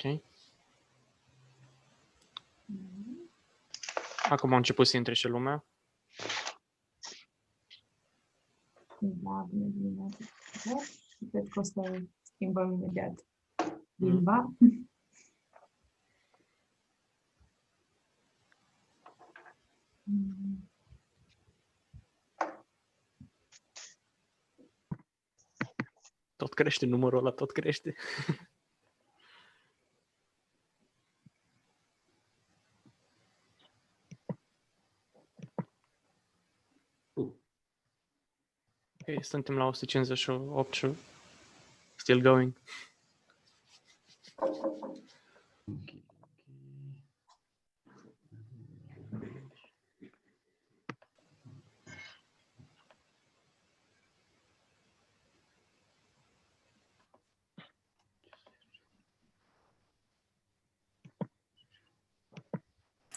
Ok. Acum a început să intre și lumea. Da, bună dimineața. Cred că o să schimbăm imediat limba. Tot crește numărul ăla, tot crește. Ok, suntem la 158 și still going.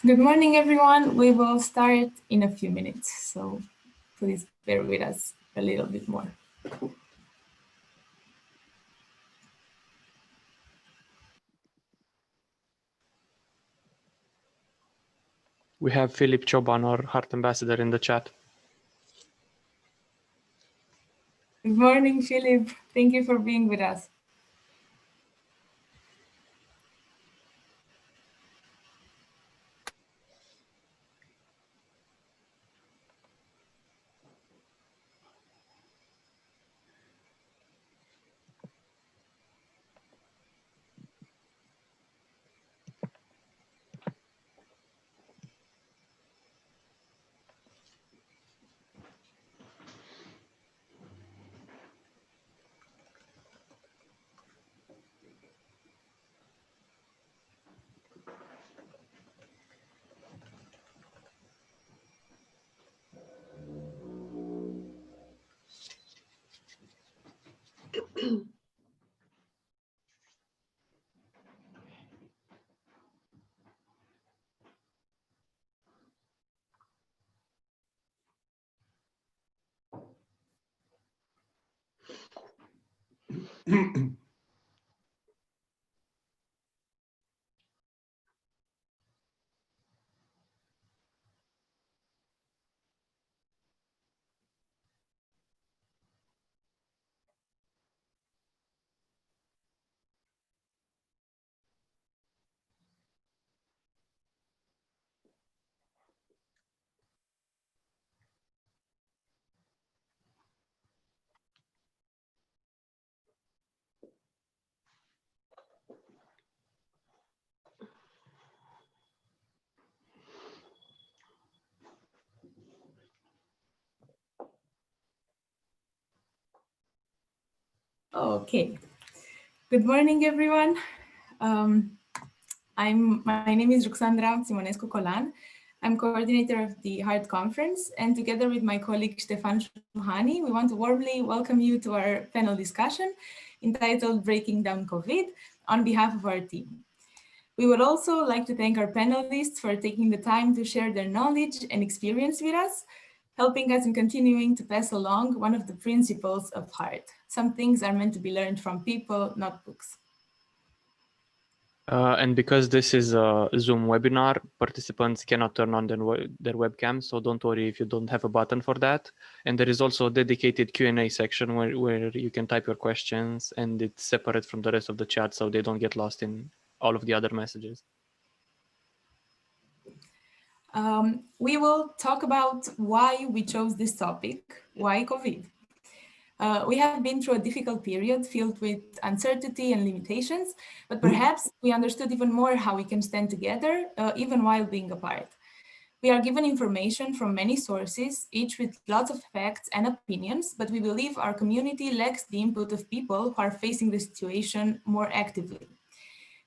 Good morning, everyone. We will start in a few minutes, so please bear with us a little bit more. We have Philip Choban, our Heart Ambassador, in the chat. Good morning, Philip. Thank you for being with us. Okay. Good morning, everyone. My name is Ruxandra Simonescu Colan. I'm coordinator of the H.E.A.R.T conference, and together with my colleague Stefan Shuhani, we want to warmly welcome you to our panel discussion entitled Breaking Down COVID on behalf of our team. We would also like to thank our panelists for taking the time to share their knowledge and experience with us, helping us in continuing to pass along one of the principles of H.E.A.R.T. Some things are meant to be learned from people, not books. And because this is a Zoom webinar, participants cannot turn on their webcam, so don't worry if you don't have a button for that. And there is also a dedicated Q&A section where you can type your questions, and it's separate from the rest of the chat so they don't get lost in all of the other messages. We will talk about why we chose this topic, why COVID. We have been through a difficult period filled with uncertainty and limitations, but perhaps we understood even more how we can stand together, even while being apart. We are given information from many sources, each with lots of facts and opinions, but we believe our community lacks the input of people who are facing the situation more actively.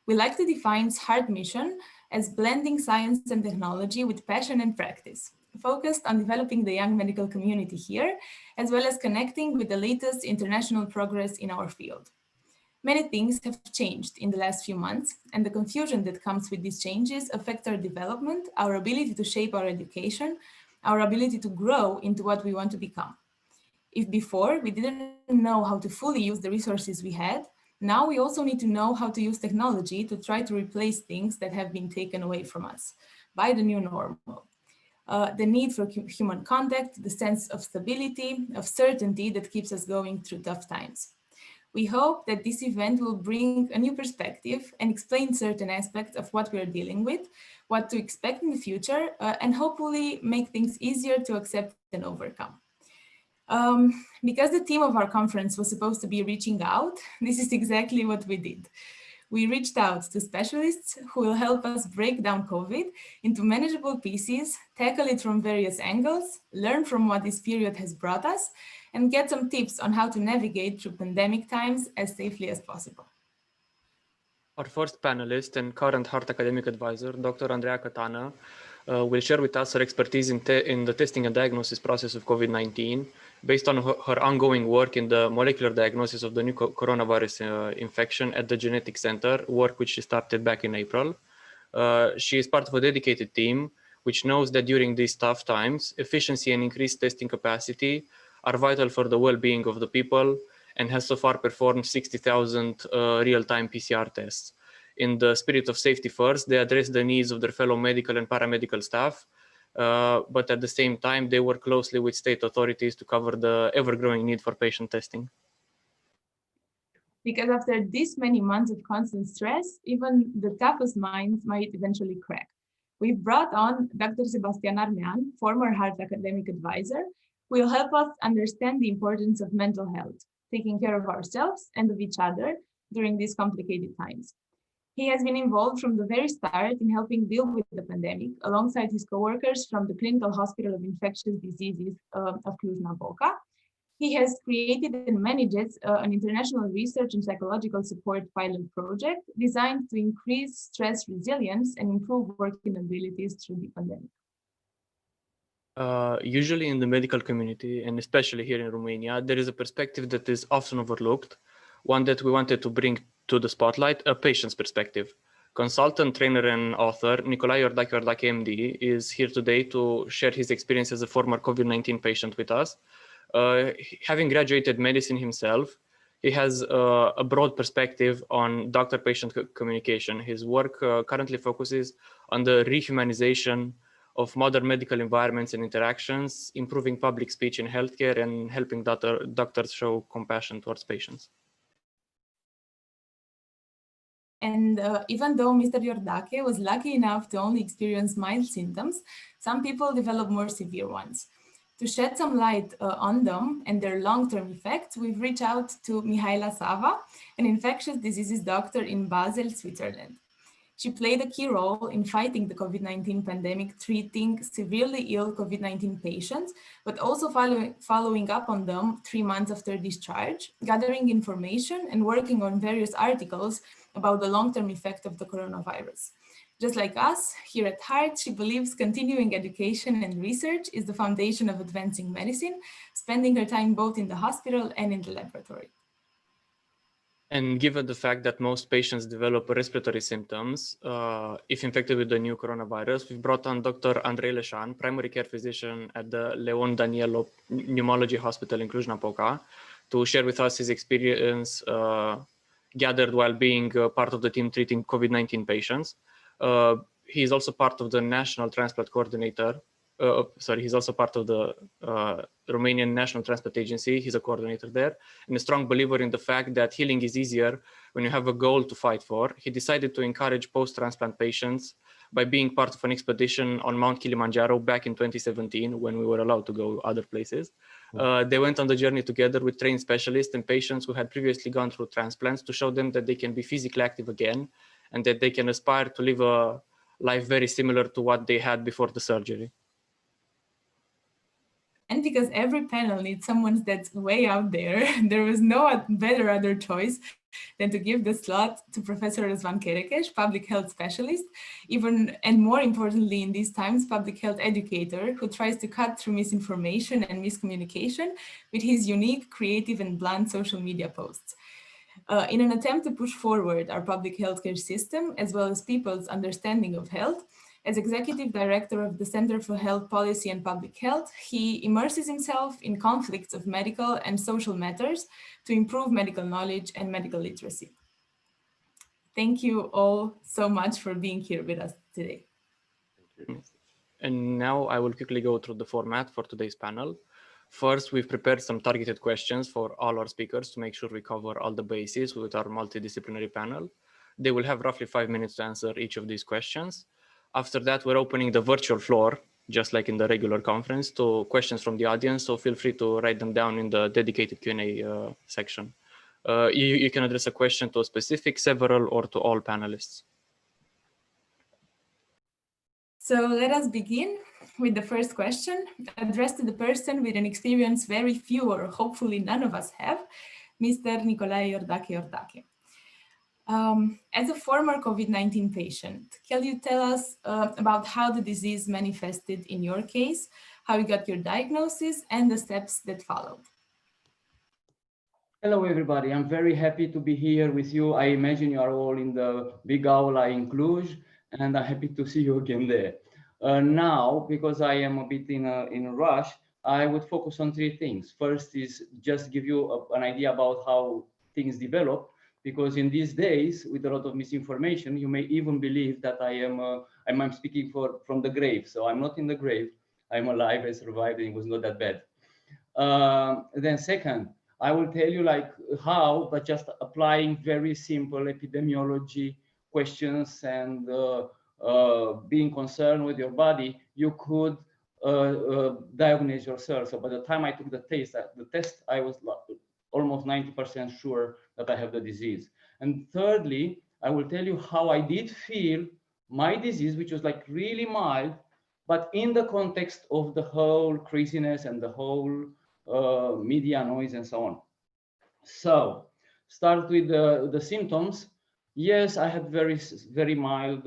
We like to define H.E.A.R.T mission as blending science and technology with passion and practice, focused on developing the young medical community here, as well as connecting with the latest international progress in our field. Many things have changed in the last few months, and the confusion that comes with these changes affects our development, our ability to shape our education, our ability to grow into what we want to become. If before we didn't know how to fully use the resources we had, Now we also need to know how to use technology to try to replace things that have been taken away from us by the new normal. The need for human contact, the sense of stability, of certainty that keeps us going through tough times. We hope that this event will bring a new perspective and explain certain aspects of what we are dealing with, what to expect in the future, and hopefully make things easier to accept and overcome. Because the theme of our conference was supposed to be reaching out, this is exactly what we did. We reached out to specialists who will help us break down COVID into manageable pieces, tackle it from various angles, learn from what this period has brought us, and get some tips on how to navigate through pandemic times as safely as possible. Our first panelist and current H.E.A.R.T academic advisor, Dr. Andreea Cătană, will share with us her expertise in the testing and diagnosis process of COVID-19, based on her ongoing work in the molecular diagnosis of the new coronavirus infection at the Genetic Center, work which she started back in April. She is part of a dedicated team which knows that during these tough times, efficiency and increased testing capacity are vital for the well-being of the people, and has so far performed 60,000 real-time PCR tests. In the spirit of safety first, they address the needs of their fellow medical and paramedical staff, but at the same time, they work closely with state authorities to cover the ever-growing need for patient testing. Because after this many months of constant stress, even the toughest minds might eventually crack. We've brought on Dr. Sebastian Armean, former H.E.A.R.T academic advisor, who will help us understand the importance of mental health, taking care of ourselves and of each other during these complicated times. He has been involved from the very start in helping deal with the pandemic alongside his co-workers from the Clinical Hospital of Infectious Diseases of Cluj-Napoca. He has created and manages an international research and psychological support pilot project designed to increase stress resilience and improve working abilities through the pandemic. Usually in the medical community, and especially here in Romania, there is a perspective that is often overlooked, one that we wanted to bring to the spotlight, a patient's perspective. Consultant, trainer, and author Nicolae H.E.A.R.T, MD, is here today to share his experience as a former COVID-19 patient with us. Having graduated medicine himself, he has a broad perspective on doctor-patient communication. His work currently focuses on the rehumanization of modern medical environments and interactions, improving public speech in healthcare, and helping doctors show compassion towards patients. And even though Mr. Iordache was lucky enough to only experience mild symptoms, some people develop more severe ones. To shed some light on them and their long-term effects, we've reached out to Mihaela Sava, an infectious diseases doctor in Basel, Switzerland. She played a key role in fighting the COVID-19 pandemic, treating severely ill COVID-19 patients, but also following up on them 3 months after discharge, gathering information and working on various articles about the long-term effect of the coronavirus. Just like us, here at H.E.A.R.T, she believes continuing education and research is the foundation of advancing medicine, spending her time both in the hospital and in the laboratory. And given the fact that most patients develop respiratory symptoms, if infected with the new coronavirus, we've brought on Dr. Andrei Leșan, primary care physician at the Leon Daniello Pneumology Hospital in Cluj-Napoca, to share with us his experience gathered while being part of the team treating COVID-19 patients. He is also part of the National Transplant Coordinator. He's also part of the Romanian National Transplant Agency. He's a coordinator there, and a strong believer in the fact that healing is easier when you have a goal to fight for. He decided to encourage post-transplant patients by being part of an expedition on Mount Kilimanjaro back in 2017, when we were allowed to go other places. They went on the journey together with trained specialists and patients who had previously gone through transplants to show them that they can be physically active again and that they can aspire to live a life very similar to what they had before the surgery. And because every panel needs someone that's way out there, there was no better other choice than to give the slot to Professor Răzvan Kerekes, public health specialist, even and more importantly in these times, public health educator who tries to cut through misinformation and miscommunication with his unique, creative and blunt social media posts. In an attempt to push forward our public healthcare system, as well as people's understanding of health, As executive director of the Center for Health Policy and Public Health, he immerses himself in conflicts of medical and social matters to improve medical knowledge and medical literacy. Thank you all so much for being here with us today. And now I will quickly go through the format for today's panel. First, we've prepared some targeted questions for all our speakers to make sure we cover all the bases with our multidisciplinary panel. They will have roughly 5 minutes to answer each of these questions. After that, we're opening the virtual floor, just like in the regular conference, to questions from the audience. So feel free to write them down in the dedicated Q&A section. You can address a question to a specific, several, or to all panelists. So let us begin with the first question, addressed to the person with an experience very few or hopefully none of us have, Mr. Nicolae Iordache. As a former COVID-19 patient, can you tell us about how the disease manifested in your case, how you got your diagnosis, and the steps that followed? Hello, everybody. I'm very happy to be here with you. I imagine you are all in the big aula in Cluj, and I'm happy to see you again there. Now, because I am a bit in a rush, I would focus on three things. First is just give you an idea about how things develop, because in these days, with a lot of misinformation, you may even believe that I'm speaking from the grave. So I'm not in the grave. I'm alive. I survived, and it was not that bad. Then second, I will tell you like how, but just applying very simple epidemiology questions and being concerned with your body, you could diagnose yourself. So by the time I took the test, I was almost 90% sure that I have the disease. And thirdly, I will tell you how I did feel my disease, which was like really mild, but in the context of the whole craziness and the whole media noise and so on. So start with the symptoms. Yes, I had very mild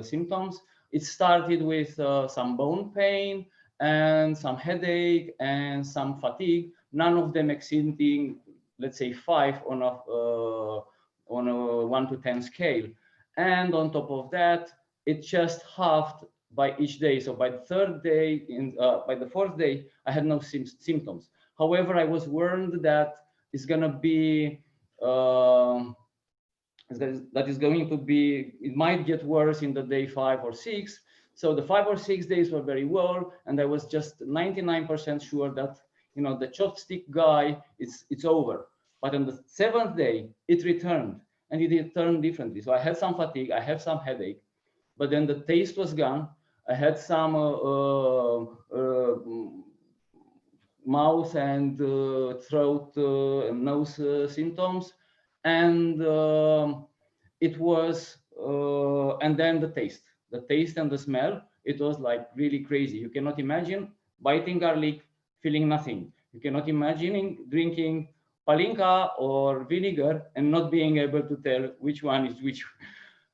symptoms. It started with some bone pain and some headache and some fatigue. None of them exceeding, let's say, 5 on a 1 to 10 scale. And on top of that, it just halved by each day. So by the third day, by the fourth day, I had no symptoms. However, I was warned that it's going to be, it might get worse in the day 5 or 6. So the 5 or 6 days were very well, and I was just 99% sure that, you know, the chopstick guy, it's over. But on the 7th day, it returned, and it returned differently. So I had some fatigue, I have some headache, but then the taste was gone. I had some mouth and throat and nose symptoms, and it was, and then the taste and the smell, it was like really crazy. You cannot imagine biting garlic, feeling nothing. You cannot imagine drinking palinka or vinegar and not being able to tell which one is which.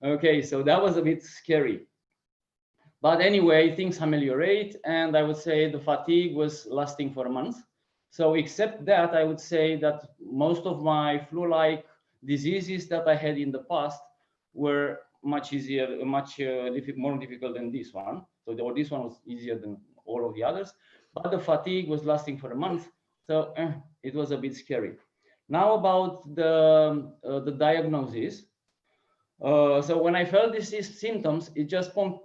Okay, so that was a bit scary. But anyway, things ameliorate, and I would say the fatigue was lasting for a month. So except that, I would say that most of my flu-like diseases that I had in the past were much easier, much more difficult than this one. So this one was easier than all of the others, but the fatigue was lasting for a month. So it was a bit scary. Now about the diagnosis. So when I felt these symptoms, it just pumped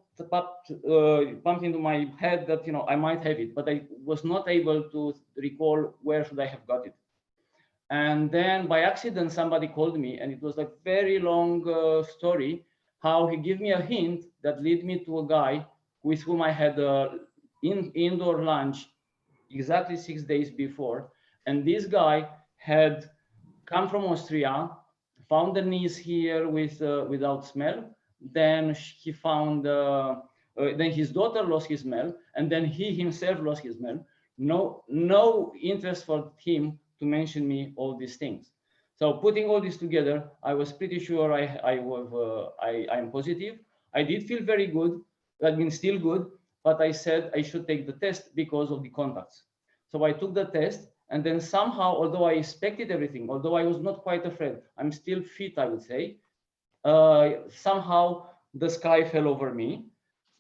into my head that, you know, I might have it, but I was not able to recall where should I have got it. And then by accident, somebody called me, and it was like very long story, how he gave me a hint that led me to a guy with whom I had indoor lunch exactly 6 days before. And this guy had come from Austria, found the knees here without smell. Then he found, then his daughter lost his smell, and then he himself lost his smell. No interest for him to mention me all these things. So putting all this together, I was pretty sure I am positive. I did feel very good. I mean, still good, but I said I should take the test because of the contacts. So I took the test, and then somehow, although I expected everything, although I was not quite afraid, I'm still fit, I would say. Somehow the sky fell over me,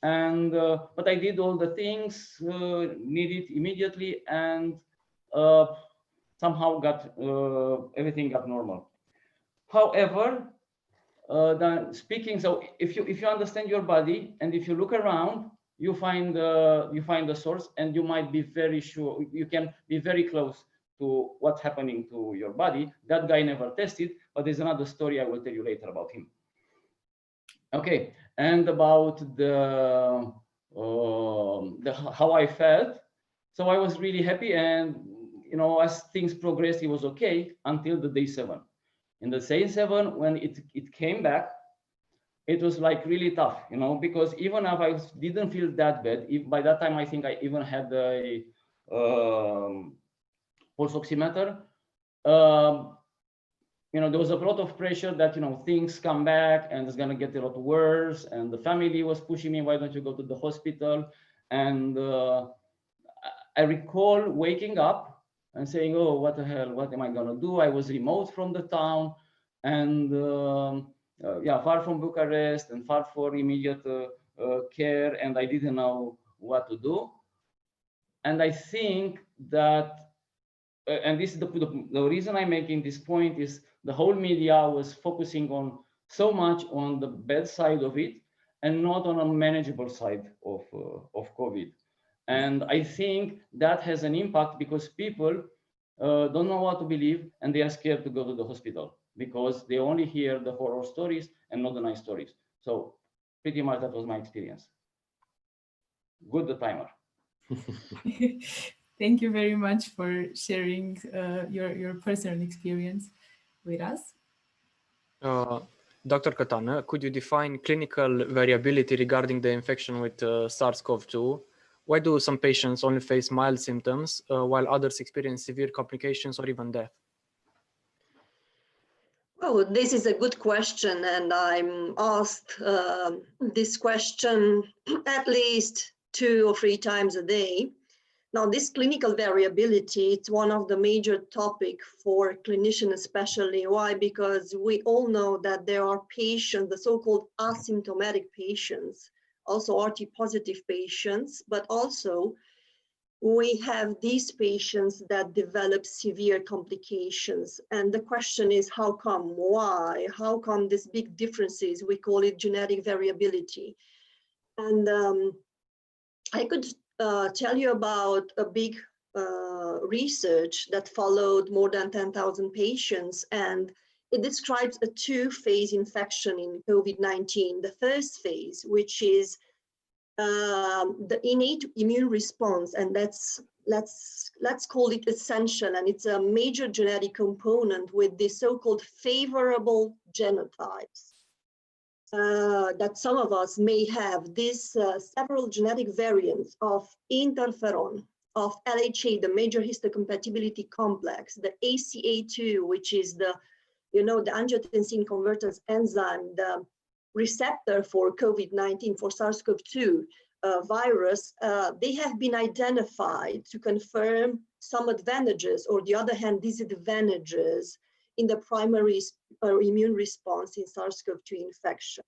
And but I did all the things needed immediately, and somehow got everything got normal. However, speaking, so if you understand your body and if you look around, you find the source, and you might be very sure, you can be very close to what's happening to your body. That guy never tested, but there's another story I will tell you later about him. Okay, and about the how I felt. So I was really happy, and as things progressed, it was okay until the day 7. In the day 7, when it came back, it was like really tough, because even if I didn't feel that bad, if by that time I think I even had a pulse oximeter. There was a lot of pressure that things come back and it's gonna get a lot worse, and the family was pushing me, why don't you go to the hospital? And I recall waking up and saying, oh, what the hell, what am I gonna do? I was remote from the town, and far from Bucharest and far from immediate care, and I didn't know what to do. And I think that, and this is the reason I'm making this point, is the whole media was focusing on so much on the bad side of it and not on a manageable side of COVID. And I think that has an impact because people don't know what to believe, and they are scared to go to the hospital because they only hear the horror stories and not the nice stories. So pretty much that was my experience. Good the timer. Thank you very much for sharing your personal experience with us. Dr. Catana, could you define clinical variability regarding the infection with SARS-CoV-2? Why do some patients only face mild symptoms while others experience severe complications or even death? Oh, this is a good question, and I'm asked this question at least 2 or 3 times a day. Now, this clinical variability, it's one of the major topics for clinicians especially. Why? Because we all know that there are patients, the so-called asymptomatic patients, also H.E.A.R.T positive patients, but also we have these patients that develop severe complications. And the question is, how come? Why? How come these big differences? We call it genetic variability. And I could tell you about a big research that followed more than 10,000 patients, and it describes a 2-phase infection in COVID-19. The first phase, which is the innate immune response, and let's call it essential, and it's a major genetic component with the so-called favorable genotypes. That some of us may have this several genetic variants of interferon, of H.E.A.R.T, the major histocompatibility complex, the ACA2, which is the angiotensin convertase enzyme, the receptor for COVID-19, for SARS-CoV-2 virus. They have been identified to confirm some advantages, or the other hand, disadvantages in the primary immune response in SARS-CoV-2 infection.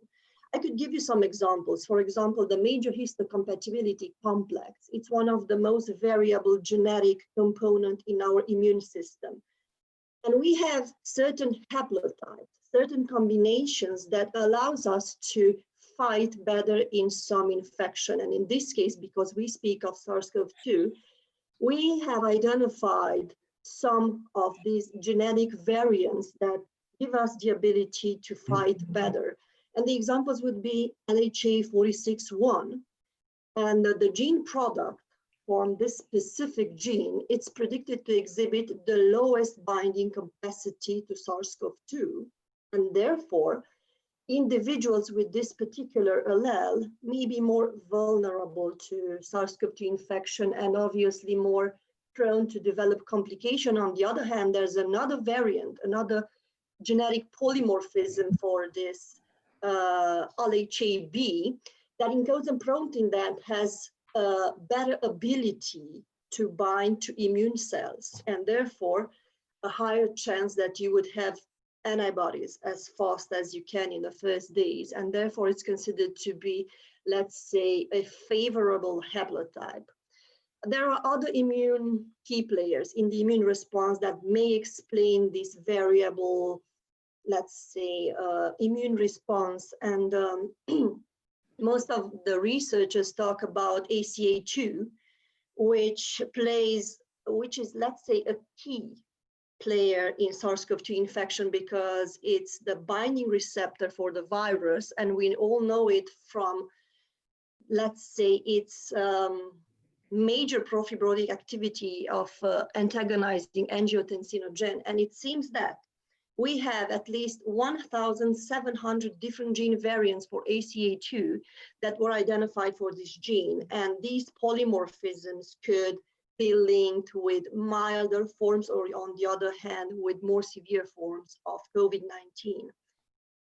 I could give you some examples. For example, the major histocompatibility complex. It's one of the most variable genetic component in our immune system. And we have certain haplotypes, certain combinations that allows us to fight better in some infection. And in this case, because we speak of SARS-CoV-2, we have identified some of these genetic variants that give us the ability to fight better. And the examples would be LHA46-1, and the gene product from this specific gene, it's predicted to exhibit the lowest binding capacity to SARS-CoV-2, and therefore individuals with this particular allele may be more vulnerable to SARS-CoV-2 infection and obviously more prone to develop complication. On the other hand, there's another variant, another genetic polymorphism for this LHA-B that encodes a protein that has a better ability to bind to immune cells, and therefore a higher chance that you would have antibodies as fast as you can in the first days, and therefore it's considered to be, let's say, a favorable haplotype. There are other immune key players in the immune response that may explain this variable, let's say, immune response. And most of the researchers talk about ACA2, which is, let's say, a key player in SARS-CoV-2 infection because it's the binding receptor for the virus, and we all know it from, let's say, its major profibrotic activity of antagonizing angiotensinogen. And it seems that we have at least 1,700 different gene variants for ACA2 that were identified for this gene. And these polymorphisms could be linked with milder forms, or on the other hand, with more severe forms of COVID-19.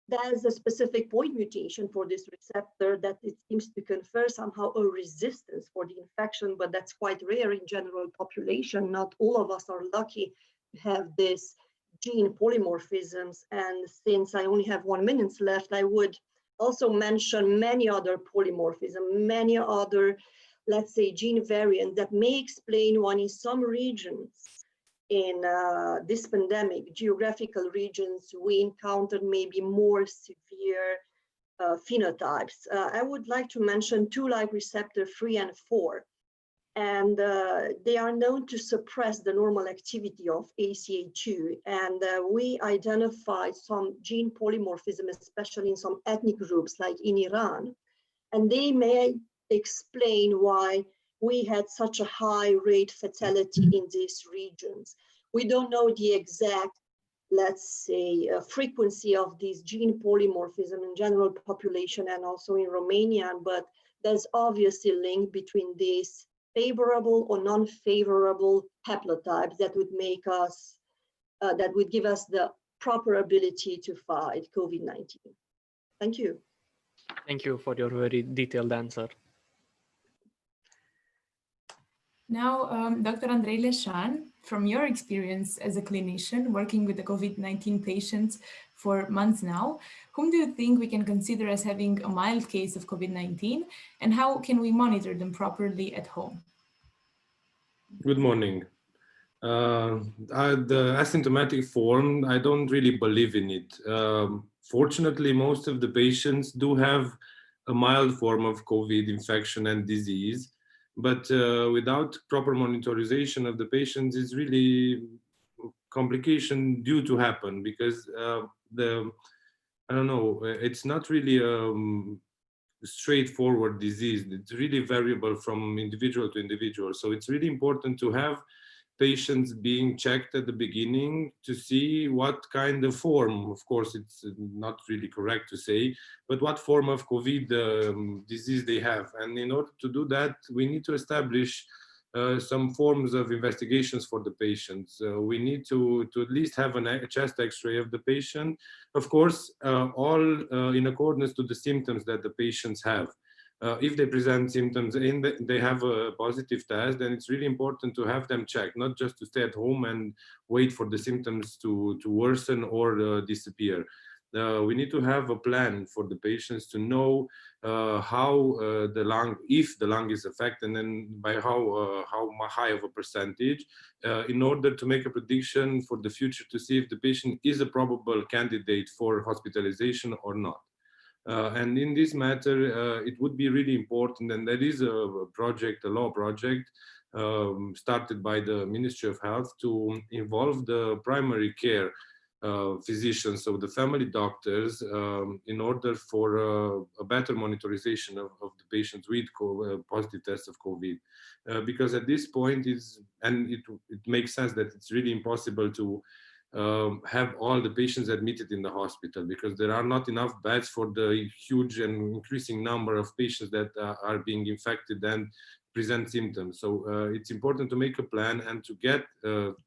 There's a specific point mutation for this receptor that it seems to confer somehow a resistance for the infection, but that's quite rare in general population. Not all of us are lucky to have this gene polymorphisms. And since I only have 1 minute left, I would also mention many other polymorphisms, many other, let's say, gene variants that may explain why in some regions in this pandemic, geographical regions, we encountered maybe more severe phenotypes. I would like to mention 2-like receptor 3 and 4, and they are known to suppress the normal activity of ACA2. And we identified some gene polymorphism, especially in some ethnic groups like in Iran, and they may explain why we had such a high rate fatality in these regions. We don't know the exact, let's say, frequency of these gene polymorphism in general population and also in Romania, but there's obviously a link between these favorable or non-favorable haplotypes that would make us, that would give us the proper ability to fight COVID-19. Thank you. Thank you for your very detailed answer. Now, Dr. Andrei Leșan, from your experience as a clinician working with the COVID-19 patients for months now, whom do you think we can consider as having a mild case of COVID-19, and how can we monitor them properly at home? Good morning. The asymptomatic form, I don't really believe in it. Fortunately, most of the patients do have a mild form of COVID infection and disease, but without proper monitorization of the patients is really complication due to happen, because I don't know, it's not really straightforward disease. It's really variable from individual to individual. So it's really important to have patients being checked at the beginning to see what kind of form, of course it's not really correct to say, but what form of COVID disease they have. And in order to do that, we need to establish some forms of investigations for the patients. We need to at least have a chest x-ray of the patient, of course, all in accordance to the symptoms that the patients have. If they present symptoms and they have a positive test, then it's really important to have them checked, not just to stay at home and wait for the symptoms to worsen or disappear. We need to have a plan for the patients to know how the lung, if the lung is affected, and then by how high of a percentage, in order to make a prediction for the future to see if the patient is a probable candidate for hospitalization or not. And in this matter, it would be really important, and there is a project, a law project, started by the Ministry of Health to involve the primary care physicians, so the family doctors, in order for a better monitorization of the patients with positive tests of COVID. Because at this point, it makes sense that it's really impossible to have all the patients admitted in the hospital, because there are not enough beds for the huge and increasing number of patients that are being infected and present symptoms. So it's important to make a plan and to get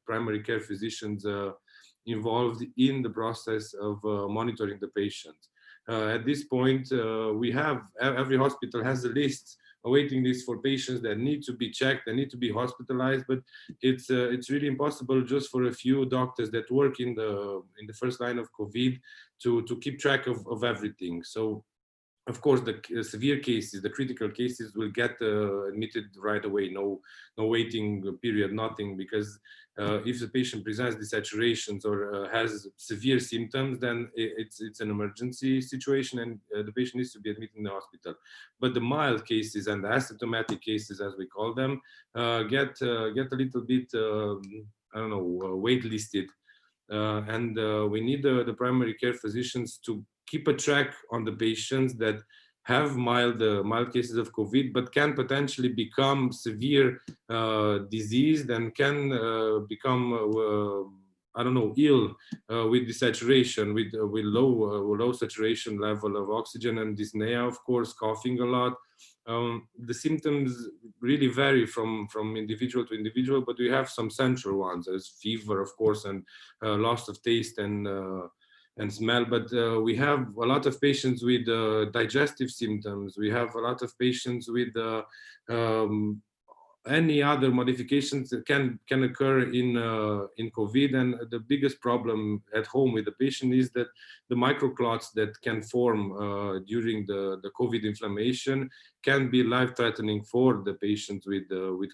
primary care physicians involved in the process of monitoring the patients. At this point, we have, every hospital has a list a waiting list for patients that need to be checked and need to be hospitalized, but it's really impossible just for a few doctors that work in the first line of COVID to keep track of everything. So of course, the severe cases, the critical cases will get admitted right away, no waiting period, nothing, because if the patient presents desaturations or has severe symptoms, then it's an emergency situation and the patient needs to be admitted in the hospital. But the mild cases and the asymptomatic cases, as we call them, get a little bit, I don't know, waitlisted. And we need the primary care physicians to keep a track on the patients that have mild cases of COVID, but can potentially become severe diseased and can become I don't know, ill with desaturation, with low saturation level of oxygen and dyspnea, of course, coughing a lot. The symptoms really vary from individual to individual, but we have some central ones, as fever, of course, and loss of taste and smell. But we have a lot of patients with digestive symptoms. We have a lot of patients with any other modifications that can occur in COVID. And the biggest problem at home with the patient is that the microclots that can form during the COVID inflammation can be life-threatening for the patient with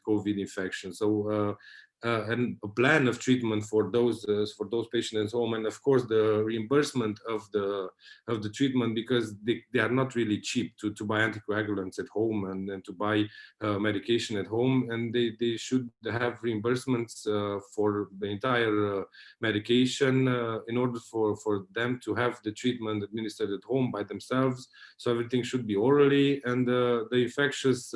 COVID infection. So and a plan of treatment for those patients at home, and of course the reimbursement of the treatment, because they are not really cheap to buy anticoagulants at home and to buy medication at home, and they should have reimbursements for the entire medication in order for them to have the treatment administered at home by themselves. So everything should be orally, and the infectious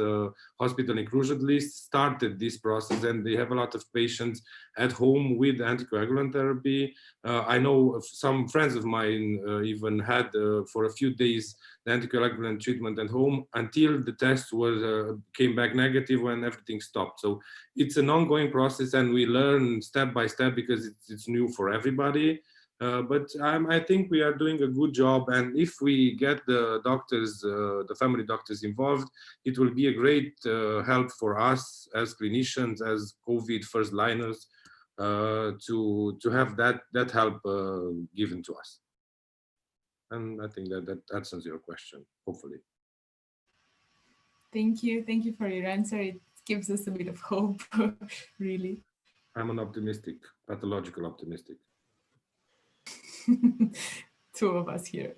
hospital inclusion list started this process, and they have a lot of patients at home with anticoagulant therapy. I know of some friends of mine even had for a few days the anticoagulant treatment at home until the test was came back negative when everything stopped. So it's an ongoing process, and we learn step by step because it's new for everybody. But I think we are doing a good job, and if we get the doctors, the family doctors involved, it will be a great help for us as clinicians, as COVID first liners, to have that help given to us. And I think that answers your question, hopefully. Thank you for your answer. It gives us a bit of hope, really. I'm an optimistic, pathological optimistic. Two of us here.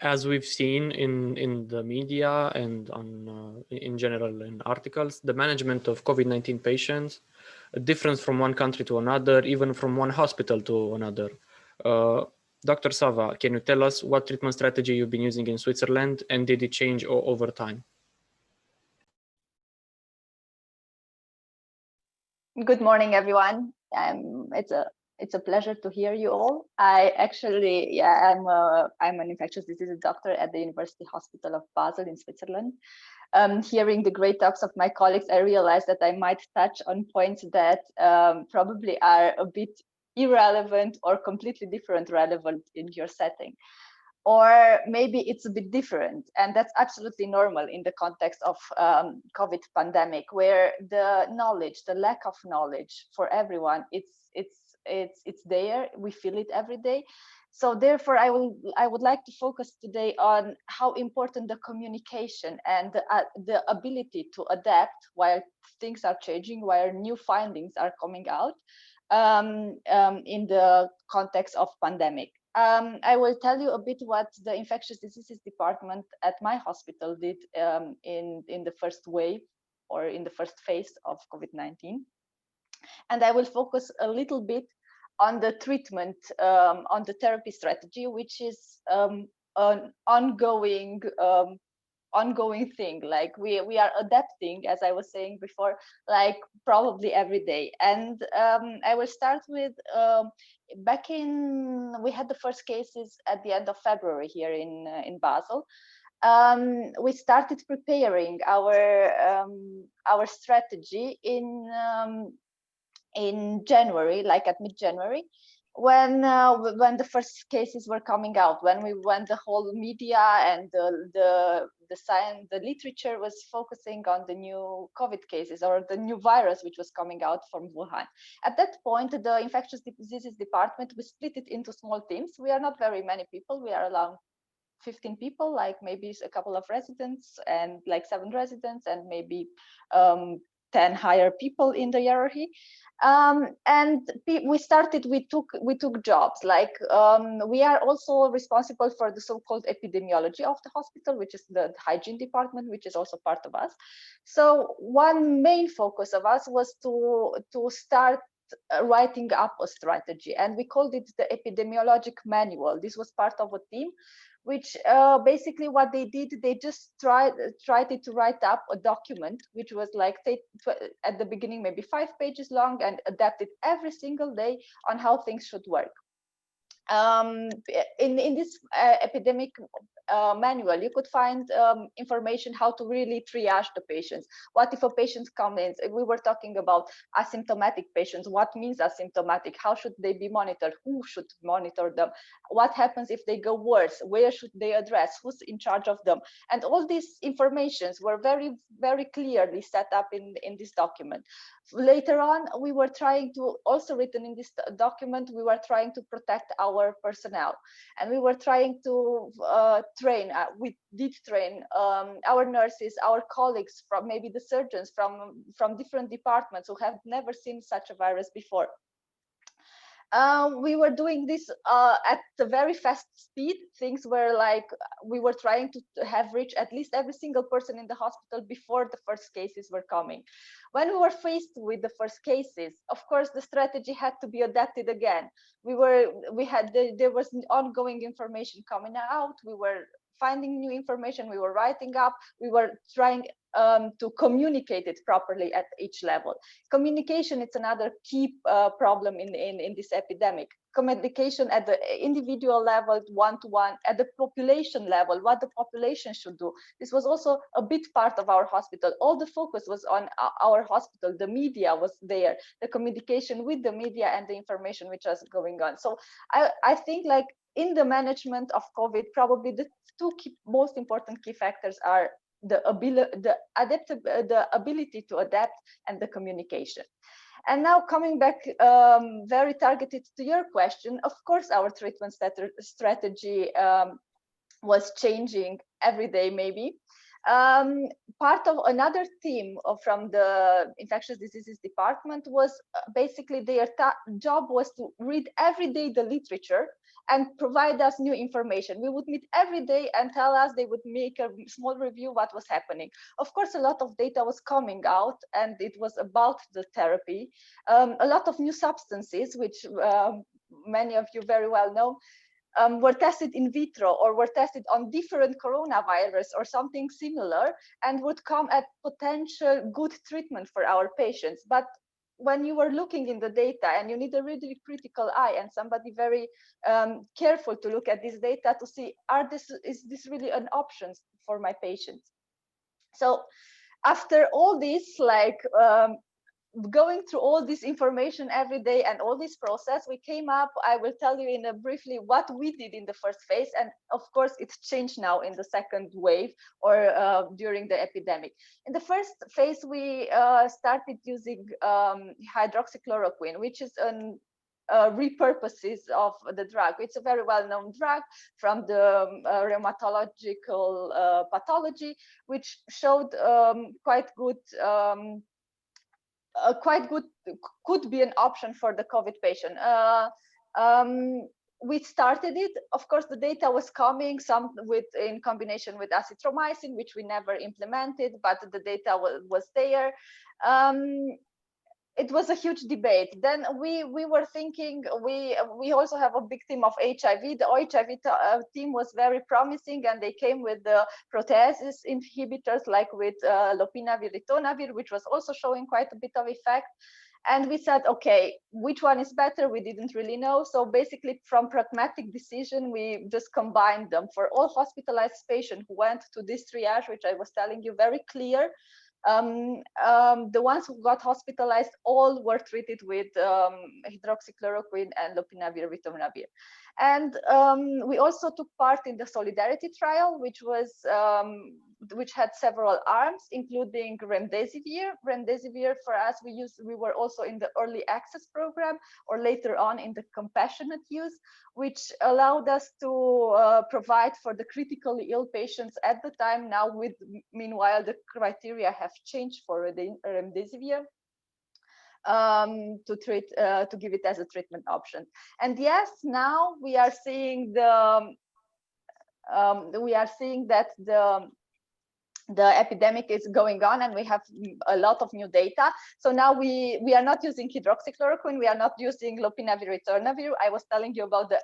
As we've seen in the media and on in general in articles, the management of COVID-19 patients differs from one country to another, even from one hospital to another. Dr. Sava, can you tell us what treatment strategy you've been using in Switzerland, and did it change over time? Good morning, everyone. It's a pleasure to hear you all. I actually, I'm an infectious diseases doctor at the University Hospital of Basel in Switzerland. Hearing the great talks of my colleagues, I realized that I might touch on points that probably are a bit irrelevant or completely different relevant in your setting. Or maybe it's a bit different, and that's absolutely normal in the context of COVID pandemic, where the knowledge, the lack of knowledge for everyone, it's there. We feel it every day. So therefore, I would like to focus today on how important the communication and the ability to adapt while things are changing, while new findings are coming out in the context of pandemic. I will tell you a bit what the infectious diseases department at my hospital did in the first wave or in the first phase of COVID-19. And I will focus a little bit on the treatment, on the therapy strategy, which is an ongoing thing. Like we are adapting, as I was saying before, like probably every day. And I will start with we had the first cases at the end of February here in Basel. We started preparing our strategy in January, like at mid-January, when the first cases were coming out, when the whole media and the science, the literature was focusing on the new COVID cases or the new virus which was coming out from Wuhan. At that point, the infectious diseases department, we split it into small teams. We are not very many people. We are around 15 people, like maybe a couple of residents and like 7 residents and maybe 10 higher people in the hierarchy. And we took jobs, like we are also responsible for the so-called epidemiology of the hospital, which is the hygiene department, which is also part of us. So one main focus of us was to start writing up a strategy, and we called it the epidemiologic manual. This was part of a team which basically what they did, they just tried to write up a document which was like at the beginning maybe 5 pages long, and adapted every single day on how things should work. In this epidemic manual, you could find information how to really triage the patients. What if a patient comes in? We were talking about asymptomatic patients. What means asymptomatic? How should they be monitored? Who should monitor them? What happens if they go worse? Where should they address? Who's in charge of them? And all these informations were very, very clearly set up in this document. Later on, we were trying to, also written in this document, we were trying to protect our personnel, and we were trying to train, we did train our nurses, our colleagues, from maybe the surgeons from different departments who have never seen such a virus before. We were doing this at a very fast speed. Things were like, we were trying to have reached at least every single person in the hospital before the first cases were coming. When we were faced with the first cases, of course, the strategy had to be adapted again. There was ongoing information coming out. We were finding new information, we were writing up, we were trying to communicate it properly at each level. Communication is another key problem in this epidemic. Communication at the individual level, one-to-one, at the population level, what the population should do. This was also a big part of our hospital. All the focus was on our hospital. The media was there, the communication with the media and the information which was going on. So I think, like, in the management of COVID, probably the two most important key factors are the ability to adapt and the communication. And now coming back, very targeted to your question, of course, our treatment strategy was changing every day, maybe. Part of another team from the infectious diseases department was basically their job was to read every day the literature and provide us new information. We would meet every day and tell us, they would make a small review what was happening. Of course, a lot of data was coming out, and it was about the therapy. A lot of new substances, which many of you very well know, were tested in vitro or were tested on different coronavirus or something similar, and would come at potential good treatment for our patients. But when you were looking in the data, and you need a really critical eye and somebody very careful to look at this data to see, is this really an option for my patients? So after all this, like going through all this information every day and all this process, we came up, I will tell you in a briefly what we did in the first phase. And of course, it's changed now in the second wave or during the epidemic. In the first phase, we started using hydroxychloroquine, which is an repurposes of the drug. It's a very well-known drug from the rheumatological pathology, which showed quite good could be an option for the COVID patient. We started it. Of course, the data was coming, some in combination with azithromycin, which we never implemented, but the data was there. It was a huge debate. Then we were thinking, we also have a big team of HIV. The HIV team was very promising, and they came with the proteases inhibitors, like with lopinavir, ritonavir, which was also showing quite a bit of effect. And we said, okay, which one is better? We didn't really know. So basically, from pragmatic decision, we just combined them for all hospitalized patients who went to this triage, which I was telling you, very clear. The ones who got hospitalized all were treated with hydroxychloroquine and lopinavir ritonavir. And we also took part in the Solidarity trial, which had several arms, including remdesivir. Remdesivir for us, we were also in the early access program, or later on in the compassionate use, which allowed us to provide for the critically ill patients at the time. Now, meanwhile, the criteria have changed for the remdesivir to give it as a treatment option. And yes, now we are seeing that the epidemic is going on, and we have a lot of new data. So now we are not using hydroxychloroquine, we are not using lopinavir ritonavir. I was telling you about the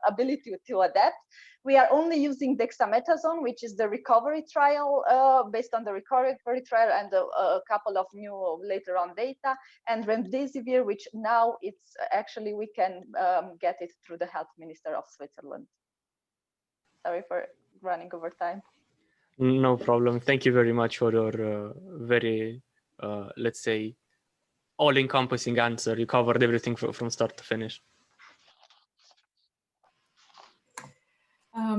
ability to adapt. We are only using dexamethasone, which is the recovery trial, based on the recovery trial and a couple of new later on data, and remdesivir, which now it's actually we can get it through the health minister of Switzerland. Sorry for running over time. No problem. Thank you very much for your very, let's say, all-encompassing answer. You covered everything from start to finish.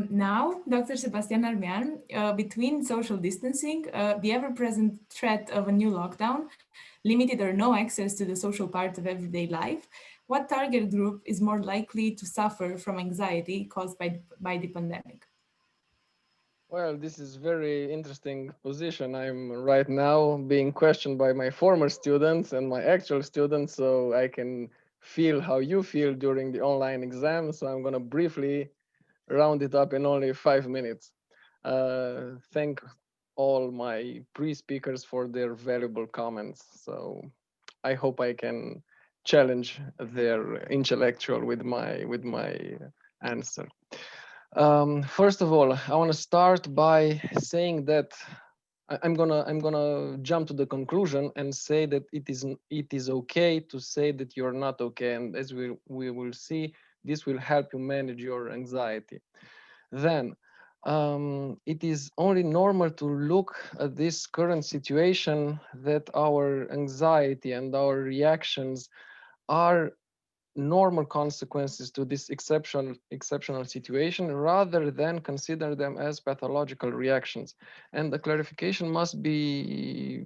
Now, Dr. Sebastian Armean, between social distancing, the ever-present threat of a new lockdown, limited or no access to the social part of everyday life, what target group is more likely to suffer from anxiety caused by the pandemic? Well, this is very interesting position. I'm right now being questioned by my former students and my actual students, so I can feel how you feel during the online exam. So I'm going to briefly round it up in only 5 minutes. Thank all my pre-speakers for their valuable comments. So I hope I can challenge their intellectual with my answer. First of all, I want to start by saying that I'm gonna jump to the conclusion and say that it is okay to say that you're not okay, and as we will see, this will help you manage your anxiety. Then it is only normal to look at this current situation that our anxiety and our reactions are normal consequences to this exceptional situation, rather than consider them as pathological reactions. And the clarification must be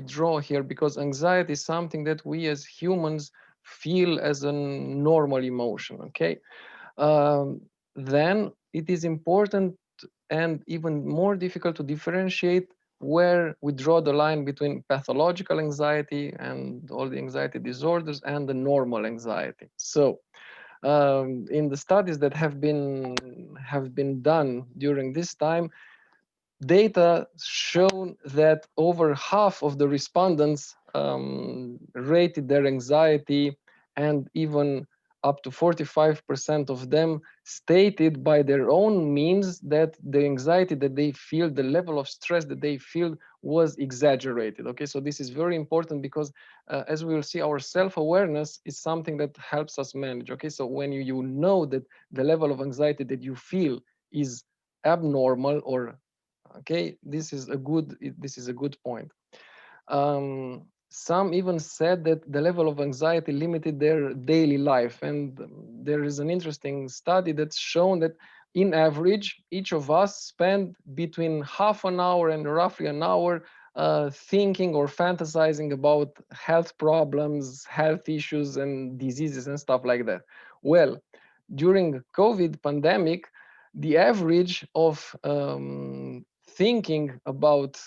drawn here, because anxiety is something that we as humans feel as a normal emotion. Okay, then it is important and even more difficult to differentiate where we draw the line between pathological anxiety and all the anxiety disorders and the normal anxiety. So in the studies that have been done during this time, data shown that over half of the respondents rated their anxiety, and even up to 45% of them stated by their own means that the anxiety that they feel, the level of stress that they feel, was exaggerated. Okay, so this is very important, because as we will see, our self-awareness is something that helps us manage. Okay, so when you know that the level of anxiety that you feel is abnormal, or okay, this is a good point. Some even said that the level of anxiety limited their daily life, and there is an interesting study that's shown that in average each of us spend between half an hour and roughly an hour thinking or fantasizing about health problems, health issues and diseases and stuff like that. Well, during COVID pandemic, the average of thinking about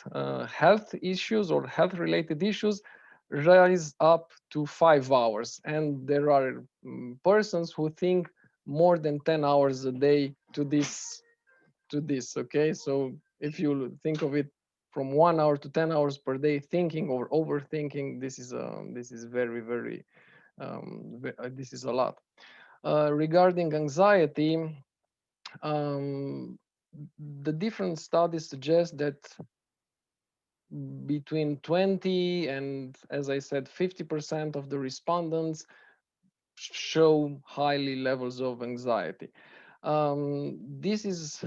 health issues or health related issues rise up to 5 hours, and there are persons who think more than 10 hours a day to this. Okay, so if you think of it from 1 hour to 10 hours per day thinking or overthinking, this is very, very this is a lot. Regarding anxiety, the different studies suggest that between 20 and, as I said, 50% of the respondents show highly levels of anxiety. This is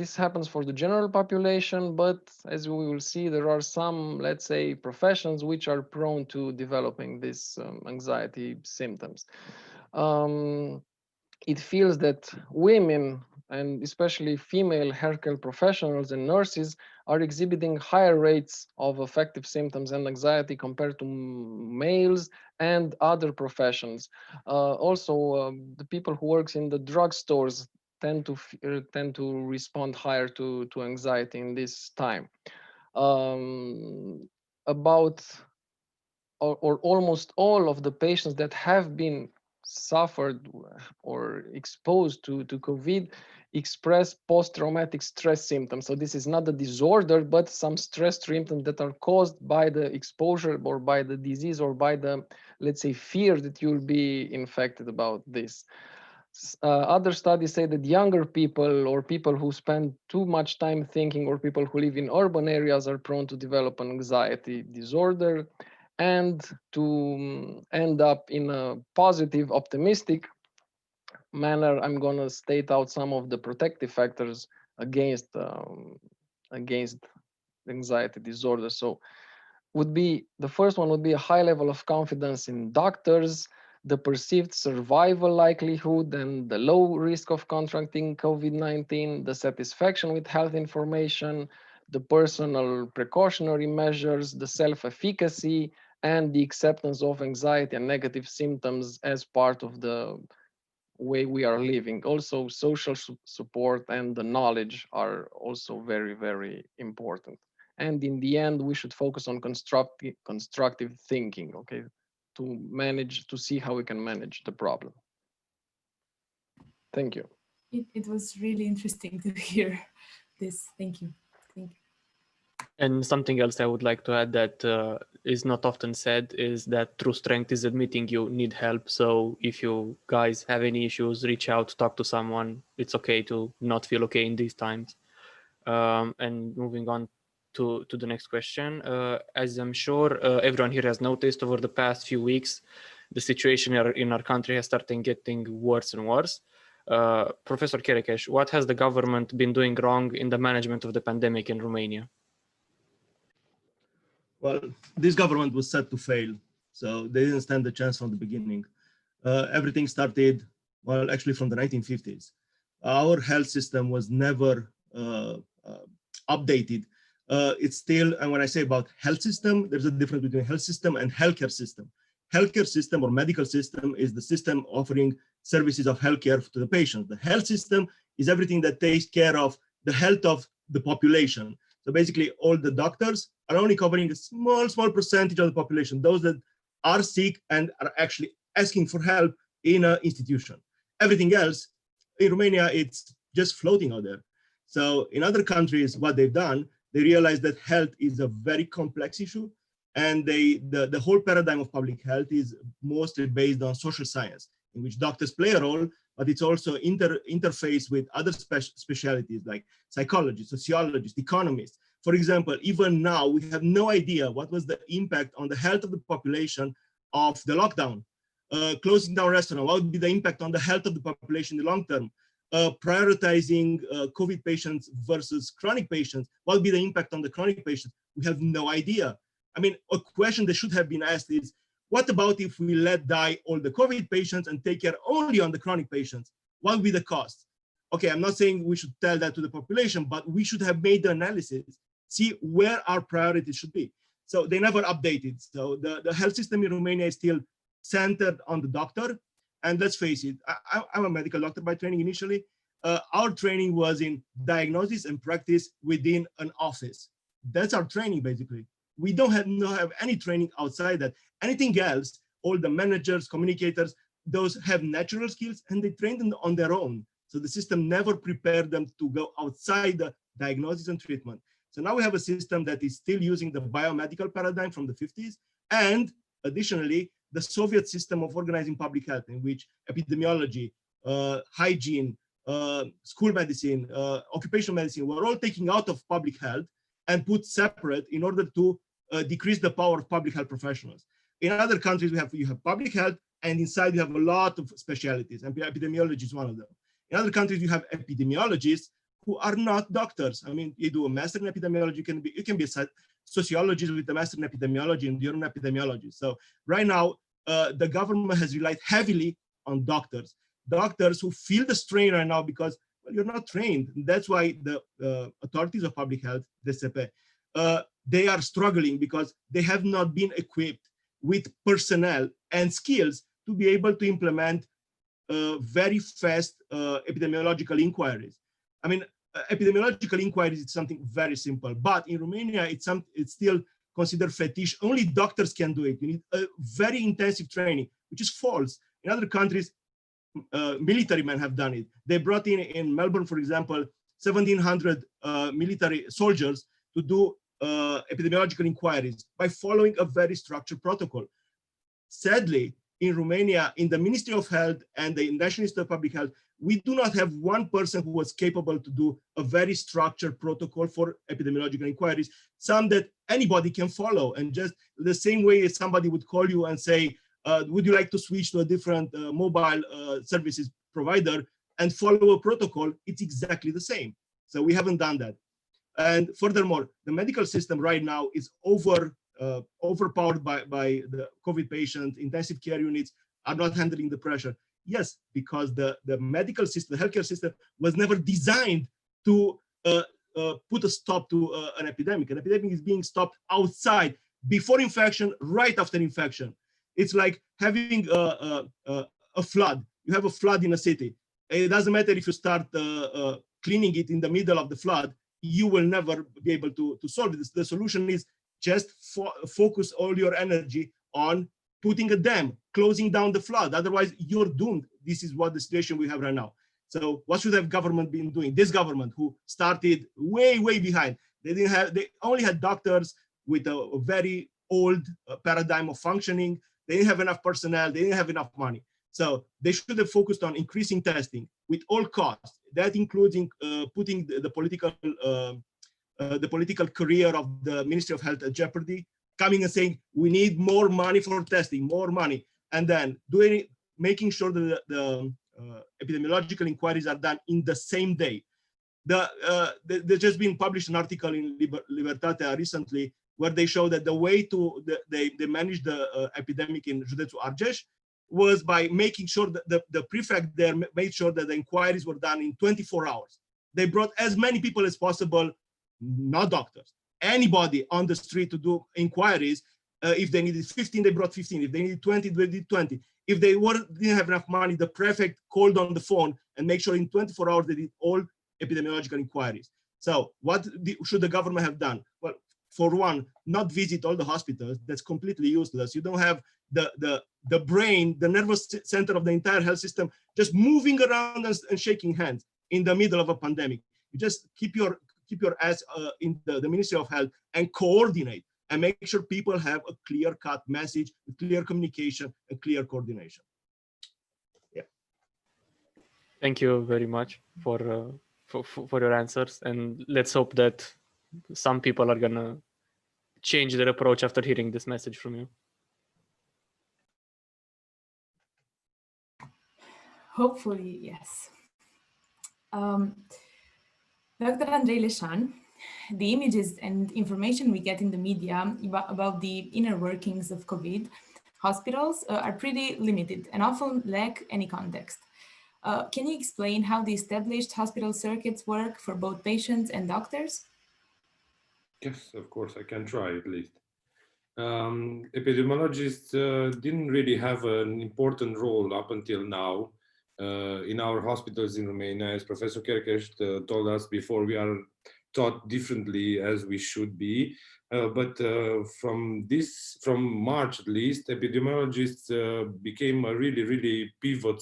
this happens for the general population, but as we will see, there are some, let's say, professions which are prone to developing this anxiety symptoms. It feels that women, and especially female healthcare professionals and nurses, are exhibiting higher rates of affective symptoms and anxiety compared to males and other professions. Also, the people who works in the drugstores tend to respond higher to anxiety in this time. About or almost all of the patients that have been suffered or exposed to COVID express post-traumatic stress symptoms. So this is not a disorder, but some stress symptoms that are caused by the exposure or by the disease or by the, let's say, fear that you'll be infected about this. Other studies say that younger people or people who spend too much time thinking or people who live in urban areas are prone to develop an anxiety disorder. And to end up in a positive, optimistic manner, I'm going to state out some of the protective factors against anxiety disorder. So the first one would be a high level of confidence in doctors, the perceived survival likelihood and the low risk of contracting COVID-19, the satisfaction with health information, the personal precautionary measures, the self-efficacy, and the acceptance of anxiety and negative symptoms as part of the way we are living. Also, social support and the knowledge are also very, very important. And in the end, we should focus on constructive thinking, okay, to see how we can manage the problem. Thank you. It was really interesting to hear this. Thank you. Thank you. And something else I would like to add that is not often said is that true strength is admitting you need help. So if you guys have any issues, reach out, talk to someone. It's okay to not feel okay in these times. And moving on to the next question, as I'm sure everyone here has noticed over the past few weeks, the situation in our country has started getting worse and worse. Professor Kerekes, what has the government been doing wrong in the management of the pandemic in Romania? Well, this government was set to fail, so they didn't stand a chance from the beginning. Everything started, well, actually from the 1950s. Our health system was never updated. It's still, and when I say about health system, there's a difference between health system and healthcare system. Healthcare system or medical system is the system offering services of healthcare to the patient. The health system is everything that takes care of the health of the population. So basically, all the doctors are only covering a small percentage of the population, those that are sick and are actually asking for help in an institution. Everything else, in Romania, it's just floating out there. So in other countries, what they've done, they realized that health is a very complex issue, and the whole paradigm of public health is mostly based on social science, in which doctors play a role, but it's also interface with other specialties like psychology, sociologists, economists. For example, even now, we have no idea what was the impact on the health of the population of the lockdown. Closing down restaurants, what would be the impact on the health of the population in the long term? Prioritizing COVID patients versus chronic patients, what would be the impact on the chronic patients? We have no idea. I mean, a question that should have been asked is, what about if we let die all the COVID patients and take care only on the chronic patients? What would be the cost? Okay, I'm not saying we should tell that to the population, but we should have made the analysis, see where our priorities should be. So they never updated. So the health system in Romania is still centered on the doctor. And let's face it, I'm a medical doctor by training initially. Our training was in diagnosis and practice within an office. That's our training, basically. We don't have any training outside that. Anything else, all the managers, communicators, those have natural skills and they train them on their own. So the system never prepared them to go outside the diagnosis and treatment. So now we have a system that is still using the biomedical paradigm from the 50s. And additionally, the Soviet system of organizing public health, in which epidemiology, hygiene, school medicine, occupational medicine were all taken out of public health and put separate in order to decrease the power of public health professionals. In other countries, you have public health, and inside you have a lot of specialties, and epidemiology is one of them. In other countries, you have epidemiologists who are not doctors. I mean, you do a master in epidemiology, you can be a sociologist with a master in epidemiology and you're an epidemiologist. So right now, the government has relied heavily on doctors who feel the strain right now because, well, you're not trained. That's why the authorities of public health, the CP, they are struggling because they have not been equipped with personnel and skills to be able to implement very fast epidemiological inquiries. I mean, epidemiological inquiries is something very simple, but in Romania, it's still considered fetish. Only doctors can do it. You need a very intensive training, which is false. In other countries, military men have done it. They brought in Melbourne, for example, 1,700 military soldiers to do epidemiological inquiries by following a very structured protocol. Sadly, in Romania, in the Ministry of Health and the National Institute of Public Health, we do not have one person who was capable to do a very structured protocol for epidemiological inquiries, some that anybody can follow. And just the same way as somebody would call you and say, would you like to switch to a different mobile services provider and follow a protocol? It's exactly the same. So we haven't done that. And furthermore, the medical system right now is overpowered by the COVID patients. Intensive care units are not handling the pressure. Yes, because the medical system, the healthcare system was never designed to put a stop to an epidemic. An epidemic is being stopped outside, before infection, right after infection. It's like having a flood. You have a flood in a city. It doesn't matter if you start cleaning it in the middle of the flood, you will never be able to solve this. The solution is just focus all your energy on putting a dam, closing down the flood. Otherwise, you're doomed. This is what the situation we have right now. So what should have government been doing? This government, who started way, way behind. They only had doctors with a very old paradigm of functioning. They didn't have enough personnel. They didn't have enough money. So they should have focused on increasing testing with all costs. That includes putting the political career of the Ministry of Health at jeopardy, coming and saying, we need more money for testing, more money. And then making sure that the epidemiological inquiries are done in the same day. There's just been published an article in Libertatea recently where they show that the way they managed the epidemic in Județul Argeș was by making sure that the prefect there made sure that the inquiries were done in 24 hours. They brought as many people as possible, not doctors, anybody on the street to do inquiries. If they needed 15, they brought 15. If they needed 20, they did 20. If they didn't have enough money, the prefect called on the phone and make sure in 24 hours they did all epidemiological inquiries. So what should the government have done? Well, for one, not visit all the hospitals. That's completely useless. You don't have the brain, the nervous center of the entire health system just moving around and shaking hands in the middle of a pandemic. You just keep your ass in the Ministry of Health and coordinate and make sure people have a clear-cut message, clear communication, and clear coordination. Yeah. Thank you very much for your answers, and let's hope that some people are gonna change their approach after hearing this message from you. Hopefully, yes. Dr. Andrei Leșan, the images and information we get in the media about the inner workings of COVID hospitals are pretty limited and often lack any context. Can you explain how the established hospital circuits work for both patients and doctors? Yes, of course, I can try at least. Epidemiologists didn't really have an important role up until now in our hospitals in Romania. As Professor Kerkes told us before, we are taught differently as we should be. But from March at least, epidemiologists became a really pivot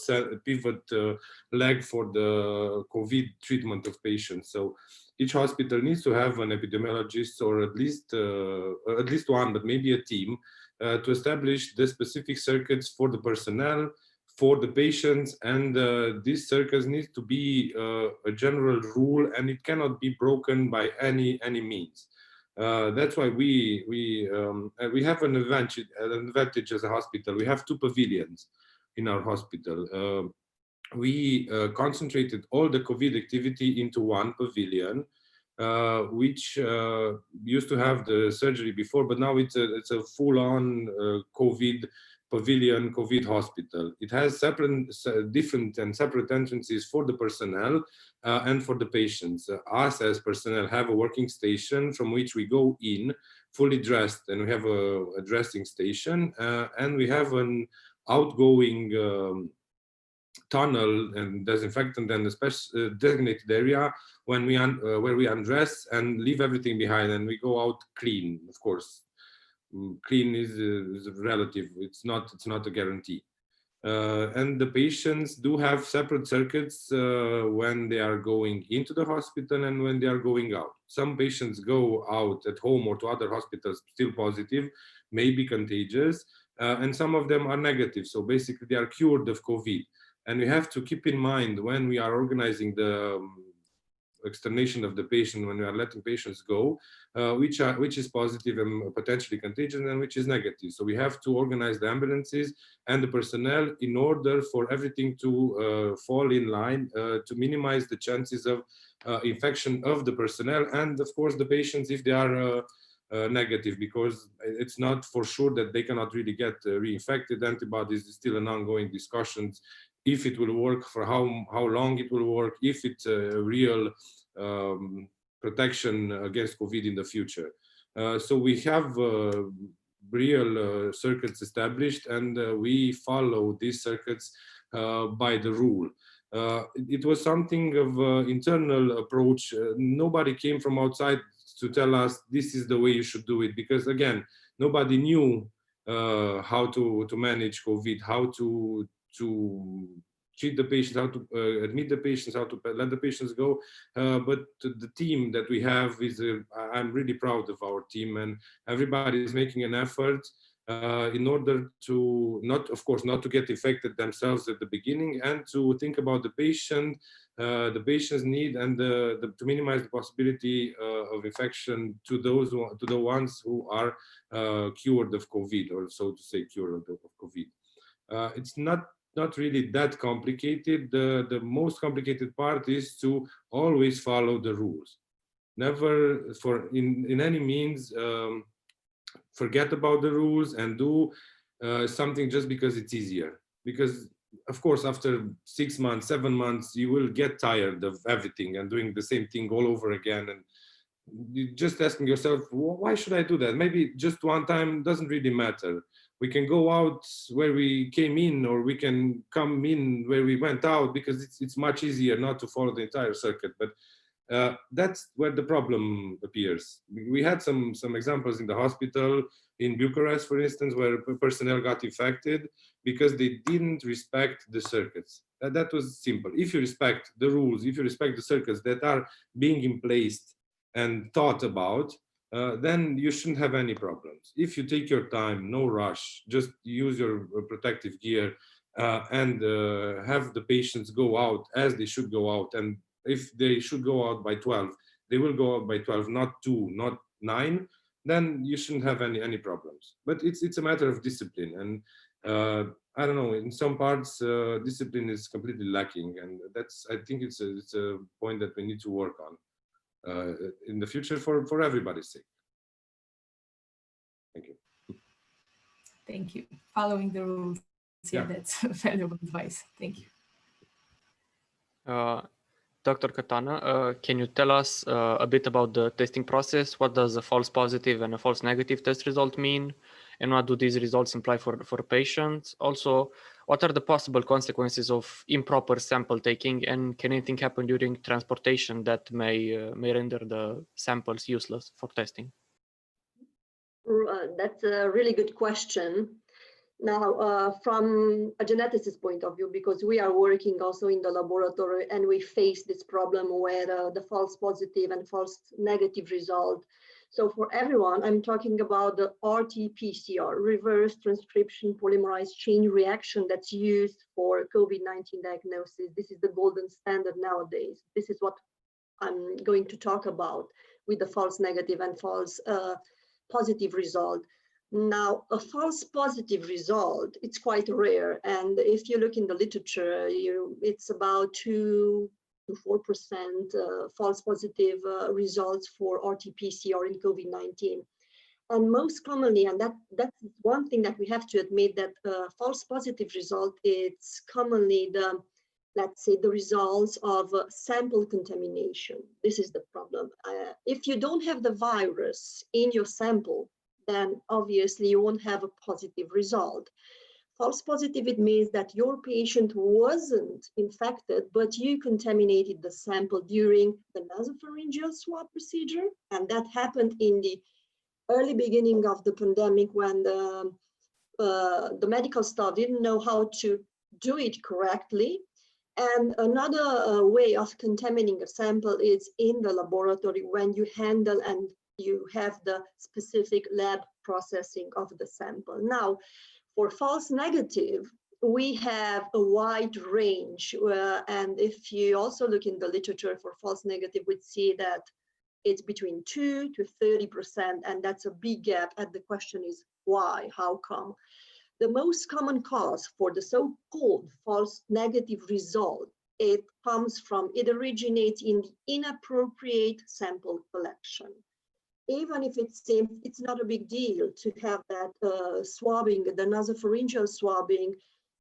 leg for the COVID treatment of patients. So each hospital needs to have an epidemiologist, or at least one, but maybe a team, to establish the specific circuits for the personnel, for the patients, and these circuits need to be a general rule, and it cannot be broken by any means. That's why we have an advantage as a hospital. We have 2 pavilions in our hospital. we concentrated all the COVID activity into one pavilion, which used to have the surgery before, but now it's a full-on COVID pavilion, COVID hospital. It has different and separate entrances for the personnel and for the patients. Us as personnel have a working station from which we go in fully dressed, and we have a dressing station, and we have an outgoing tunnel and disinfectant and a special designated area when we where we undress and leave everything behind, and we go out clean. Of course, clean is relative. It's not a guarantee. And the patients do have separate circuits when they are going into the hospital and when they are going out. Some patients go out at home or to other hospitals still positive, maybe contagious, and some of them are negative. So basically they are cured of COVID. And we have to keep in mind when we are organizing the externation of the patient, when we are letting patients go, which is positive and potentially contagious and which is negative. So we have to organize the ambulances and the personnel in order for everything to fall in line to minimize the chances of infection of the personnel and of course the patients if they are negative, because it's not for sure that they cannot really get reinfected. Antibodies is still an ongoing discussion if it will work, for how long it will work, if it's a real protection against COVID in the future. So we have real circuits established, and we follow these circuits by the rule. It was something of internal approach. Nobody came from outside to tell us this is the way you should do it, because again, nobody knew how to manage COVID, how to treat the patients, how to admit the patients, how to let the patients go. But the team that we have is, I'm really proud of our team, and everybody is making an effort in order to of course, not to get infected themselves at the beginning, and to think about the patient, the patient's need, and to minimize the possibility of infection to the ones who are cured of COVID, or so to say, cured of COVID. It's not really that complicated. The most complicated part is to always follow the rules. Never, in any means, forget about the rules and do something just because it's easier. Because of course, after 6 months, 7 months, you will get tired of everything and doing the same thing all over again. And you just asking yourself, why should I do that? Maybe just one time doesn't really matter. We can go out where we came in, or we can come in where we went out, because it's much easier not to follow the entire circuit. But that's where the problem appears. We had some examples in the hospital in Bucharest, for instance, where personnel got infected because they didn't respect the circuits. That was simple. If you respect the rules, if you respect the circuits that are being in place and thought about, then you shouldn't have any problems. If you take your time, no rush, just use your protective gear and have the patients go out as they should go out. And if they should go out by 12, they will go out by 12, not 2, not 9, then you shouldn't have any problems. But it's a matter of discipline. And I don't know, in some parts, discipline is completely lacking. And I think it's a point that we need to work on in the future for everybody's sake. Thank you. Thank you. Following the rules. Yeah, that's valuable advice. Thank you. Dr. Catana, can you tell us a bit about the testing process? What does a false positive and a false negative test result mean? And what do these results imply for patients? Also, what are the possible consequences of improper sample taking? And can anything happen during transportation that may render the samples useless for testing? That's a really good question. Now, from a geneticist point of view, because we are working also in the laboratory and we face this problem where the false positive and false negative result. So for everyone, I'm talking about the RT-PCR, reverse transcription polymerase chain reaction, that's used for COVID-19 diagnosis. This is the golden standard nowadays. This is what I'm going to talk about with the false negative and false positive result. Now, a false positive result, it's quite rare. And if you look in the literature, it's about 2 to 4% false positive results for RT-PCR in COVID-19. And most commonly, and that's one thing that we have to admit, that false positive result, it's commonly the, let's say, the results of sample contamination. This is the problem. If you don't have the virus in your sample, then obviously you won't have a positive result. False positive, it means that your patient wasn't infected, but you contaminated the sample during the nasopharyngeal swab procedure. And that happened in the early beginning of the pandemic, when the medical staff didn't know how to do it correctly. And another way of contaminating a sample is in the laboratory, when you handle and you have the specific lab processing of the sample. Now, for false negative, we have a wide range. And if you also look in the literature for false negative, we'd see that it's between 2 to 30%, and that's a big gap. And the question is why, how come? The most common cause for the so-called false negative result, it originates in the inappropriate sample collection. Even if it seems it's not a big deal to have that swabbing, the nasopharyngeal swabbing,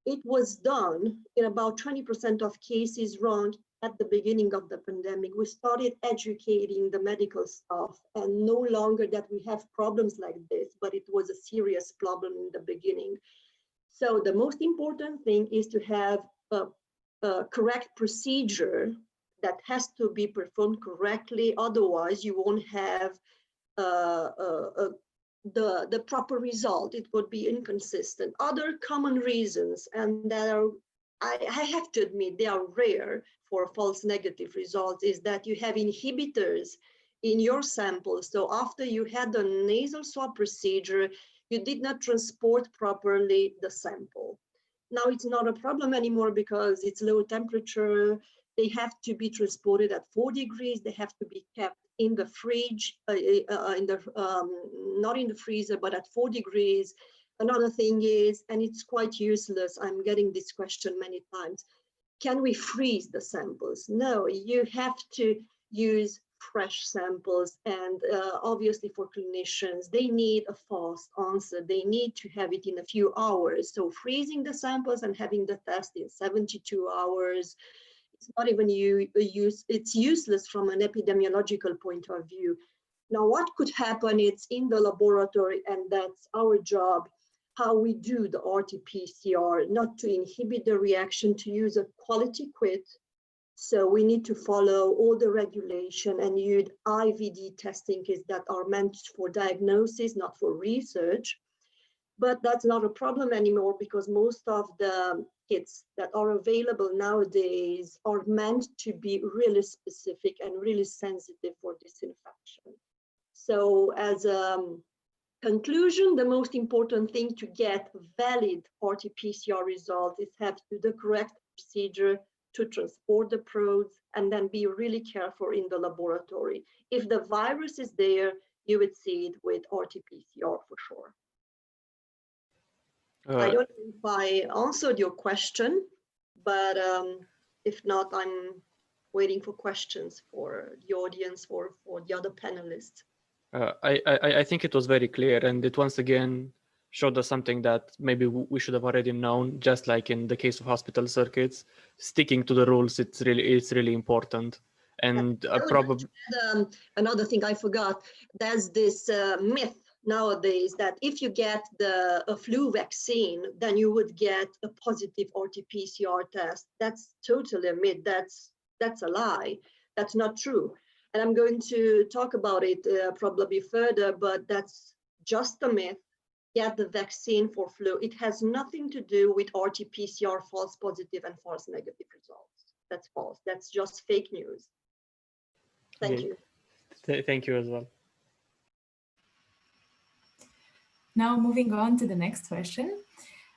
it was done in about 20% of cases wrong at the beginning of the pandemic. We started educating the medical staff, and no longer that we have problems like this, but it was a serious problem in the beginning. So the most important thing is to have a correct procedure that has to be performed correctly. Otherwise, you won't have the proper result. It would be inconsistent. Other common reasons, and that are, I have to admit, they are rare for false negative results, is that you have inhibitors in your sample. So after you had the nasal swab procedure, you did not transport properly the sample. Now it's not a problem anymore because it's low temperature. They have to be transported at 4 degrees. They have to be kept in the fridge, not in the freezer, but at 4 degrees. Another thing is, and it's quite useless, I'm getting this question many times, can we freeze the samples? No, you have to use fresh samples. And obviously for clinicians, they need a fast answer. They need to have it in a few hours. So freezing the samples and having the test in 72 hours, it's not even it's useless from an epidemiological point of view. Now, what could happen, it's in the laboratory, and that's our job, how we do the RT-PCR, not to inhibit the reaction, to use a quality quit. So we need to follow all the regulation and use IVD testing kits that are meant for diagnosis, not for research. But that's not a problem anymore, because most of the kits that are available nowadays are meant to be really specific and really sensitive for this infection. So as a conclusion, the most important thing to get valid RT-PCR results is have to do the correct procedure to transport the probes, and then be really careful in the laboratory. If the virus is there, you would see it with RT-PCR for sure. I don't know if I answered your question, but if not, I'm waiting for questions for the audience or for the other panelists. I think it was very clear, and it once again showed us something that maybe we should have already known. Just like in the case of hospital circuits, sticking to the rules, it's really important. And probably another thing I forgot, there's this myth nowadays that if you get a flu vaccine, then you would get a positive RT-PCR test. That's totally a myth. That's a lie. That's not true. And I'm going to talk about it probably further, but that's just a myth. Get the vaccine for flu. It has nothing to do with RT-PCR false positive and false negative results. That's false. That's just fake news. Thank you. Thank you as well. Now moving on to the next question.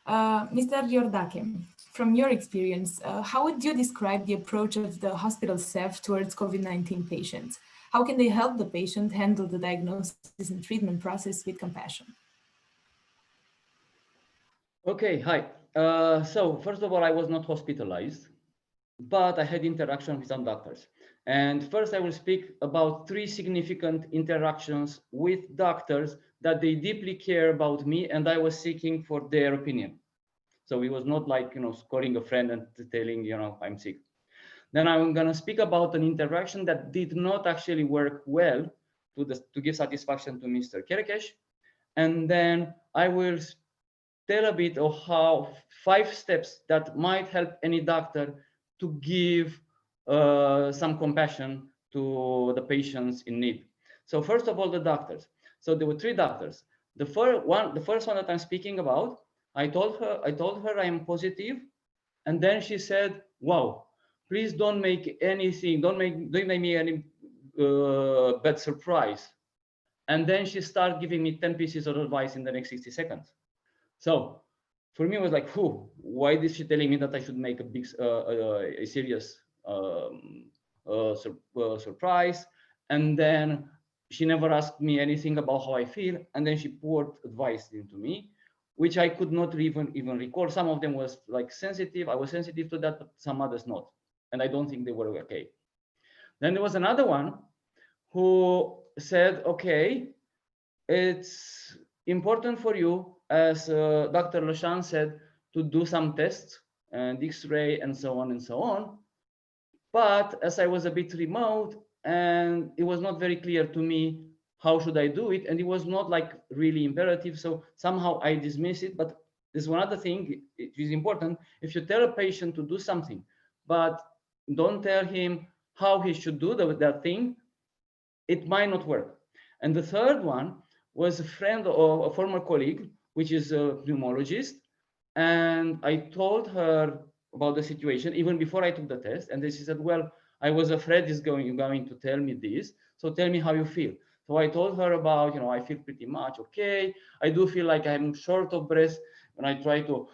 Mr. Iordache, from your experience, how would you describe the approach of the hospital staff towards COVID-19 patients? How can they help the patient handle the diagnosis and treatment process with compassion? Okay, hi. So first of all, I was not hospitalized, but I had interaction with some doctors. And first I will speak about 3 significant interactions with doctors that they deeply care about me and I was seeking for their opinion. So it was not like, calling a friend and telling, I'm sick. Then I'm gonna speak about an interaction that did not actually work well to give satisfaction to Mr. Kerekesh. And then I will tell a bit of how 5 steps that might help any doctor to give some compassion to the patients in need. So first of all, the doctors. So there were 3 doctors. The first one that I'm speaking about, I told her I am positive, and then she said, "Wow, please don't make me any bad surprise." And then she started giving me 10 pieces of advice in the next 60 seconds. So for me, it was like, why is she telling me that I should make a serious surprise? And then she never asked me anything about how I feel. And then she poured advice into me, which I could not even recall. Some of them was like sensitive. I was sensitive to that, but some others not. And I don't think they were okay. Then there was another one who said, okay, it's important for you, as Dr. Lashan said, to do some tests and X-ray and so on and so on. But as I was a bit remote and it was not very clear to me how should I do it, and it was not like really imperative, so somehow I dismiss it. But there's one other thing, it is important. If you tell a patient to do something, but don't tell him how he should do that thing, it might not work. And the third one was a friend or a former colleague, which is a pneumologist. And I told her about the situation even before I took the test. And then she said, well, I was afraid he's going to tell me this. So tell me how you feel. So I told her about, I feel pretty much okay. I do feel like I'm short of breath when I try to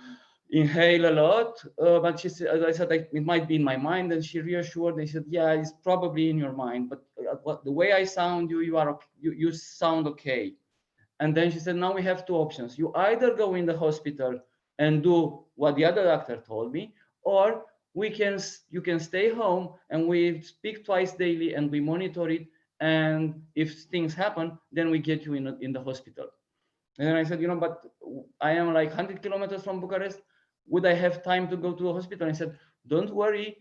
inhale a lot, but she said, as I said, it might be in my mind, and she reassured me. She said, yeah, it's probably in your mind, but the way I sound, you sound okay. And then she said, now we have 2 options. You either go in the hospital and do what the other doctor told me, or you can stay home and we speak twice daily and we monitor it. And if things happen, then we get you in the hospital. And then I said, but I am like 100 kilometers from Bucharest. Would I have time to go to a hospital? And I said, don't worry.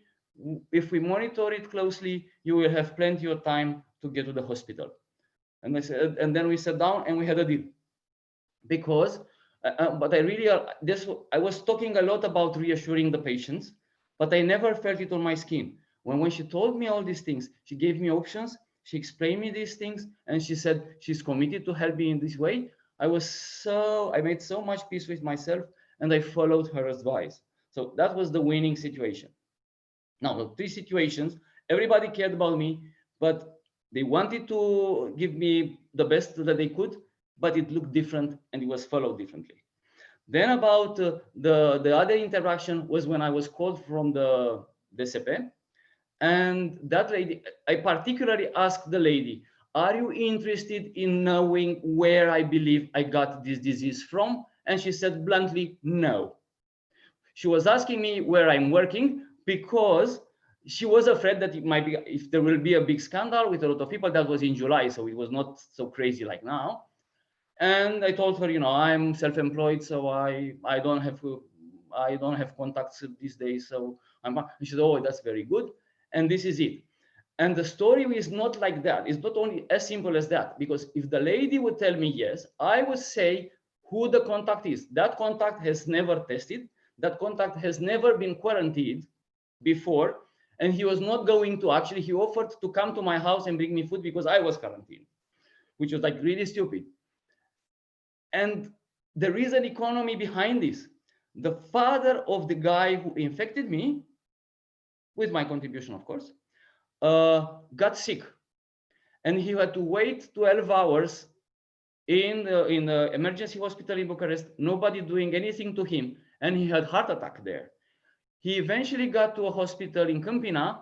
If we monitor it closely, you will have plenty of time to get to the hospital. And I said, and then we sat down and we had a deal. Because, but I was talking a lot about reassuring the patients, but I never felt it on my skin. When she told me all these things, she gave me options. She explained me these things, and she said she's committed to help me in this way. I made so much peace with myself, and I followed her advice. So that was the winning situation. Now, the 3 situations, everybody cared about me, but they wanted to give me the best that they could, but it looked different and it was followed differently. Then about the other interaction was when I was called from the DCP, and that lady, I particularly asked the lady, are you interested in knowing where I believe I got this disease from? And she said bluntly, no. She was asking me where I'm working because she was afraid that it might be, if there will be a big scandal with a lot of people. That was in July, so it was not so crazy like now. And I told her, I'm self-employed, so I don't have contacts these days. So and she said, oh, that's very good. And this is it. And the story is not like that. It's not only as simple as that, because if the lady would tell me yes, I would say who the contact is. That contact has never tested. That contact has never been quarantined before. And he was not going to, actually, he offered to come to my house and bring me food because I was quarantined, which was like really stupid. And there is an economy behind this. The father of the guy who infected me, with my contribution, of course, got sick. And he had to wait 12 hours in the emergency hospital in Bucharest, nobody doing anything to him. And he had heart attack there. He eventually got to a hospital in Câmpina.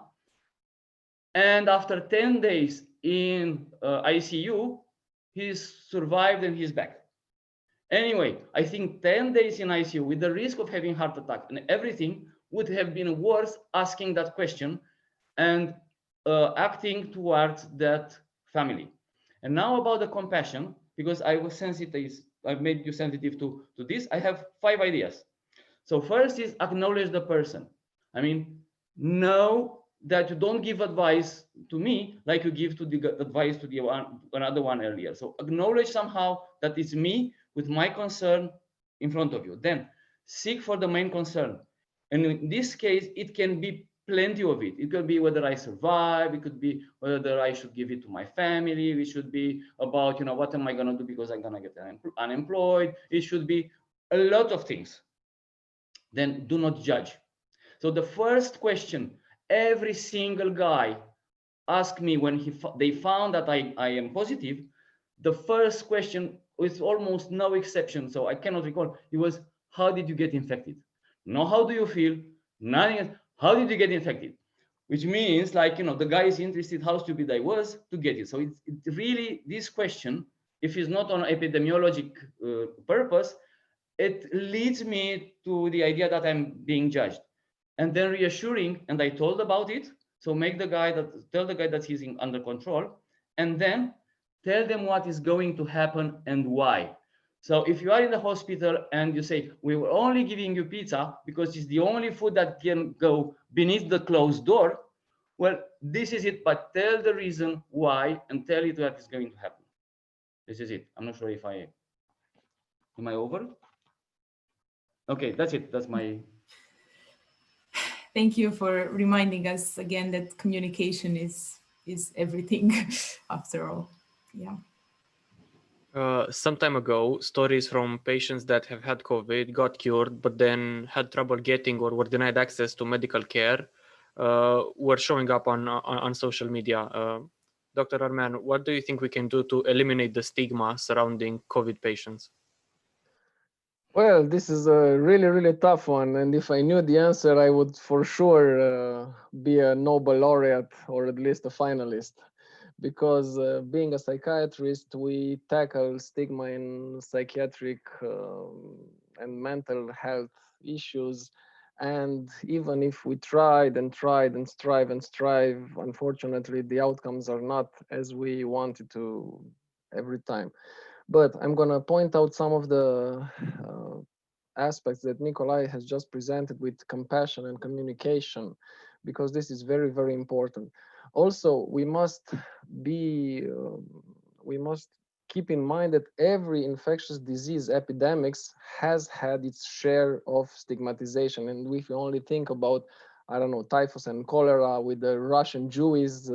And after 10 days in ICU, he's survived and he's back. Anyway, I think 10 days in ICU with the risk of having heart attack and everything would have been worth asking that question and acting towards that family. And now about the compassion, because I was sensitive, I've made you sensitive to this. I have 5 ideas. So first is acknowledge the person. I mean, know that you don't give advice to me like you give to the advice to the another one earlier. So acknowledge somehow that it's me with my concern in front of you. Then seek for the main concern. And in this case, it can be plenty of it. It could be whether I survive. It could be whether I should give it to my family. It should be about, you know, what am I going to do because I'm going to get unemployed. It should be a lot of things. Then do not judge. So the first question every single guy asked me when they found that I am positive, the first question with almost no exception, so I cannot recall, it was, how did you get infected? No, how do you feel? Nothing else. How did you get infected? Which means, like, you know, the guy is interested how stupid I was to get it. So it really, this question, if it's not on epidemiologic purpose, it leads me to the idea that I'm being judged. And then reassuring, and I told about it. So tell the guy that he's under control, and then tell them what is going to happen and why. So if you are in the hospital and you say, we were only giving you pizza because it's the only food that can go beneath the closed door, well, this is it, but tell the reason why and tell it what is going to happen. This is it. I'm not sure if am I over? Okay, that's it. That's my... Thank you for reminding us again that communication is everything after all. Yeah. Some time ago, stories from patients that have had COVID, got cured, but then had trouble getting or were denied access to medical care were showing up on social media. Dr. Arman, what do you think we can do to eliminate the stigma surrounding COVID patients? Well, this is a really, really tough one. And if I knew the answer, I would for sure be a Nobel laureate or at least a finalist. Because being a psychiatrist, we tackle stigma in psychiatric and mental health issues. And even if we tried and strive, unfortunately, the outcomes are not as we wanted to every time. But I'm going to point out some of the aspects that Nikolai has just presented with compassion and communication, because this is very, very important. Also, we must keep in mind that every infectious disease epidemics has had its share of stigmatization. And if you only think about, I don't know, typhus and cholera with the Russian Jews,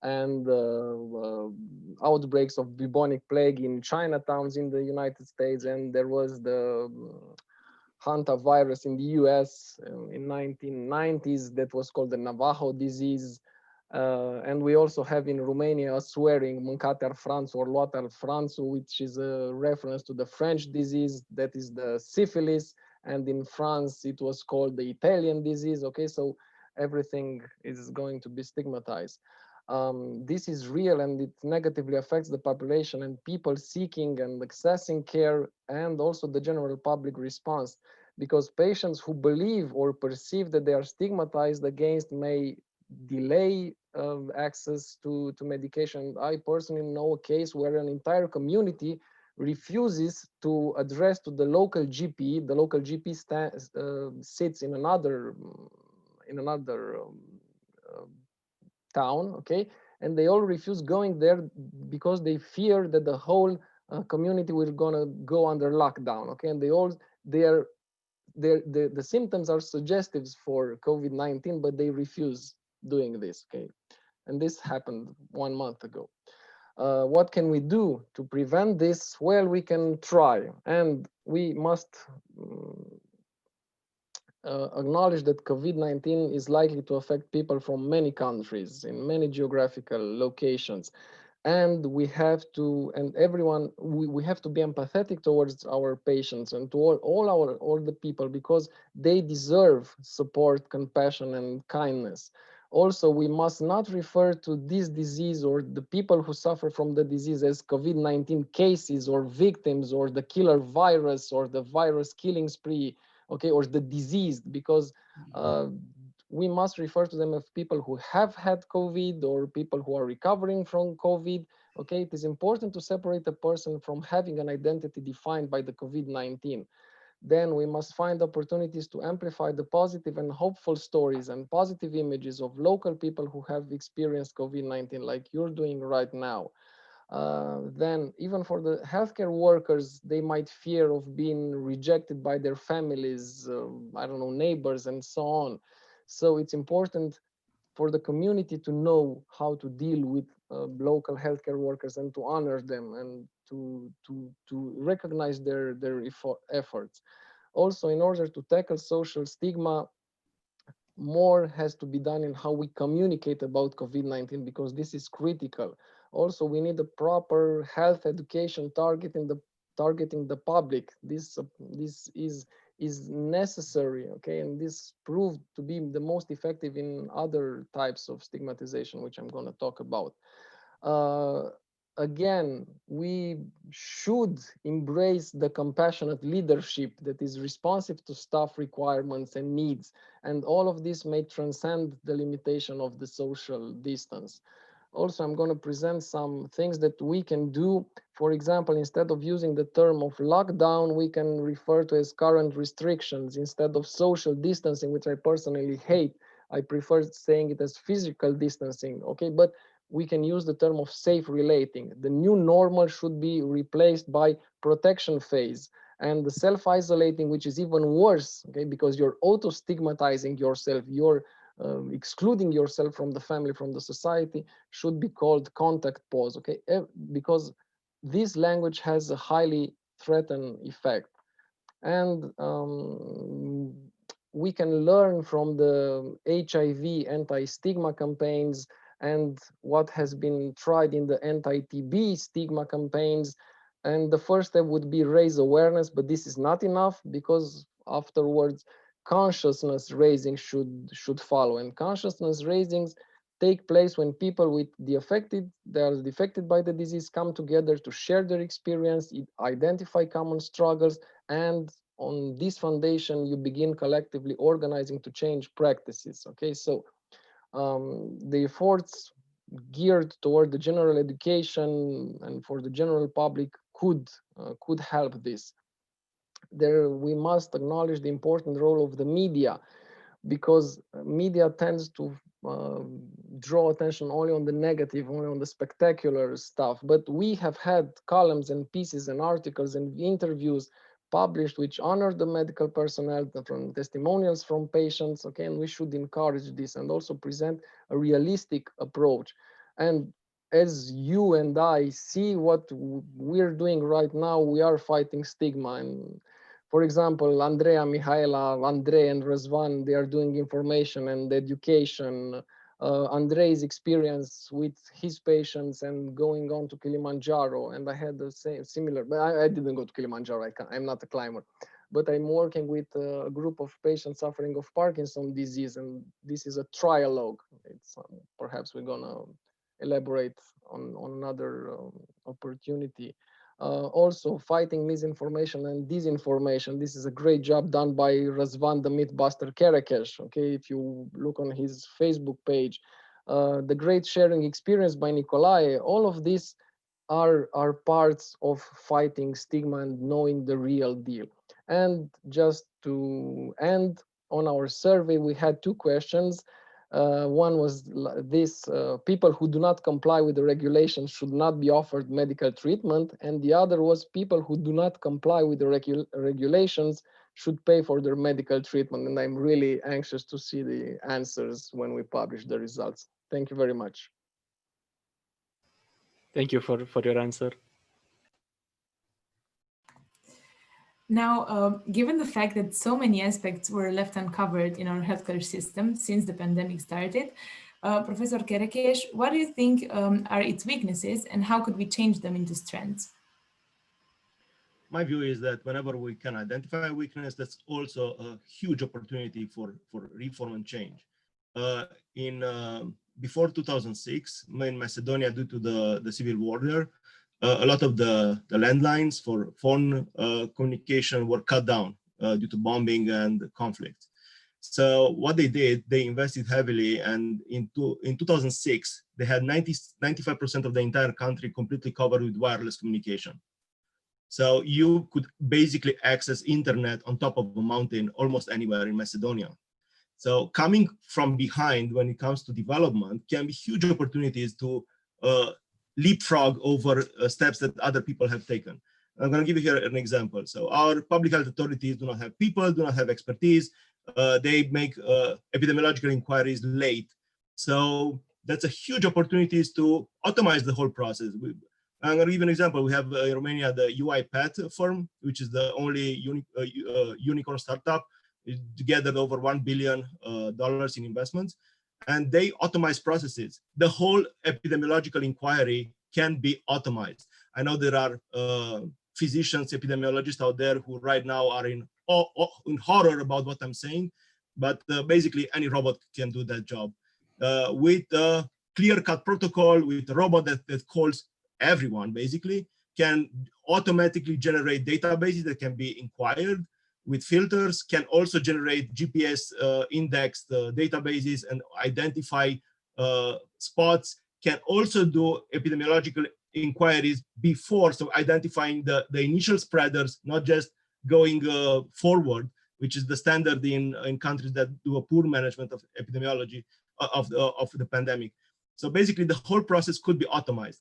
and outbreaks of bubonic plague in Chinatowns in the United States, and there was the hantavirus in the US in 1990s that was called the Navajo disease. And we also have in Romania swearing Mâncați-ar Franț or Luați-ar Franțul, which is a reference to the French disease that is the syphilis, and in France it was called the Italian disease. Okay, so everything is going to be stigmatized. This is real, and it negatively affects the population and people seeking and accessing care, and also the general public response, because patients who believe or perceive that they are stigmatized against may delay access to medication. I personally know a case where an entire community refuses to address to the local GP. The local GP sits in another town, okay, and they all refuse going there because they fear that the whole community will gonna go under lockdown, okay, and the symptoms are suggestive for COVID-19, but they refuse doing this, okay, and this happened 1 month ago. What can we do to prevent this? Well, we can try, and we must acknowledge that COVID-19 is likely to affect people from many countries in many geographical locations. And we have to, and everyone, we have to be empathetic towards our patients and to all the people, because they deserve support, compassion, and kindness. Also, we must not refer to this disease or the people who suffer from the disease as COVID-19 cases or victims or the killer virus or the virus killing spree, okay, or the diseased, because we must refer to them as people who have had COVID or people who are recovering from COVID. Okay, it is important to separate a person from having an identity defined by the COVID-19. Then we must find opportunities to amplify the positive and hopeful stories and positive images of local people who have experienced COVID-19, like you're doing right now. Then even for the healthcare workers, they might fear of being rejected by their families, I don't know, neighbors and so on. So it's important for the community to know how to deal with local healthcare workers and to honor them and to recognize their efforts. Also, in order to tackle social stigma, more has to be done in how we communicate about COVID-19, because this is critical. Also, we need a proper health education targeting the public. This is necessary, okay, and this proved to be the most effective in other types of stigmatization, which I'm going to talk about. Again, we should embrace the compassionate leadership that is responsive to staff requirements and needs, and all of this may transcend the limitation of the social distance. Also, I'm going to present some things that we can do. For example, instead of using the term of lockdown, we can refer to as current restrictions. Instead of social distancing, which I personally hate, I prefer saying it as physical distancing, okay? But we can use the term of safe relating. The new normal should be replaced by protection phase, and the self-isolating, which is even worse, okay, because you're auto-stigmatizing yourself, you're excluding yourself from the family, from the society, should be called contact pause, okay? Because this language has a highly threatening effect. And we can learn from the HIV anti-stigma campaigns and what has been tried in the anti-TB stigma campaigns. And the first step would be raise awareness, but this is not enough, because afterwards consciousness raising should follow. And consciousness raisings take place when people with they are affected by the disease come together to share their experience, identify common struggles, and on this foundation you begin collectively organizing to change practices. Okay, so the efforts geared toward the general education and for the general public could help this. There we must acknowledge the important role of the media, because media tends to draw attention only on the negative, only on the spectacular stuff. But we have had columns and pieces and articles and interviews published which honor the medical personnel, from testimonials from patients, okay, and we should encourage this and also present a realistic approach. And as you and I see what we're doing right now, we are fighting stigma. And for example, Andrea, Mihaela, Andre, and Razvan, they are doing information and education. Andrei's experience with his patients and going on to Kilimanjaro, and I had the same similar, but I didn't go to Kilimanjaro, I'm not a climber, but I'm working with a group of patients suffering of Parkinson's disease, and this is a trialogue. It's perhaps we're gonna elaborate on another opportunity. Also fighting misinformation and disinformation. This is a great job done by Razvan the Mythbuster Kerekesh. Okay, if you look on his Facebook page, the great sharing experience by Nicolae, all of these are parts of fighting stigma and knowing the real deal. And just to end on our survey, we had two questions. One was this, people who do not comply with the regulations should not be offered medical treatment. And the other was people who do not comply with the regulations should pay for their medical treatment. And I'm really anxious to see the answers when we publish the results. Thank you very much. Thank you for your answer. Now, given the fact that so many aspects were left uncovered in our healthcare system since the pandemic started, Professor Kerekesh, what do you think are its weaknesses and how could we change them into strengths? My view is that whenever we can identify a weakness, that's also a huge opportunity for reform and change. before 2006 in Macedonia due to the civil war there. A lot of the landlines for phone communication were cut down due to bombing and conflict. So what they did, they invested heavily, and in 2006, they had 95% of the entire country completely covered with wireless communication. So you could basically access internet on top of a mountain almost anywhere in Macedonia. So coming from behind when it comes to development can be huge opportunities to leapfrog over steps that other people have taken. I'm going to give you here an example. So our public health authorities do not have people, do not have expertise. They make epidemiological inquiries late. So that's a huge opportunity to automate the whole process. I'm going to give an example. We have in Romania the H.E.A.R.T firm, which is the only unicorn startup. It gathered over $1 billion in investments, and they automate processes. The whole epidemiological inquiry can be automated. I know there are physicians, epidemiologists out there who right now are in horror about what I'm saying, but basically any robot can do that job. With a clear-cut protocol, with a robot that calls everyone, basically, can automatically generate databases that can be inquired with filters, can also generate GPS indexed databases and identify spots, can also do epidemiological inquiries before, so identifying the initial spreaders, not just going forward, which is the standard in countries that do a poor management of epidemiology of the pandemic. So basically the whole process could be automated.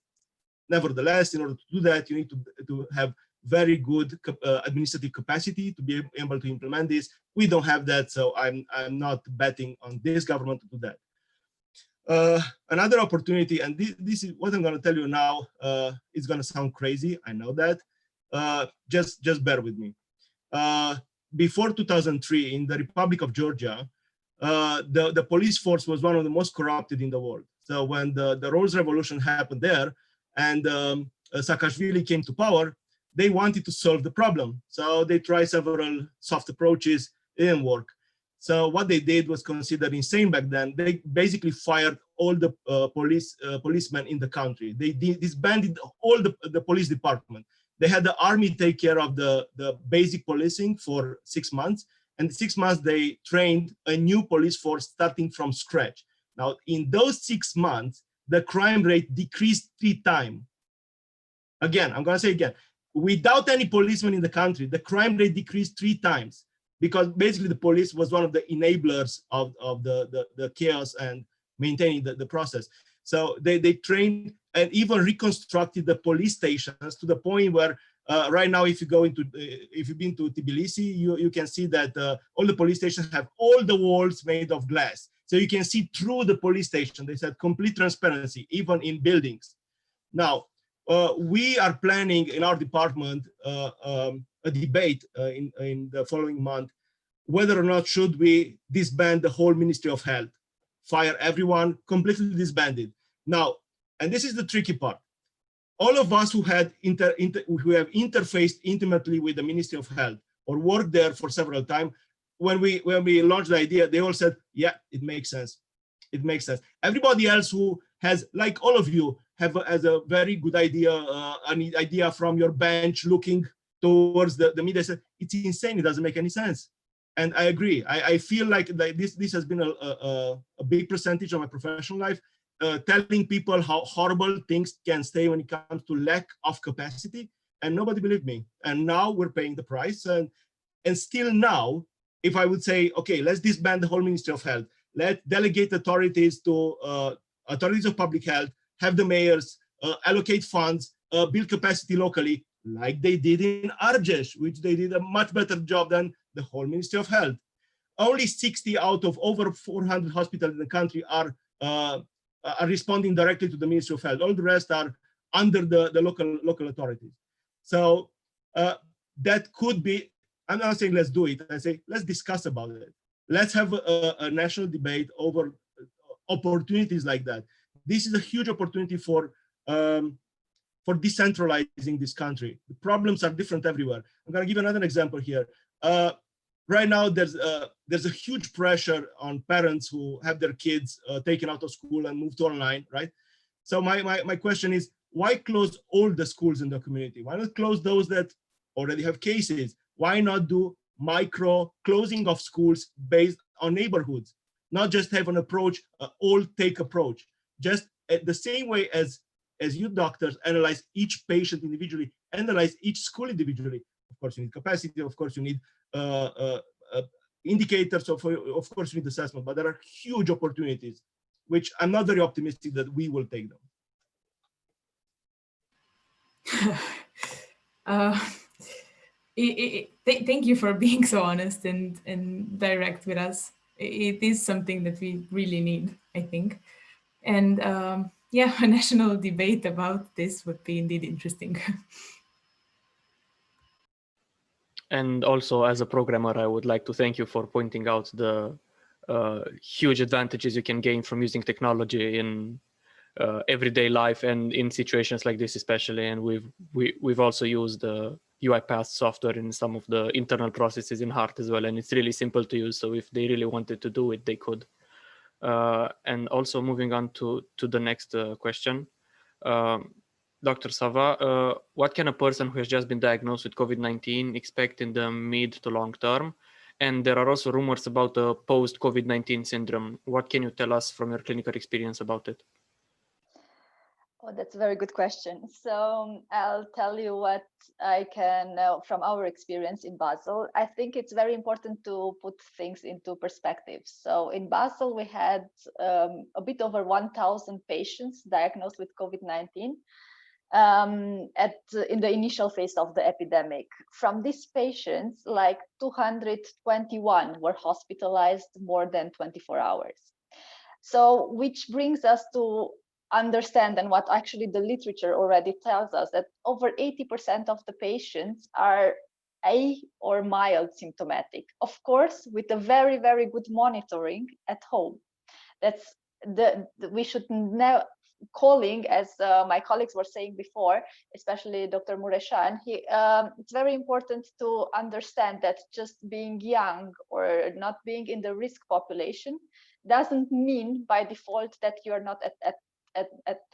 Nevertheless, in order to do that, you need to have very good administrative capacity to be able to implement this. We don't have that, so I'm not betting on this government to do that. Another opportunity, and this is what I'm going to tell you now, is going to sound crazy. I know that. Just bear with me. Before 2003, in the Republic of Georgia, the police force was one of the most corrupted in the world. So when the Rose Revolution happened there, and Saakashvili came to power, they wanted to solve the problem. So they tried several soft approaches, it didn't work. So what they did was considered insane back then. They basically fired all the policemen in the country. They disbanded all the police department. They had the army take care of the basic policing for 6 months. And 6 months, they trained a new police force starting from scratch. Now, in those 6 months, the crime rate decreased 3 times. Again, I'm going to say again, without any policemen in the country, the crime rate decreased 3 times, because basically the police was one of the enablers of the chaos and maintaining the process. So they trained and even reconstructed the police stations to the point where right now, if you've been to Tbilisi, you can see that all the police stations have all the walls made of glass. So you can see through the police station. They said complete transparency, even in buildings. Now, we are planning in our department a debate in the following month, whether or not should we disband the whole Ministry of Health, fire everyone, completely disbanded. Now, and this is the tricky part. All of us who have interfaced intimately with the Ministry of Health or worked there for several times, when we launched the idea, they all said, yeah, it makes sense. It makes sense. Everybody else who has, like all of you, has a very good idea, an idea from your bench looking towards the media, said, it's insane, it doesn't make any sense. And I agree. I feel like this has been a big percentage of my professional life, telling people how horrible things can stay when it comes to lack of capacity, and nobody believed me. And now we're paying the price. And still now, if I would say, okay, let's disband the whole Ministry of Health, let delegate authorities to authorities of public health, have the mayors allocate funds, build capacity locally, like they did in Argeș, which they did a much better job than the whole Ministry of Health. Only 60 out of over 400 hospitals in the country are responding directly to the Ministry of Health. All the rest are under the local authorities. So that could be, I'm not saying let's do it, I say let's discuss about it. Let's have a national debate over opportunities like that. This is a huge opportunity for decentralizing this country. The problems are different everywhere. I'm going to give another example here. right now there's a huge pressure on parents who have their kids taken out of school and moved to online, right? So my question is, why close all the schools in the community? Why not close those that already have cases? Why not do micro closing of schools based on neighborhoods? Not just have an approach, all take approach. Just the same way as you doctors analyze each patient individually, analyze each school individually. Of course, you need capacity. Of course, you need indicators. Of course, you need assessment. But there are huge opportunities, which I'm not very optimistic that we will take them. Thank you for being so honest and direct with us. It is something that we really need, I think. And yeah, a national debate about this would be indeed interesting. And also, as a programmer, I would like to thank you for pointing out the huge advantages you can gain from using technology in everyday life and in situations like this especially. And we've also used the UiPath software in some of the internal processes in H.E.A.R.T as well, and it's really simple to use. So if they really wanted to do it, they could. And also moving on to the next question. Dr. Sava, what can a person who has just been diagnosed with COVID-19 expect in the mid to long term? And there are also rumors about the post-COVID-19 syndrome. What can you tell us from your clinical experience about it? Oh, that's a very good question. So I'll tell you what I can know from our experience in Basel. I think it's very important to put things into perspective. So in Basel, we had a bit over 1,000 patients diagnosed with COVID-19 in the initial phase of the epidemic. From these patients, like 221 were hospitalized more than 24 hours. So which brings us to understand, and what actually the literature already tells us, that over 80% of the patients are or mild symptomatic, of course, with a very, very good monitoring at home. That's we should now calling, as my colleagues were saying before, especially Dr. Mureșan, it's very important to understand that just being young or not being in the risk population doesn't mean by default that you're not at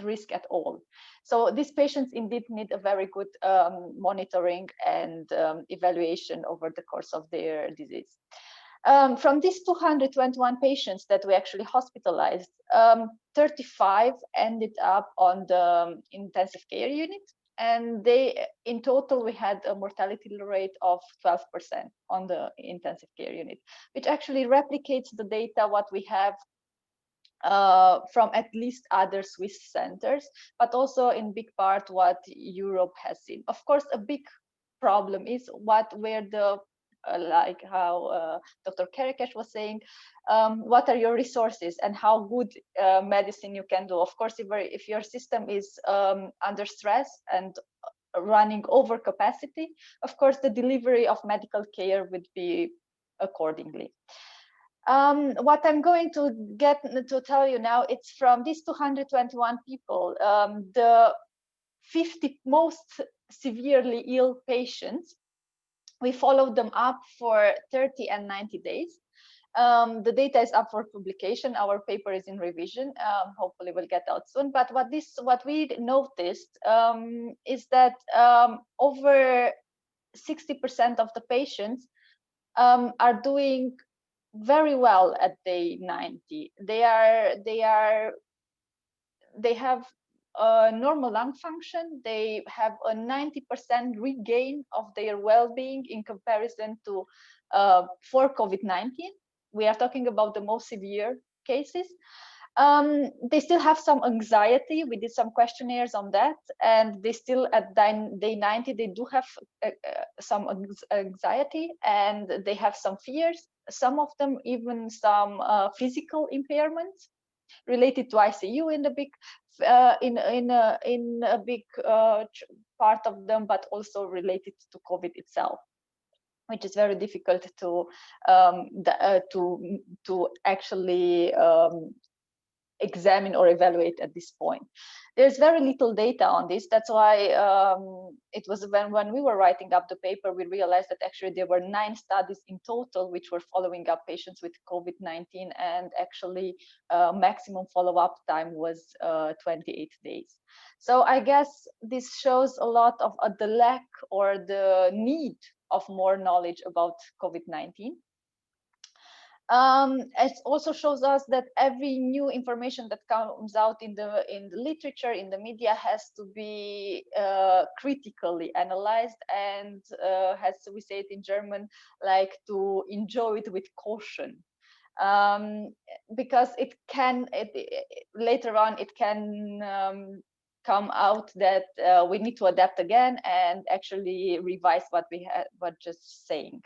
risk at all. So these patients indeed need a very good monitoring and evaluation over the course of their disease. From these 221 patients that we actually hospitalized, 35 ended up on the intensive care unit, and in total we had a mortality rate of 12% on the intensive care unit, which actually replicates the data what we have from at least other Swiss centers, but also in big part what Europe has seen. Of course, a big problem is where the like how Dr. Kerekes was saying, what are your resources and how good medicine you can do. Of course, if your system is under stress and running over capacity, of course, the delivery of medical care would be accordingly. What I'm going to get to tell you now, it's from these 221 people, the 50 most severely ill patients, we followed them up for 30 and 90 days. The data is up for publication. Our paper is in revision. Hopefully we'll get out soon. But what we noticed is that over 60% of the patients are doing very well at day 90. They have normal lung function. They have a 90% regain of their well-being in comparison to for COVID-19. We are talking about the most severe cases. They still have some anxiety. We did some questionnaires on that, and they still at day 90 they do have some anxiety, and they have some fears. Some of them even some physical impairments related to ICU in the big in a big part of them, but also related to COVID itself, which is very difficult to actually examine or evaluate at this point. There's very little data on this. That's why it was when we were writing up the paper, we realized that actually there were 9 studies in total which were following up patients with COVID-19, and actually maximum follow-up time was 28 days. So I guess this shows a lot of the lack or the need of more knowledge about COVID-19. It also shows us that every new information that comes out in the literature, in the media, has to be critically analyzed and has, we say it in German, like to enjoy it with caution, because it can later on it can come out that we need to adapt again and actually revise what we were just saying.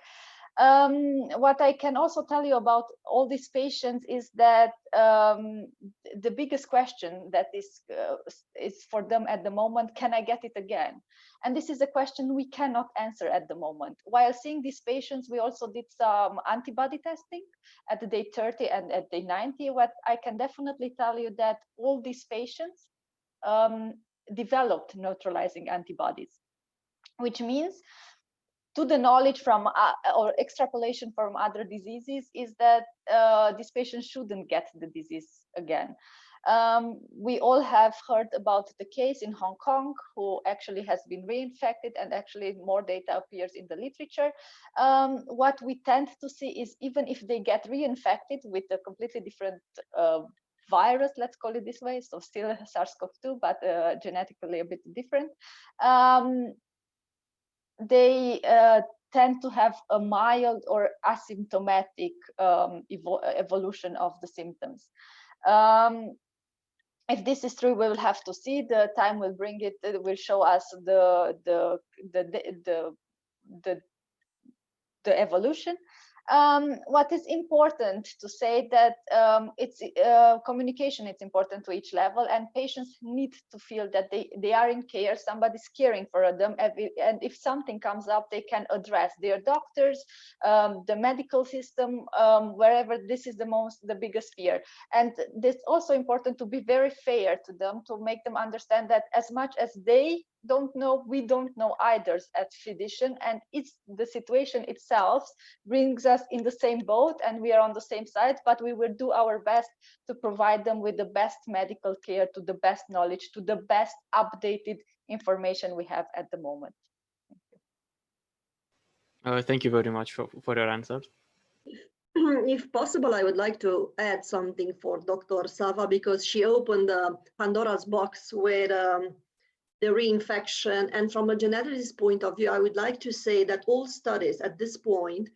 What I can also tell you about all these patients is that the biggest question that is for them at the moment, can I get it again? And this is a question we cannot answer at the moment. While seeing these patients, we also did some antibody testing at the day 30 and at day 90. What I can definitely tell you that all these patients developed neutralizing antibodies, which means, to the knowledge from or extrapolation from other diseases, is that these patients shouldn't get the disease again. We all have heard about the case in Hong Kong who actually has been reinfected, and actually more data appears in the literature. What we tend to see is, even if they get reinfected with a completely different virus, let's call it this way, so still SARS-CoV-2, but genetically a bit different, they tend to have a mild or asymptomatic evolution of the symptoms. If this is true, we will have to see. The time will bring it. It will show us the evolution. What is important to say that it's communication. It's important to each level, and patients need to feel that they are in care. Somebody's caring for them, and if something comes up, they can address their doctors, the medical system, wherever. This is the biggest fear, and it's also important to be very fair to them, to make them understand that as much as they don't know, we don't know either as physician, and it's the situation itself brings us in the same boat, and we are on the same side, but we will do our best to provide them with the best medical care, to the best knowledge, to the best updated information we have at the moment. Thank you very much for your answer. If possible, I would like to add something for Dr. Sava, because she opened the Pandora's box with the reinfection. And from a geneticist point of view, I would like to say that all studies at this point,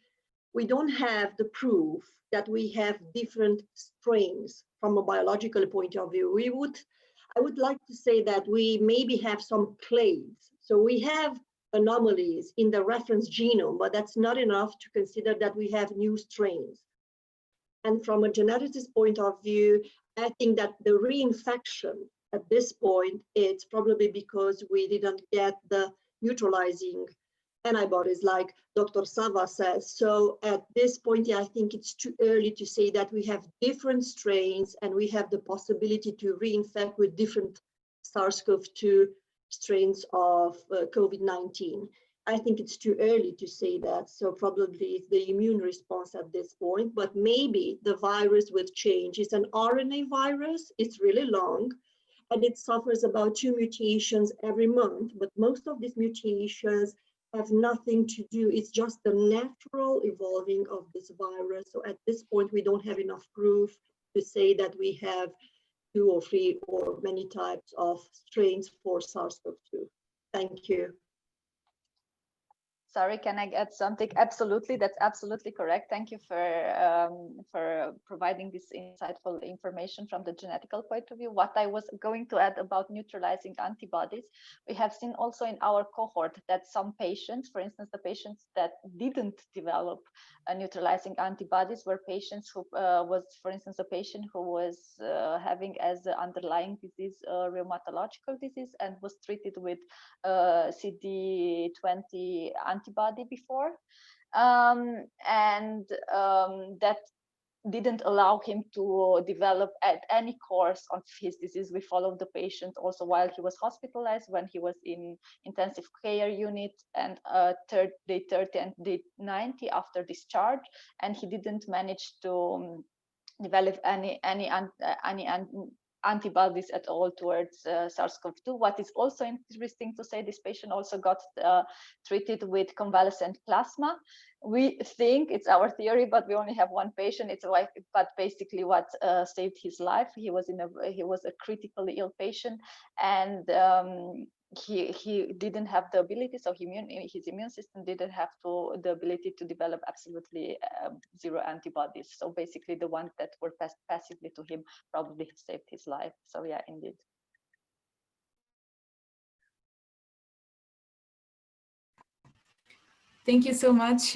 we don't have the proof that we have different strains from a biological point of view. I would like to say that we maybe have some clades. So we have anomalies in the reference genome, but that's not enough to consider that we have new strains. And from a geneticist point of view, I think that the reinfection at this point, it's probably because we didn't get the neutralizing antibodies, like Dr. Sava says. So at this point, yeah, I think it's too early to say that we have different strains and we have the possibility to reinfect with different SARS-CoV-2 strains of COVID-19. I think it's too early to say that. So probably it's the immune response at this point, but maybe the virus will change. It's an RNA virus, it's really long, and it suffers about 2 mutations every month, but most of these mutations have nothing to do. It's just the natural evolving of this virus. So at this point, we don't have enough proof to say that we have 2 or 3 or many types of strains for SARS-CoV-2. Thank you. Sorry, can I add something? Absolutely, that's absolutely correct. Thank you for providing this insightful information from the genetical point of view. What I was going to add about neutralizing antibodies, we have seen also in our cohort that some patients, for instance, the patients that didn't develop neutralizing antibodies were patients who was, for instance, a patient who was having as an underlying disease rheumatological disease and was treated with CD20 antibody before, and that didn't allow him to develop at any course of his disease. We followed the patient also while he was hospitalized, when he was in intensive care unit, and day 30 and day 90 after discharge, and he didn't manage to develop any antibodies at all towards SARS-CoV-2. What is also interesting to say, this patient also got treated with convalescent plasma. We think, it's our theory, but we only have one patient. But basically what saved his life. He was a critically ill patient, and he didn't have the ability, so his immune system didn't have the ability to develop absolutely zero antibodies. So basically the ones that were passed passively to him probably saved his life. So yeah, indeed. Thank you so much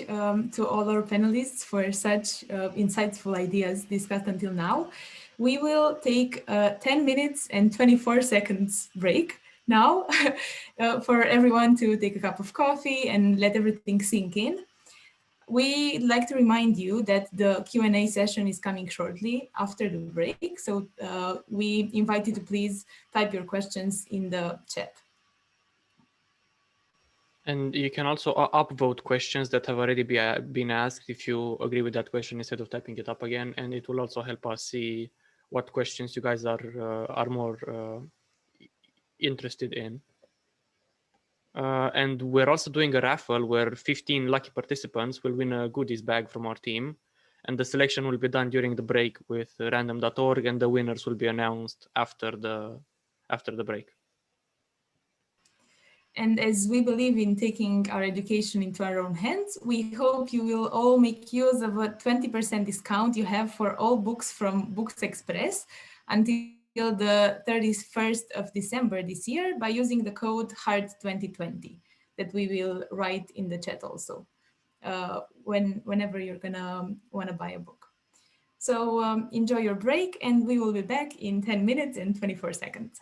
to all our panelists for such insightful ideas discussed until now. We will take a 10 minutes and 24 seconds break now for everyone to take a cup of coffee and let everything sink in. We'd like to remind you that the Q&A session is coming shortly after the break. So we invite you to please type your questions in the chat. And you can also upvote questions that have already been asked if you agree with that question instead of typing it up again. And it will also help us see what questions you guys are more interested in. And we're also doing a raffle where 15 lucky participants will win a goodies bag from our team. And the selection will be done during the break with random.org, and the winners will be announced after the break. And as we believe in taking our education into our own hands, we hope you will all make use of a 20% discount you have for all books from Books Express until the 31st of December this year by using the code H.E.A.R.T 2020 that we will write in the chat also whenever you're gonna wanna buy a book. So enjoy your break, and we will be back in 10 minutes and 24 seconds.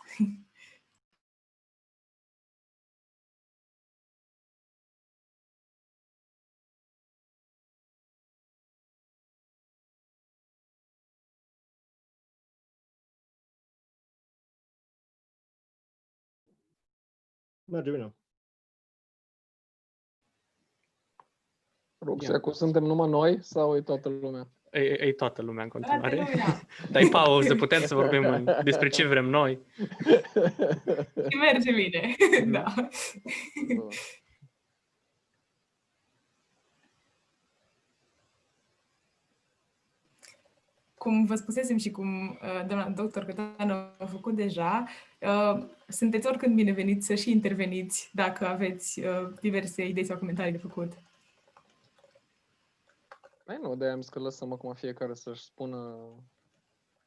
Merge bine. Ruxecu, suntem numai noi sau e toată lumea? E toată lumea în continuare. Toată lumea. Dai pauză, putem să vorbim despre ce vrem noi. Și merge bine, da. Cum vă spusesem și cum doamna doctor Cătanu a făcut deja, sunteți oricând bineveniți să și interveniți dacă aveți diverse idei sau comentarii de făcut. Păi nu, de-aia am zis că lăsăm acum fiecare să-și spună,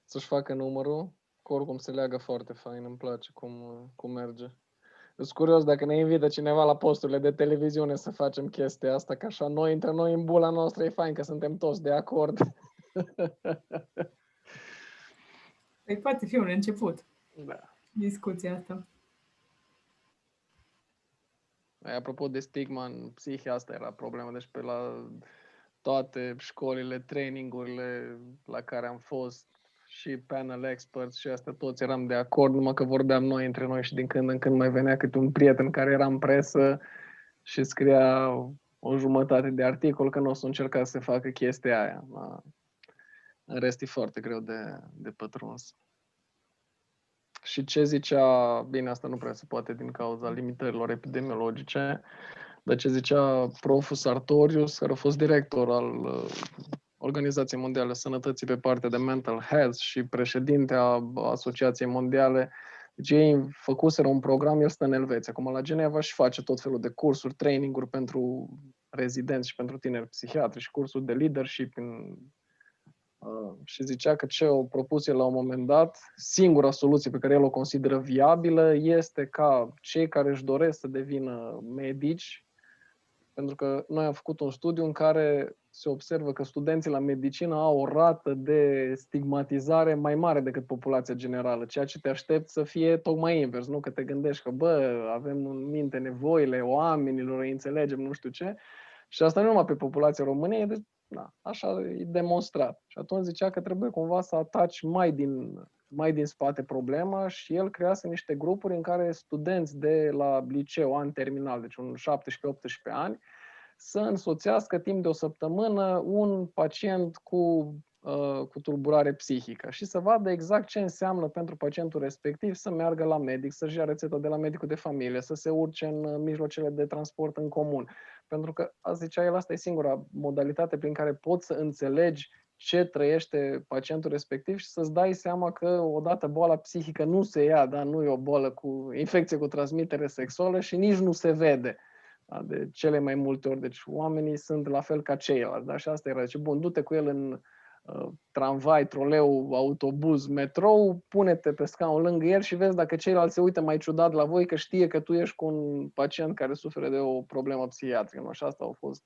să-și facă numărul, că oricum se leagă foarte fain, îmi place cum merge. Sunt curios dacă ne invită cineva la posturile de televiziune să facem chestia asta, că așa noi, între noi, în bula noastră, e fain că suntem toți de acord. Păi poate fi un început. Da. Discuția asta. Apropo de stigma în psihie, asta era problema. Deci pe la toate școlile, trainingurile la care am fost, și panel experts și astea, toți eram de acord, numai că vorbeam noi între noi și din când în când mai venea câte un prieten care era în presă și scria o jumătate de articol că nu o să încerca să facă chestia aia. În rest e foarte greu de pătruns. Și ce zicea, bine, asta nu prea se poate din cauza limitărilor epidemiologice, dar ce zicea proful Sartorius, care a fost director al Organizației Mondiale a Sănătății pe partea de mental health și președinte a Asociației Mondiale, deci ei făcuseră un program, el stă în Elveția, acum la Geneva, și face tot felul de cursuri, traininguri pentru rezidenți și pentru tineri psihiatri și cursuri de leadership și zicea că ce o propus el la un moment dat, singura soluție pe care el o consideră viabilă este ca cei care își doresc să devină medici, pentru că noi am făcut un studiu în care se observă că studenții la medicină au o rată de stigmatizare mai mare decât populația generală, ceea ce te aștept să fie tocmai invers, nu? Că te gândești că, avem în minte nevoile oamenilor, îi înțelegem, nu știu ce. Și asta nu numai pe populația României, deci da, așa e demonstrat. Și atunci zicea că trebuie cumva să ataci mai din spate problema și el crease niște grupuri în care studenți de la liceu, an terminal, deci un 17-18 ani, să însoțească timp de o săptămână un pacient cu tulburare psihică și să vadă exact ce înseamnă pentru pacientul respectiv să meargă la medic, să-și ia rețeta de la medicul de familie, să se urce în mijloacele de transport în comun. Pentru că, zicea el, asta e singura modalitate prin care poți să înțelegi ce trăiește pacientul respectiv și să-ți dai seama că odată boala psihică nu se ia, da? Nu e o boală cu infecție cu transmitere sexuală și nici nu se vede. Da? De cele mai multe ori. Deci oamenii sunt la fel ca ceilalți. Da? Și asta era. Deci, bun, du-te cu el în tramvai, troleu, autobuz, metrou, pune-te pe scaun lângă el și vezi dacă ceilalți se uită mai ciudat la voi că știe că tu ești cu un pacient care suferă de o problemă psihiatrică. Nu? Și asta au fost.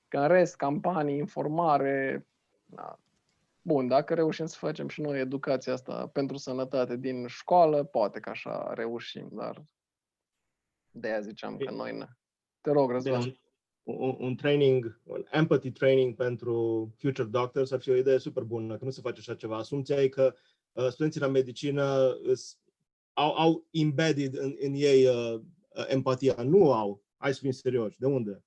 Că în rest, campanii, informare. Da. Bun, dacă reușim să facem și noi educația asta pentru sănătate din școală, poate că așa reușim, dar de-aia ziceam că noi ne... Te rog, Răzvan. Un training, un empathy training pentru future doctors ar fi o idee super bună, că nu se face așa ceva. Asumția e că studenții la medicină au embedded în ei empatia. Nu au. Hai să fim serioși. De unde?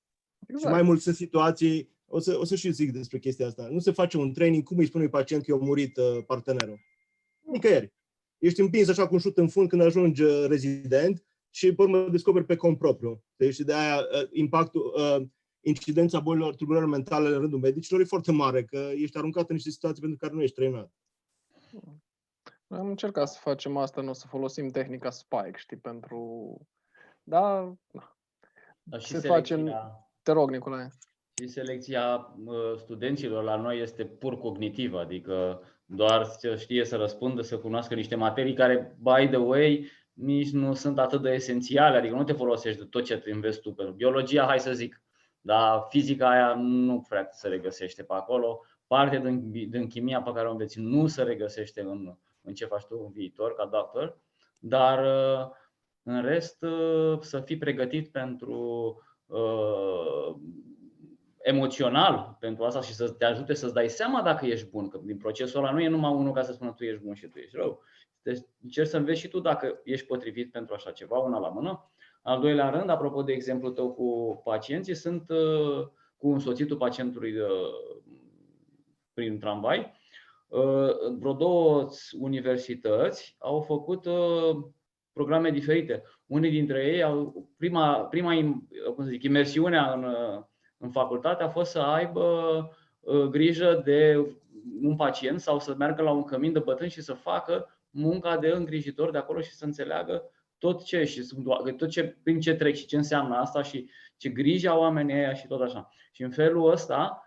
Exact. Și mai mult sunt situații, o să și zic despre chestia asta. Nu se face un training, cum îi spune unui pacient că i-a murit partenerul. Nicăieri. Ești împins așa cu un șut în fund când ajungi rezident și pe urmă descoperi pe cont propriu. Deci de aia impactul, incidența bolilor, tulburărilor mentale în rândul medicilor e foarte mare, că ești aruncat în niște situații pentru care nu ești trăinat. Am încercat să facem asta, nu să folosim tehnica Spike, știi, pentru... Da, și se selecția, face... Te rog, Nicolae. Și selecția studenților la noi este pur cognitivă, adică doar știe să răspundă, să cunoască niște materii care, by the way, nici nu sunt atât de esențiale, adică nu te folosești de tot ce te înveți tu. Pentru biologia, hai să zic, dar fizica aia nu prea se regăsește pe acolo. Partea din chimia pe care o înveți nu se regăsește în ce faci tu în viitor ca doctor, dar în rest să fii pregătit pentru emoțional pentru asta și să te ajute să-ți dai seama dacă ești bun, că din procesul ăla nu e numai unul ca să spună tu ești bun și tu ești rău. Deci încerci să înveți și tu dacă ești potrivit pentru așa ceva, una la mână. Al doilea rând, apropo de exemplul tău cu pacienții, sunt cu însoțitul pacientului prin tramvai. Vreo două universități au făcut programe diferite. Unii dintre ei au prima cum să zic, imersiunea în facultate a fost să aibă grijă de un pacient sau să meargă la un cămin de bătrâni și să facă munca de îngrijitor de acolo și să înțeleagă tot prin ce trec și ce înseamnă asta și ce grijă au oamenii ăia și tot așa. Și în felul ăsta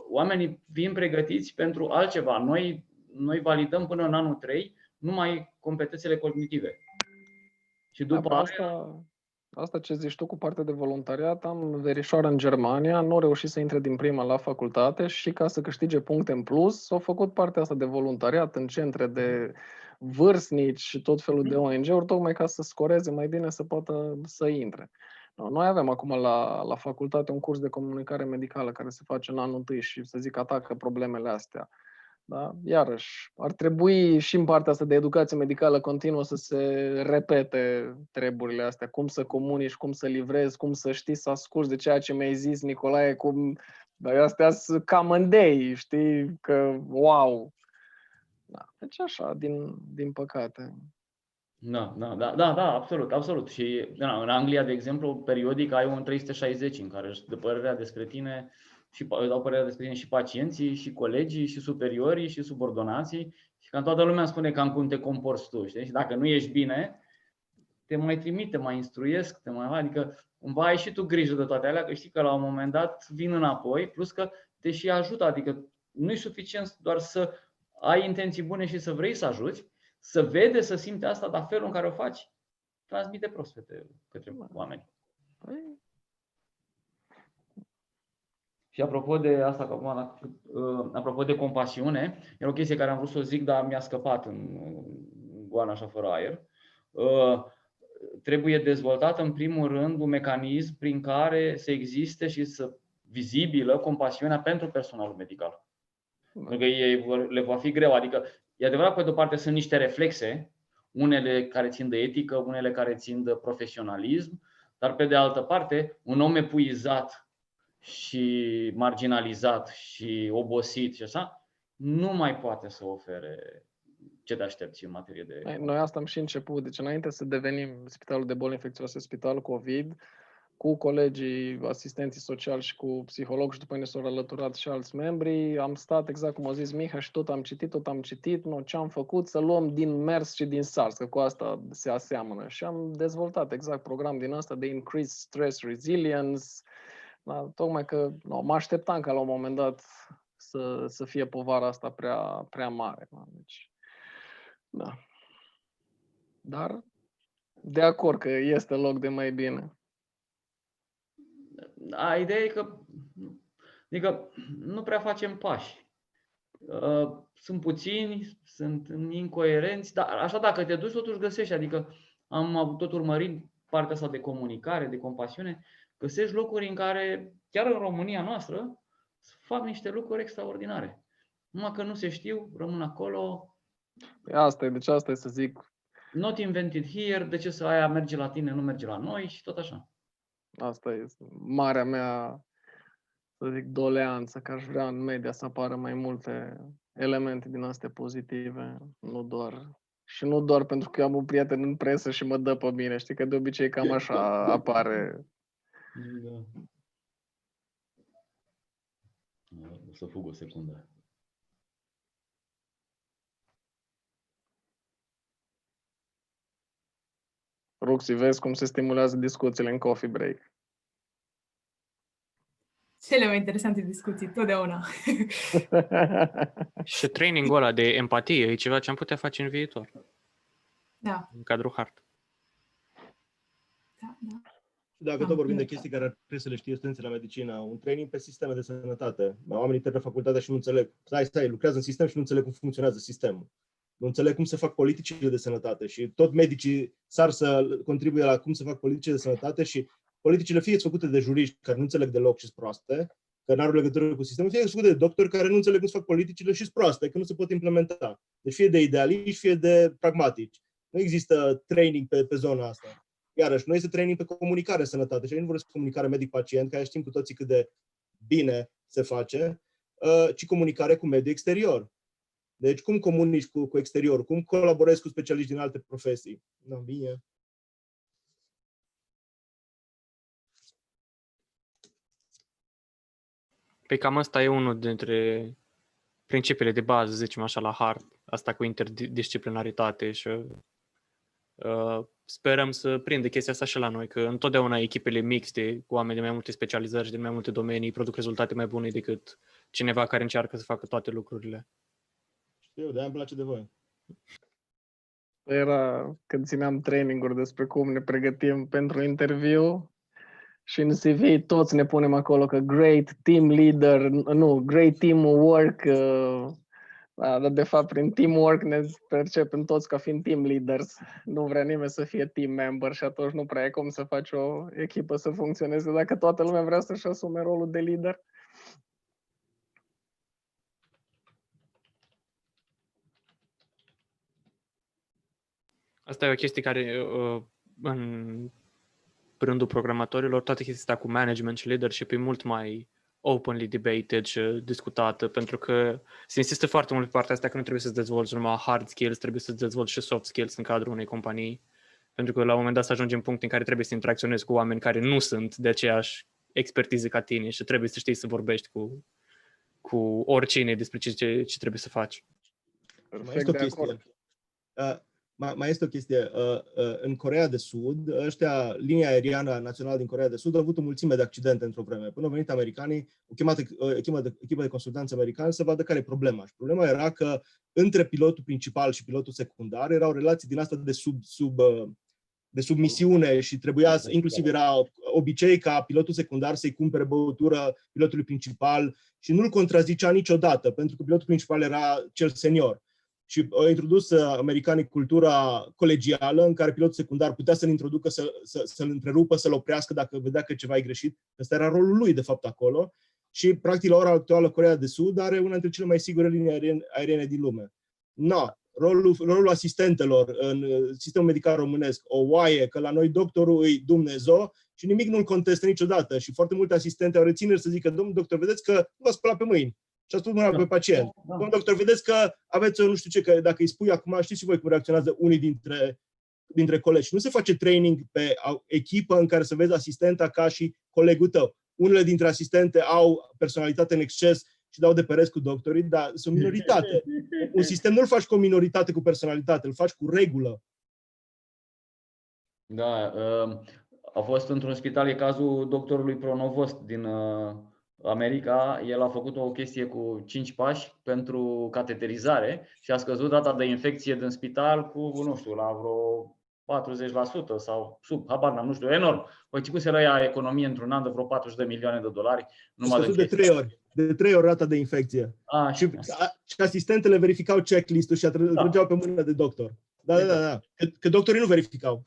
oamenii vin pregătiți pentru altceva. Noi validăm până în anul 3 numai competențele cognitive. Și după Asta ce zici tu cu partea de voluntariat, am verișoară în Germania, nu a reușit să intre din prima la facultate și ca să câștige puncte în plus, au făcut partea asta de voluntariat în centre de vârstnici și tot felul de ONG-uri, tocmai ca să scoreze mai bine să poată să intre. Noi avem acum la facultate un curs de comunicare medicală care se face în anul 1 și, să zic, atacă problemele astea. Da? Iarăși, ar trebui și în partea asta de educație medicală continuă să se repete treburile astea, cum să comunici, cum să livrezi, cum să știi să asculți de ceea ce mi-ai zis, Nicolae, cum astea sunt camândei, știi, că wow. Da. Deci așa, din păcate. Da, absolut. Și în Anglia, de exemplu, periodic ai un 360 în care își dă părerea despre tine și dau părerea despre tine și pacienții, și colegii, și superiorii, și subordonații. Și cam toată lumea spune cam cum te comporți tu, știi? Și dacă nu ești bine, te mai trimit, te mai instruiesc, adică cumva ai și tu grijă de toate alea, că știi că la un moment dat vin înapoi, plus că te și ajută, adică nu e suficient doar să ai intenții bune și să vrei să ajuți, să vede, să simte asta, dar felul în care o faci, transmite prospete către oameni. Și apropo de asta, apropo de compasiune, era o chestie care am vrut să o zic, dar mi-a scăpat în goana așa fără aer. Trebuie dezvoltat în primul rând un mecanism prin care să existe și să vizibilă compasiunea pentru personalul medical. Pentru că le va fi greu. Adică, e adevărat, pe de-o parte sunt niște reflexe, unele care țin de etică, unele care țin de profesionalism, dar pe de altă parte, un om epuizat și marginalizat și obosit și așa, nu mai poate să ofere ce te aștepți în materie de... Noi asta am și început. Deci înainte să devenim Spitalul de Boli Infecțioase, Spitalul COVID, cu colegii, asistenții sociali și cu psiholog și după ne s-au alăturat și alți membri, am stat exact cum a zis Miha și tot am citit, ce am făcut, să luăm din MERS și din SARS, că cu asta se aseamănă. Și am dezvoltat exact program din asta de Increased Stress Resilience, da, tocmai că mă așteptam ca la un moment dat să fie povara asta prea mare. Da? Deci, da. Dar de acord că este loc de mai bine. Ideea e că adică, nu prea facem pași. Sunt puțini, sunt incoerenți, dar așa dacă te duci totuși găsești. Adică am tot urmărit partea asta de comunicare, de compasiune, găsești locuri în care, chiar în România noastră, fac niște lucruri extraordinare. Numai că nu se știu, rămân acolo. Asta e să zic. Not invented here, de ce să aia merge la tine, nu merge la noi și tot așa. Asta e marea mea, să zic, doleanță, că aș vrea în media să apară mai multe elemente din astea pozitive, nu doar pentru că eu am un prieten în presă și mă dă pe mine, știi că de obicei cam așa apare. Da. O să fug o secundă. Ruxi, vezi cum se stimulează discuțiile în coffee break. Cele mai interesante discuții, totdeauna. Și trainingul ăla de empatie e ceva ce am putea face în viitor. Da. În cadrul H.E.A.R.T. Da, da. Dacă tot vorbim de chestii care ar trebui să le știe studenții la medicină, un training pe sisteme de sănătate. Oamenii termină facultatea și nu înțeleg. Stai, lucrează în sistem și nu înțeleg cum funcționează sistemul. Nu înțeleg cum se fac politicile de sănătate și tot medicii s-ar să contribuie la cum se fac politicile de sănătate și politicile fie făcute de juriști care nu înțeleg deloc și sunt proaste, că nu au legătură cu sistemul, fie făcute de doctori care nu înțeleg cum se fac politicile și sunt proaste, că nu se pot implementa. Deci fie de idealiști, fie de pragmatici. Nu există training pe zona asta. Iarăși, noi este training pe comunicare în sănătate și nu vorbesc comunicare medic-pacient, care știm cu toții cât de bine se face, ci comunicare cu mediul exterior. Deci cum comunici cu exteriorul, cum colaborezi cu specialiști din alte profesii. Da, bine. Păi cam asta e unul dintre principiile de bază, zicem așa, la H.E.A.R.T, asta cu interdisciplinaritate și sperăm să prindă chestia asta și la noi, că întotdeauna echipele mixte, cu oameni de mai multe specializări și din mai multe domenii, produc rezultate mai bune decât cineva care încearcă să facă toate lucrurile. Știu, de-aia îmi place de voi. Era când țineam training-uri despre cum ne pregătim pentru interviu și în CV toți ne punem acolo că great team leader, nu, great teamwork, dar de fapt prin teamwork ne percepem toți ca fiind team leaders. Nu vrea nimeni să fie team member și atunci nu prea e cum să faci o echipă să funcționeze dacă toată lumea vrea să-și asume rolul de lider. Asta e o chestie care în rândul programatorilor, toate chestia asta cu management și leadership e mult mai openly debated și discutată, pentru că se insistă foarte mult pe partea asta că nu trebuie să-ți dezvolți numai hard skills, trebuie să-ți dezvolți și soft skills în cadrul unei companii, pentru că la un moment dat să ajungi în punct în care trebuie să interacționezi cu oameni care nu sunt de aceeași expertiză ca tine și trebuie să știi să vorbești cu oricine despre ce trebuie să faci. Mai este o chestie. Mai este o chestie. În Coreea de Sud, linia aeriană națională din Coreea de Sud a avut o mulțime de accidente într-o vreme. Până au venit americanii, o echipă de consultanți americani să vadă care e problema. Și problema era că între pilotul principal și pilotul secundar erau relații din asta de submisiune și trebuia, inclusiv era obicei ca pilotul secundar să-i cumpere băutură pilotului principal și nu-l contrazicea niciodată, pentru că pilotul principal era cel senior. Și au introdus americanii cultura colegială în care pilotul secundar putea să-l introducă, să-l întrerupă, să-l oprească dacă vedea că ceva e greșit. Ăsta era rolul lui, de fapt, acolo. Și, practic, la ora actuală, Coreea de Sud are una dintre cele mai sigure linii aeriene din lume. Rolul asistentelor în sistemul medical românesc, o oaie, că la noi doctorul îi Dumnezeu și nimic nu-l contestă niciodată. Și foarte multe asistente au rețineri să zică, domnul doctor, vedeți că nu v-ați spălat pe mâini. Și a spus mâna pe pacient. Domnul doctor, vedeți că aveți nu știu ce, că dacă îi spui acum, știți și voi cum reacționează unii dintre colegi. Nu se face training pe echipă în care să vezi asistenta ca și colegul tău. Unele dintre asistente au personalitate în exces și dau de pereți cu doctorii, dar sunt minoritate. Un sistem nu-l faci cu o minoritate cu personalitate, îl faci cu regulă. Da, a fost într-un spital, e cazul doctorului Pronovost din America. El a făcut o chestie cu 5 pași pentru cateterizare și a scăzut rata de infecție din spital cu, nu știu, la vreo 40% sau sub, habar n-am, nu știu, enorm. Păi ce se răia economie într-un an de vreo 40 de milioane de dolari. Numai de 3 ori. De 3 ori rata de infecție. Și asistentele verificau checklist-ul și trăgeau pe mână de doctor. Da. Că doctorii nu verificau.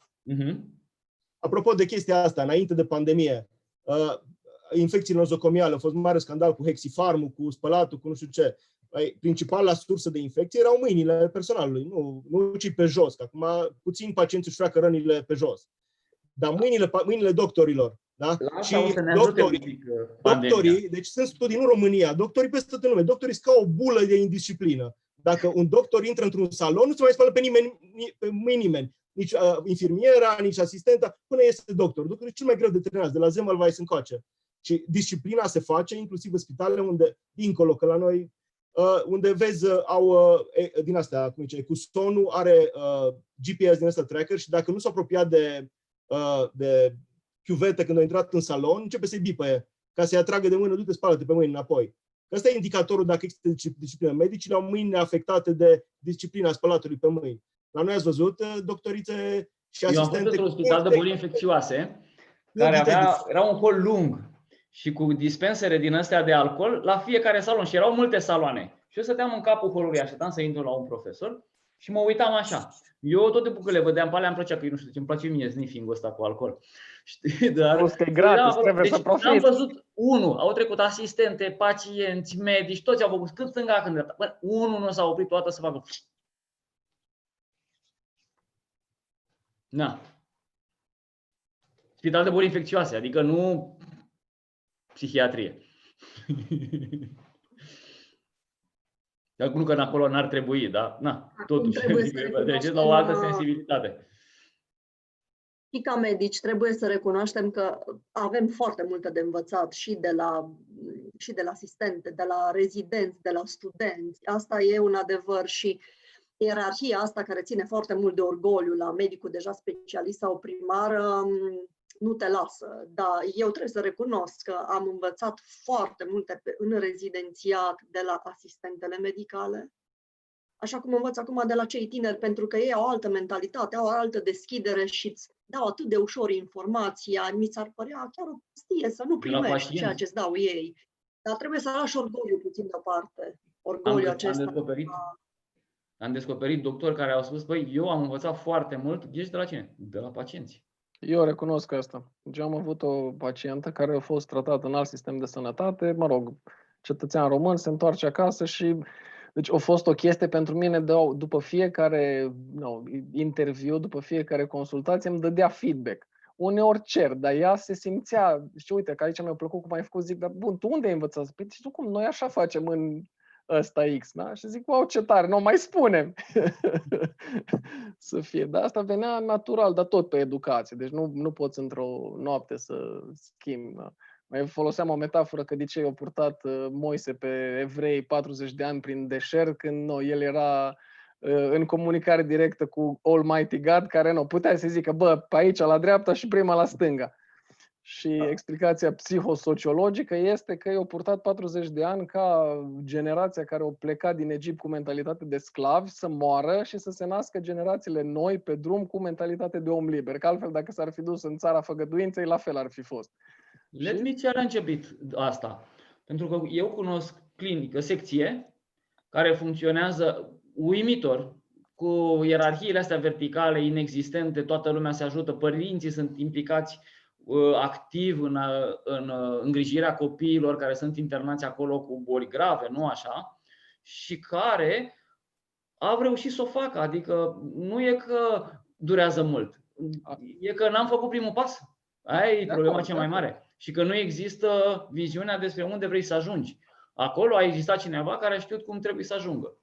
Apropo de chestia asta, înainte de pandemie, infecțiile nozocomiale, a fost mare scandal cu H.E.A.R.T, cu spălatul, cu nu știu ce. Principala sursă de infecție erau mâinile personalului, nu ci pe jos. Că acum puțin pacienți își freacă rănile pe jos. Dar mâinile doctorilor. Da? Și doctorii, deci sunt studii în România, doctorii peste tot în lume, doctorii sunt ca o bulă de indisciplină. Dacă un doctor intră într-un salon, nu se mai spală pe nimeni, nici infirmiera, nici asistenta, până este doctor. Doctorul e cel mai greu de trenat, de la Semmelweis încoace. Și disciplina se face inclusiv în spitale unde, dincolo, că la noi, unde vezi, din astea, cum zice, cu sonul, are GPS din ăsta tracker și dacă nu s-a apropiat de chiuvete când a intrat în salon, începe să-i bipăie, ca să-i atragă de mână, du-te, spală-te pe mâini înapoi. Ăsta e indicatorul dacă există disciplină. Medicii au mâini afectate de disciplina spălatului pe mâini. La noi ați văzut doctorițe și asistente. Eu am fost într-un spital de boli infecțioase, care era un hol lung și cu dispensere din astea de alcool la fiecare salon și erau multe saloane. Și eu stăteam în capul holului, așteptam să intru la un profesor și mă uitam așa. Eu tot timpul că le vedeam pe alea, îmi plăcea, că eu nu știu ce îmi place mie sniffing-ul ăsta cu alcool. Știi? Dar e gratis, trebuie să profiți. Am văzut unul, au trecut asistente, pacienți, medici, toți au făcut când stânga, când dreapta. Bă, unul nu s-a oprit toată să facă. Na. Spital de boli infecțioase, adică nu psihiatrie. Dar nu că acolo n-ar trebui, dar na, totuși, deci la o altă sensibilitate. Și ca medici trebuie să recunoaștem că avem foarte multe de învățat și de la asistente, de la rezidenți, de la studenți. Asta e un adevăr și ierarhia asta care ține foarte mult de orgoliu la medicul deja specialist sau primar nu te lasă. Dar eu trebuie să recunosc că am învățat foarte multe în rezidențiat de la asistentele medicale, așa cum învăț acum de la cei tineri, pentru că ei au o altă mentalitate, au o altă deschidere și îți dau atât de ușor informația, mi s-ar părea chiar o prostie să nu primești ceea ce îți dau ei. Dar trebuie să lași orgoliu puțin deoparte. Orgoliul acesta. Am descoperit doctori care au spus, băi, eu am învățat foarte mult, ești de la cine? De la pacienți. Eu recunosc asta. Deci am avut o pacientă care a fost tratată în alt sistem de sănătate, mă rog, cetățean român, se întoarce acasă și deci a fost o chestie pentru mine, după fiecare interviu, după fiecare consultație, îmi dădea feedback. Uneori cer, dar ea se simțea, și uite, că aici mi-a plăcut cum ai făcut, zic, dar bun, tu unde ai învățat? Păi tu cum, noi așa facem în ăsta X, da? Și zic, wow, ce tare, nu mai spunem. Să fie, dar asta venea natural, dar tot pe educație, deci nu poți într-o noapte să schimbi, da? Mai foloseam o metaforă că de ce i-a purtat Moise pe evrei 40 de ani prin deșert când el era în comunicare directă cu Almighty God, care putea să zică, bă, pe aici la dreapta și prima la stânga. Și explicația psihosociologică este că i-a purtat 40 de ani ca generația care a plecat din Egipt cu mentalitate de sclavi să moară și să se nască generațiile noi pe drum cu mentalitate de om liber. Că altfel, dacă s-ar fi dus în țara făgăduinței, la fel ar fi fost. Let me challenge asta. Pentru că eu cunosc clinică, secție, care funcționează uimitor, cu ierarhiile astea verticale inexistente, toată lumea se ajută, părinții sunt implicați activ în îngrijirea copiilor care sunt internați acolo cu boli grave, nu așa, și care au reușit să o facă, adică nu e că durează mult, e că n-am făcut primul pas. Aia e problema cea mai mare. Și că nu există viziunea despre unde vrei să ajungi. Acolo a existat cineva care a știut cum trebuie să ajungă.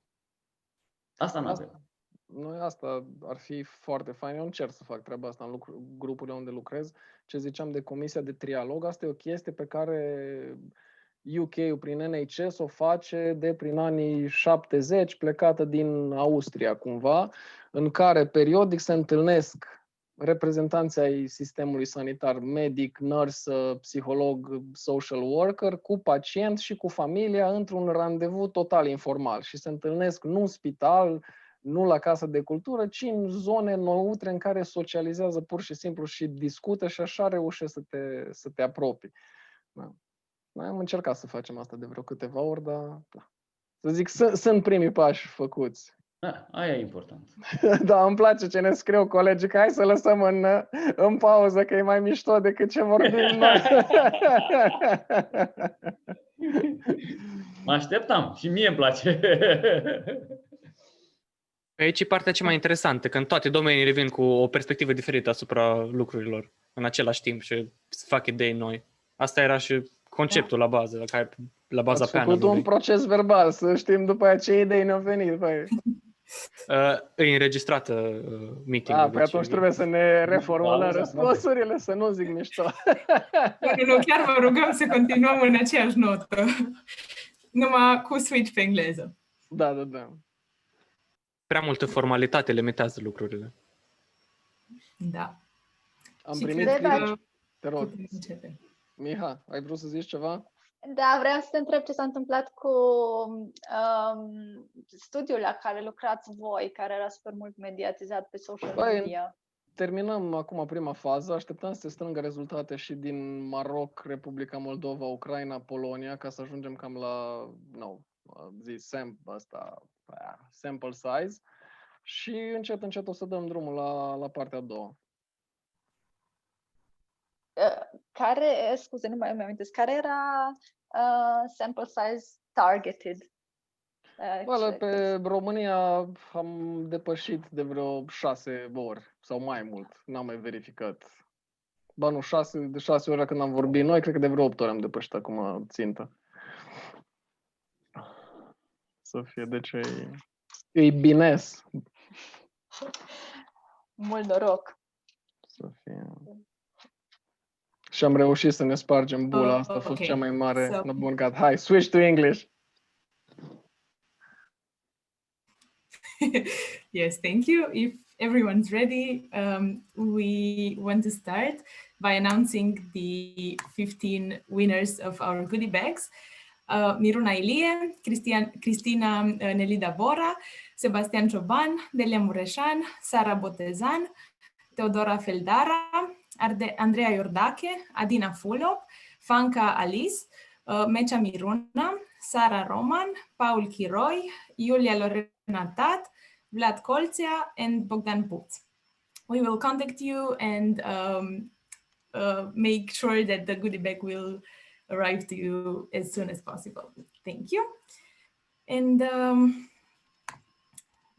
Asta nu avem. Noi asta ar fi foarte fain. Eu încerc să fac treaba asta în grupurile unde lucrez. Ce ziceam de comisia de trialog, asta e o chestie pe care UK-ul prin NHS o face de prin anii 70, plecată din Austria cumva, în care periodic se întâlnesc reprezentanții ai sistemului sanitar, medic, nurse, psiholog, social worker, cu pacient și cu familia într-un randevu total informal. Și se întâlnesc nu în spital, nu la casă de cultură, ci în zone neutre în care socializează pur și simplu și discută și așa reușește să te apropii. Da. Noi am încercat să facem asta de vreo câteva ori, dar da. Să zic, sunt primii pași făcuți. Da, aia e important. Da, îmi place ce ne scriu colegii, că hai să lăsăm în pauză, că e mai mișto decât ce vorbim noi. Mă așteptam și mie îmi place. Aici e partea cea mai interesantă, când toate domeniile vin cu o perspectivă diferită asupra lucrurilor în același timp și să fac idei noi. Asta era și conceptul la bază, la baza Ați făcut un proces verbal, să știm după aia ce idei ne-au venit. E înregistrată meeting-ul. Păi atunci trebuie să ne reformulăm răspunsurile, să nu zic mișto. Nu, chiar vă rugăm să continuăm în aceeași notă, numai cu switch pe engleză. Da. Prea multă formalitate limitează lucrurile. Da. Am primit te rog. Miha, ai vrut să zici ceva? Da, vreau să te întreb ce s-a întâmplat cu studiul la care lucrați voi, care era super mult mediatizat pe social media. Terminăm acum prima fază, așteptăm să se strângă rezultate și din Maroc, Republica Moldova, Ucraina, Polonia, ca să ajungem cam la sample size și încet o să dăm drumul la partea a doua. Scuze, nu mai îmi amintesc, care era sample size targeted? Pe România am depășit de vreo 6 ori sau mai mult, n-am mai verificat. Ba nu, de 6 ori când am vorbit noi, cred că de vreo 8 ori am depășit acum țintă. Să fie, deci e bines. Mult noroc! Să fie. Și am reușit să ne spargem bula, asta a fost cea mai mare. Bun, gata. Hai, switch to English. Yes, thank you. If everyone's ready, we want to start by announcing the 15 winners of our goodie bags. Miruna Ilie, Cristina Nelida Bora, Sebastian Cioban, Delia Mureșan, Sara Botezan, Teodora Feldara, Andreea Iordache, Adina Fulop, Fanca Alice, Mecea Miruna, Sara Roman, Paul Chiroi, Iulia Lorena Tat, Vlad Colțea, and Bogdan Puț. We will contact you and make sure that the goodie bag will arrive to you as soon as possible. Thank you. And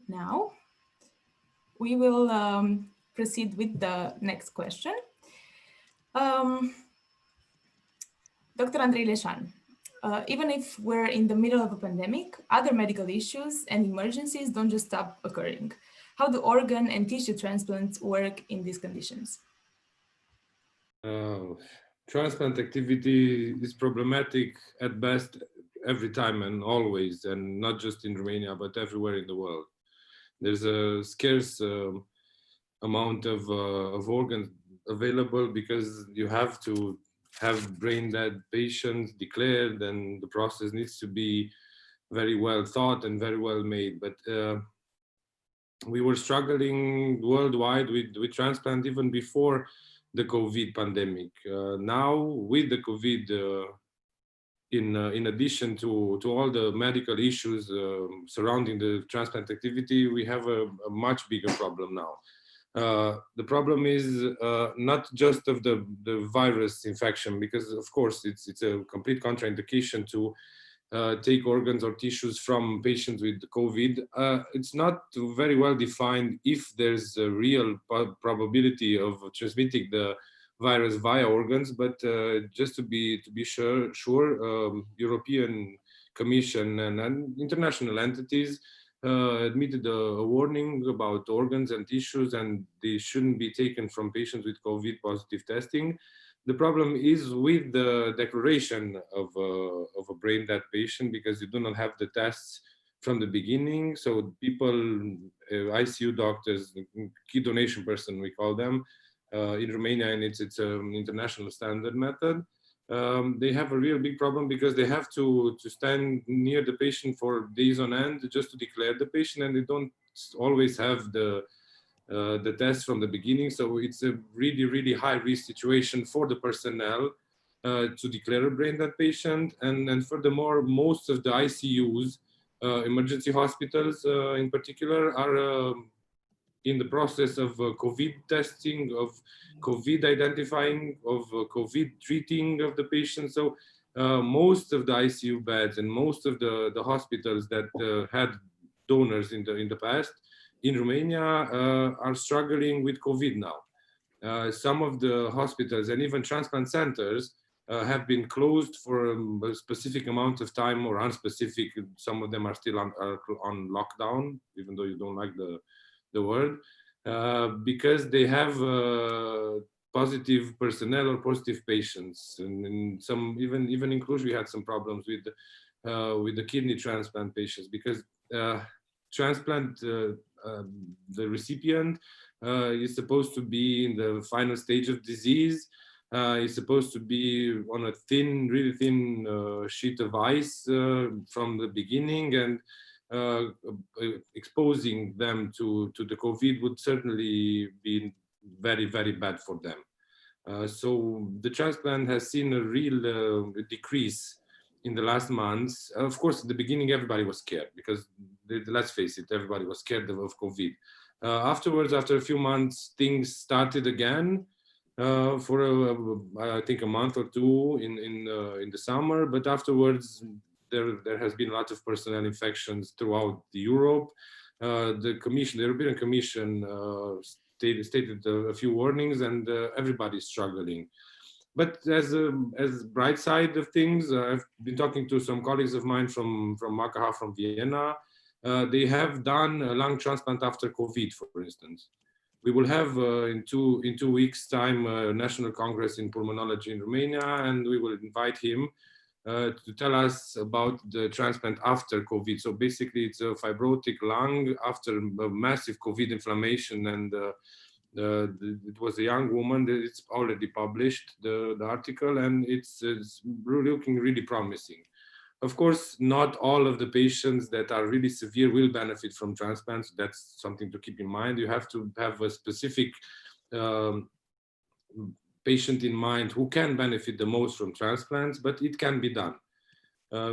now we will proceed with the next question. Dr. Andrei Leșan, even if we're in the middle of a pandemic, other medical issues and emergencies don't just stop occurring. How do organ and tissue transplants work in these conditions? Transplant activity is problematic at best every time and always, and not just in Romania, but everywhere in the world. There's a scarce amount of organs available because you have to have brain dead patients declared, and the process needs to be very well thought and very well made. But we were struggling worldwide with transplant even before the COVID pandemic. Now with the COVID in addition to all the medical issues surrounding the transplant activity, we have a much bigger problem now. The problem is not just of the virus infection, because of course it's a complete contraindication to take organs or tissues from patients with COVID. It's not very well defined if there's a real probability of transmitting the virus via organs, but just to be sure, European Commission and international entities admitted a warning about organs and tissues, and they shouldn't be taken from patients with COVID positive testing. The problem is with the declaration of a brain dead patient, because you do not have the tests from the beginning. So people, ICU doctors, key donation person, we call them, in Romania, and it's an international standard method. They have a real big problem because they have to stand near the patient for days on end just to declare the patient, and they don't always have the test from the beginning. So it's a really high risk situation for the personnel to declare a brain dead patient. And furthermore, most of the ICUs, emergency hospitals in particular, are in the process of COVID testing, of COVID identifying, of COVID treating of the patient. So most of the ICU beds and most of the hospitals that had donors in the past in Romania are struggling with COVID now. Some of the hospitals and even transplant centers have been closed for a specific amount of time, or unspecific. Some of them are still on lockdown, even though you don't like the word, because they have positive personnel or positive patients. And some, even in Cluj, we had some problems with the kidney transplant patients, because transplant, the recipient is supposed to be in the final stage of disease. Is supposed to be on a thin, really thin sheet of ice from the beginning, and exposing them to the COVID would certainly be very bad for them. So the transplant has seen a real decrease in the last months. Of course, at the beginning, everybody was scared, because let's face it, everybody was scared of COVID. Afterwards, after a few months, things started again for I think a month or two in the summer. But afterwards, there has been a lot of personnel infections throughout Europe. The European Commission stated a few warnings, and everybody's struggling. But as bright side of things, I've been talking to some colleagues of mine from H.E.A.R.T, from Vienna. They have done a lung transplant after COVID, for instance. We will have in two weeks' time a national congress in pulmonology in Romania, and we will invite him to tell us about the transplant after COVID. So basically, it's a fibrotic lung after a massive COVID inflammation, and it was a young woman. It's already published, the article, and it's looking really promising. Of course, not all of the patients that are really severe will benefit from transplants. That's something to keep in mind. You have to have a specific patient in mind who can benefit the most from transplants, but it can be done.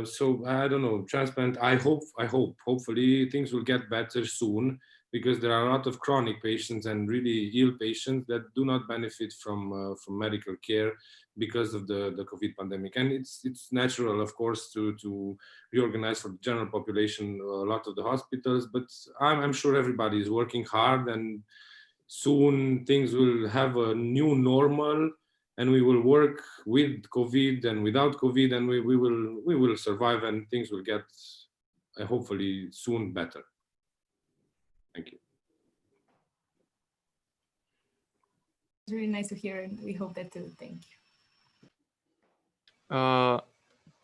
So I don't know, transplant, hopefully things will get better soon, because there are a lot of chronic patients and really ill patients that do not benefit from medical care because of the COVID pandemic. And it's natural, of course, to reorganize for the general population a lot of the hospitals, but I'm sure everybody is working hard, and soon things will have a new normal, and we will work with COVID and without COVID, and we will survive, and things will get hopefully soon better. Thank you. It's really nice to hear, and we hope that too. Thank you.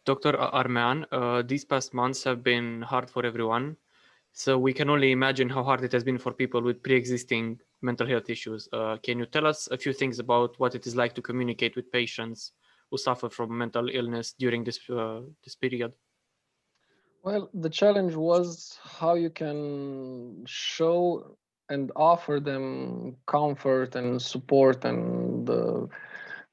Dr. Armean, these past months have been hard for everyone. So we can only imagine how hard it has been for people with pre-existing mental health issues. Can you tell us a few things about what it is like to communicate with patients who suffer from mental illness during this period? Well, the challenge was how you can show and offer them comfort and support and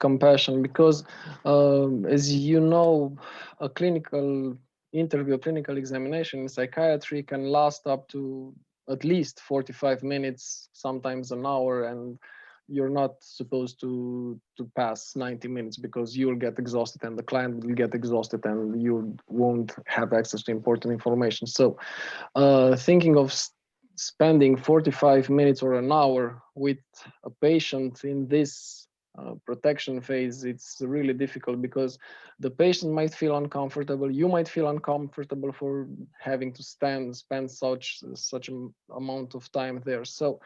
compassion, because as you know, a clinical interview, a clinical examination in psychiatry can last up to at least 45 minutes, sometimes an hour, and you're not supposed to pass 90 minutes because you'll get exhausted and the client will get exhausted and you won't have access to important information. So thinking of spending 45 minutes or an hour with a patient in this protection phase, it's really difficult because the patient might feel uncomfortable, you might feel uncomfortable for having to spend such an amount of time there. So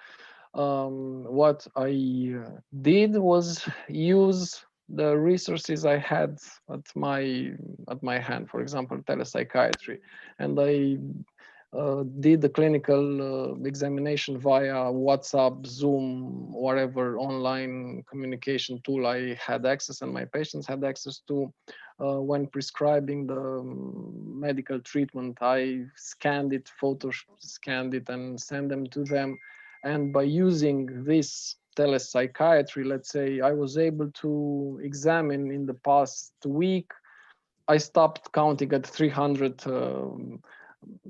what I did was use the resources I had at my hand, for example, telepsychiatry, and I did the clinical examination via WhatsApp, Zoom, whatever online communication tool I had access and my patients had access to. When prescribing the medical treatment, I scanned it, photo scanned it, and sent them to them. And by using this telepsychiatry, let's say, I was able to examine in the past week. I stopped counting at 300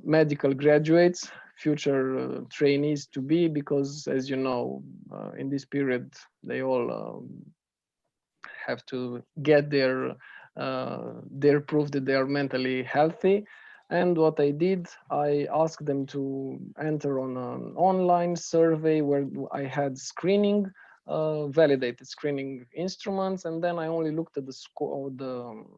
medical graduates, future trainees to be, because as you know, in this period, they all have to get their proof that they are mentally healthy. And what I did, I asked them to enter on an online survey where I had screening, validated screening instruments, and then I only looked at the score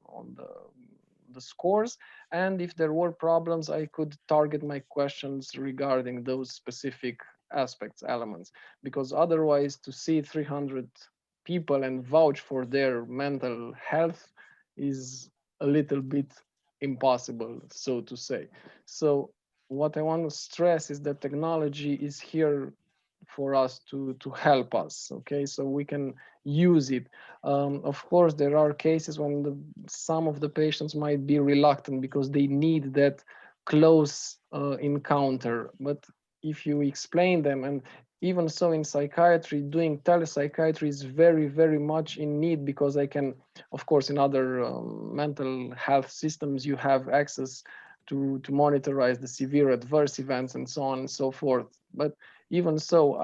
on the scores, and if there were problems, I could target my questions regarding those specific aspects, elements, because otherwise to see 300 people and vouch for their mental health is a little bit impossible, so to say. So what I want to stress is that technology is here for us to help us, okay? So we can use it. Of course, there are cases when some of the patients might be reluctant because they need that close encounter. But if you explain them, and even so in psychiatry, doing telepsychiatry is very, very much in need, because I can, of course, in other mental health systems, you have access to monitorize the severe adverse events and so on and so forth. But even so,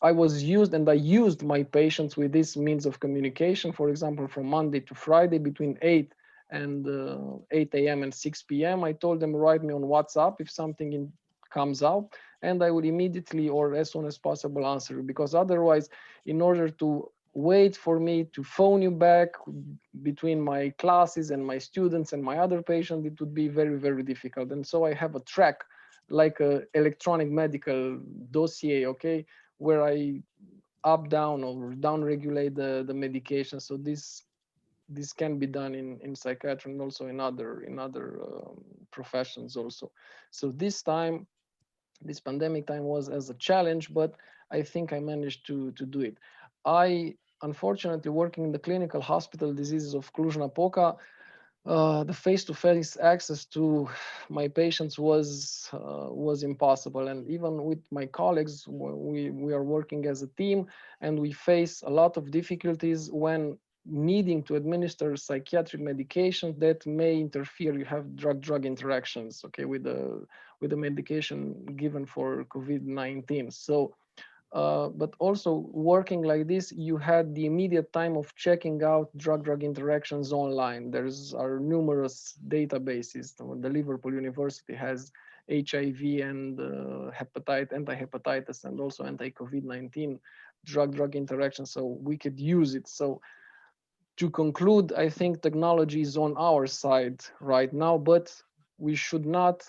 I was used, and I used my patients with this means of communication, for example, from Monday to Friday between 8 a.m. and 6 p.m. I told them, write me on WhatsApp if something comes up, and I would immediately or as soon as possible answer, because otherwise, in order to wait for me to phone you back between my classes and my students and my other patients, it would be very, very difficult. And so I have a track, like a electronic medical dossier, okay, where I up, down, or down regulate the medication. So this can be done in psychiatry and also in other professions also. So this pandemic time was as a challenge, but I think I managed to do it. I, unfortunately, working in the clinical hospital diseases of Cluj-Napoca, the face-to-face access to my patients was impossible. And even with my colleagues, we are working as a team, and we face a lot of difficulties when needing to administer psychiatric medication that may interfere. You have drug-drug interactions, okay, with the medication given for COVID-19. So but also working like this, you had the immediate time of checking out drug-drug interactions online. Are numerous databases. The Liverpool University has HIV and anti-hepatitis and also anti-COVID-19 drug-drug interactions, so we could use it. So to conclude, I think technology is on our side right now, but we should not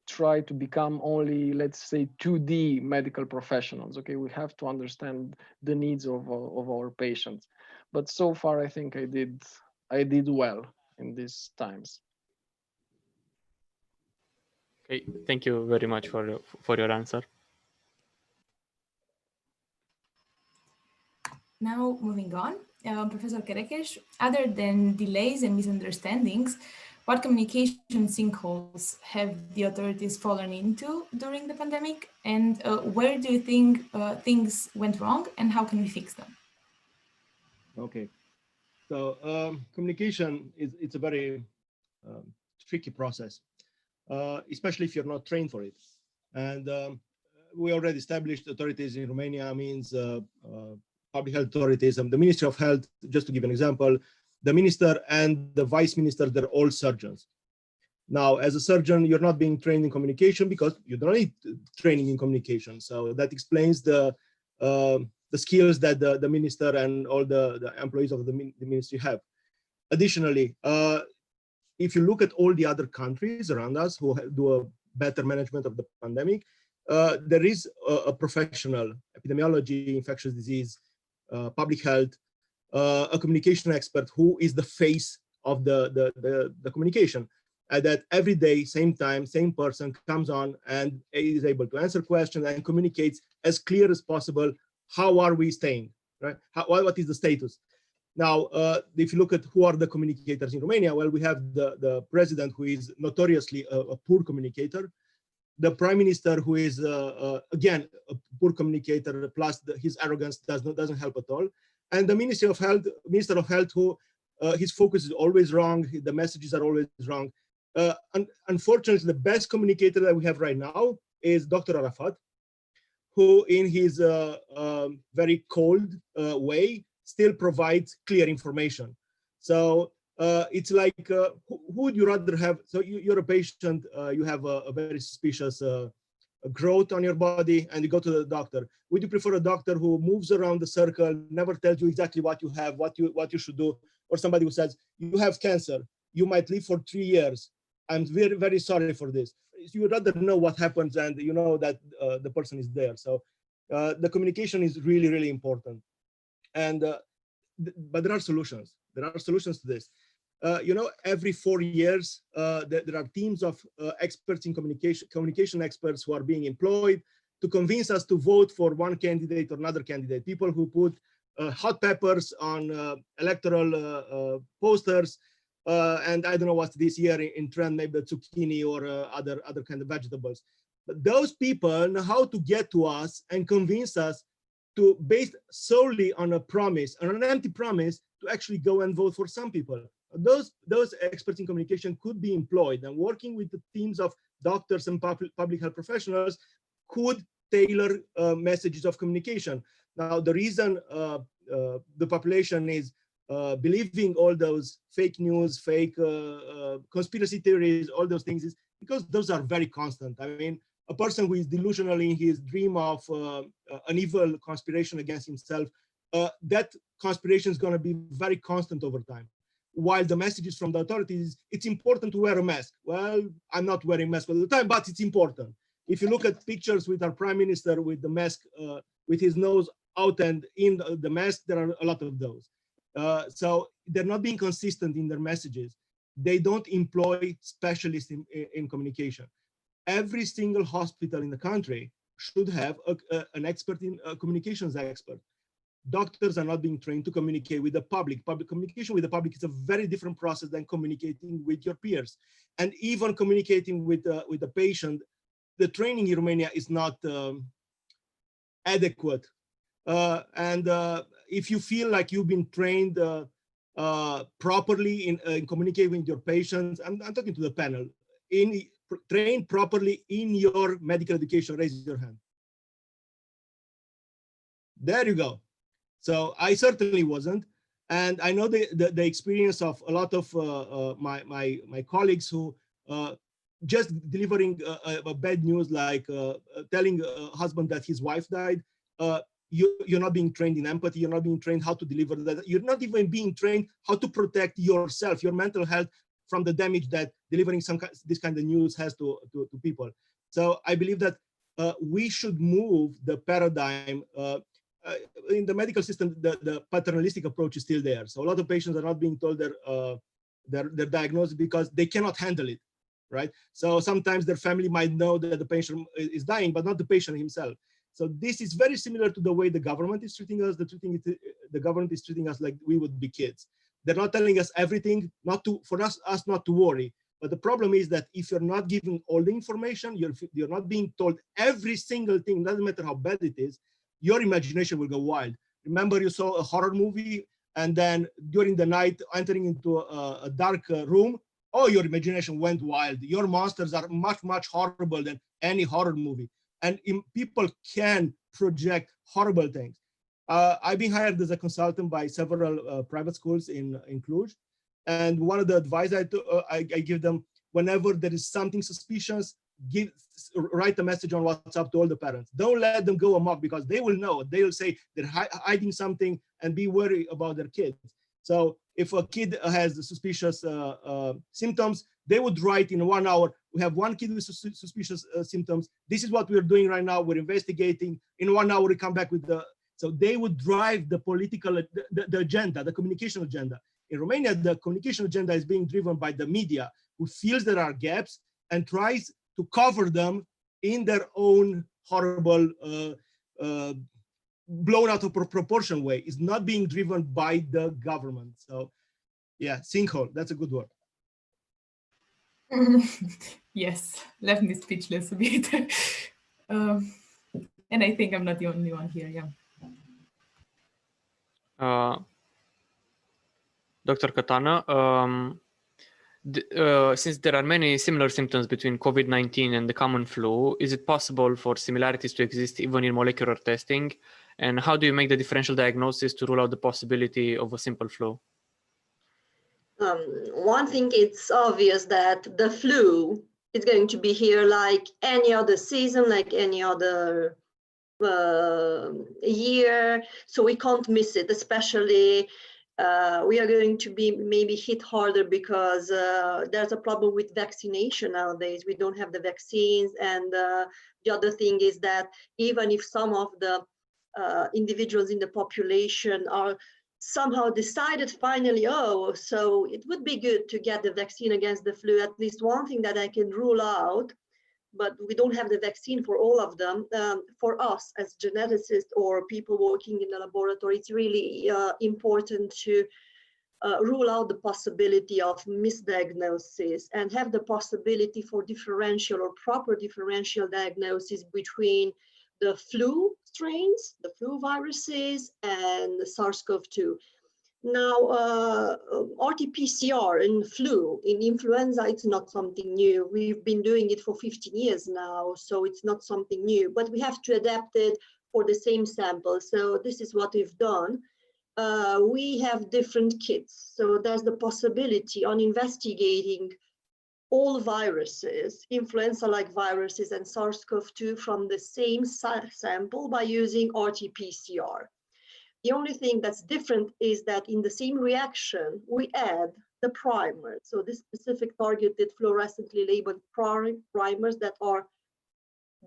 try to become only, let's say, 2D medical professionals. Okay, we have to understand the needs of our patients. But so far, I think I did well in these times. Okay, thank you very much for your answer. Now, moving on, Professor Kerekes, other than delays and misunderstandings, what communication sinkholes have the authorities fallen into during the pandemic? And where do you think things went wrong, and how can we fix them? Okay. So communication it's a very tricky process, especially if you're not trained for it. And we already established authorities in Romania means public health authorities and the Ministry of Health, just to give an example, the minister and the vice minister, they're all surgeons. Now, as a surgeon, you're not being trained in communication because you don't need training in communication. So that explains the skills that the minister and all the employees of the ministry have. Additionally, if you look at all the other countries around us who do a better management of the pandemic, there is a professional, epidemiology, infectious disease, public health, a communication expert who is the face of the communication. That every day, same time, same person comes on and is able to answer questions and communicates as clear as possible. How are we staying, right? What is the status? Now, if you look at who are the communicators in Romania, well, we have the president, who is notoriously a poor communicator, the prime minister, who is, again, a poor communicator, plus his arrogance doesn't help at all, and the Minister of Health, who his focus is always wrong, the messages are always wrong. Unfortunately, the best communicator that we have right now is Dr. Arafat, who in his very cold way still provides clear information. So it's like, who would you rather have? So you're a patient, you have a very suspicious growth on your body, and you go to the doctor. Would you prefer a doctor who moves around the circle, never tells you exactly what you have, what you should do, or somebody who says, you have cancer, you might live for 3 years, I'm very, very sorry for this? You would rather know what happens, and you know that the person is there. So the communication is really, really important. And but there are solutions. There are solutions to this. Every 4 years, there are teams of experts in communication experts who are being employed to convince us to vote for one candidate or another candidate. People who put hot peppers on electoral posters, and I don't know what's this year in trend, maybe the zucchini or other kind of vegetables. But those people know how to get to us and convince us to, based solely on a promise, on an empty promise, to actually go and vote for some people. Those experts in communication could be employed, and working with the teams of doctors and public health professionals could tailor messages of communication. Now, the reason the population is believing all those fake news, fake conspiracy theories, all those things, is because those are very constant. I mean, a person who is delusional in his dream of an evil conspiration against himself, that conspiration is going to be very constant over time. While the messages from the authorities, it's important to wear a mask. Well, I'm not wearing a mask all the time, but it's important. If you look at pictures with our prime minister with the mask, with his nose out and in the mask, there are a lot of those. So they're not being consistent in their messages. They don't employ specialists in communication. Every single hospital in the country should have an expert in communications expert. Doctors are not being trained to communicate with the public. Public communication with the public is a very different process than communicating with your peers. And even communicating with the patient, the training in Romania is not adequate. And if you feel like you've been trained properly in communicating with your patients, I'm talking to the panel, trained properly in your medical education, raise your hand. There you go. So I certainly wasn't. And I know the experience of a lot of my colleagues who just delivering bad news, like telling a husband that his wife died. You're not being trained in empathy. You're not being trained how to deliver that. You're not even being trained how to protect yourself, your mental health, from the damage that delivering this kind of news has to people. So I believe that we should move the paradigm. In the medical system, the paternalistic approach is still there. So a lot of patients are not being told their diagnosis because they cannot handle it, right? So sometimes their family might know that the patient is dying, but not the patient himself. So this is very similar to the way the government is treating us. The government is treating us like we would be kids. They're not telling us everything, for us not to worry. But the problem is that if you're not giving all the information, you're not being told every single thing, doesn't matter how bad it is, your imagination will go wild. Remember, you saw a horror movie and then during the night entering into a dark room, oh, your imagination went wild. Your monsters are much, much horrible than any horror movie. And people can project horrible things. I've been hired as a consultant by several private schools in Cluj. And one of the advice I give them, whenever there is something suspicious, write a message on WhatsApp to all the parents. Don't let them go amok, because they will know. They will say they're hiding something and be worried about their kids. So if a kid has suspicious symptoms, they would write in 1 hour, we have one kid with suspicious symptoms. This is what we're doing right now. We're investigating. In 1 hour, we come back with the, so they would drive the political, the agenda, the communication agenda. In Romania, the communication agenda is being driven by the media, who feels there are gaps and tries to cover them in their own horrible, blown out of proportion way. It's not being driven by the government. So yeah, sinkhole, that's a good word. Yes, left me speechless a bit. And I think I'm not the only one here, yeah. Dr. Katana, since there are many similar symptoms between COVID-19 and the common flu, is it possible for similarities to exist even in molecular testing? And how do you make the differential diagnosis to rule out the possibility of a simple flu? One thing, it's obvious that the flu is going to be here like any other season, like any other year. So we can't miss it, especially we are going to be maybe hit harder because there's a problem with vaccination nowadays. We don't have the vaccines. And the other thing is that even if some of the individuals in the population are somehow decided finally, oh, so it would be good to get the vaccine against the flu, at least one thing that I can rule out, but we don't have the vaccine for all of them. For us as geneticists or people working in the laboratory, it's really important to rule out the possibility of misdiagnosis and have the possibility for differential or proper differential diagnosis between the flu strains, the flu viruses, and the SARS-CoV-2. Now, RT-PCR in flu, in influenza, it's not something new. We've been doing it for 15 years now, so it's not something new, but we have to adapt it for the same sample. So this is what we've done. We have different kits. So there's the possibility on investigating all viruses, influenza-like viruses and SARS-CoV-2 from the same sample by using RT-PCR. The only thing that's different is that in the same reaction, we add the primers. So this specific targeted fluorescently labeled primers that are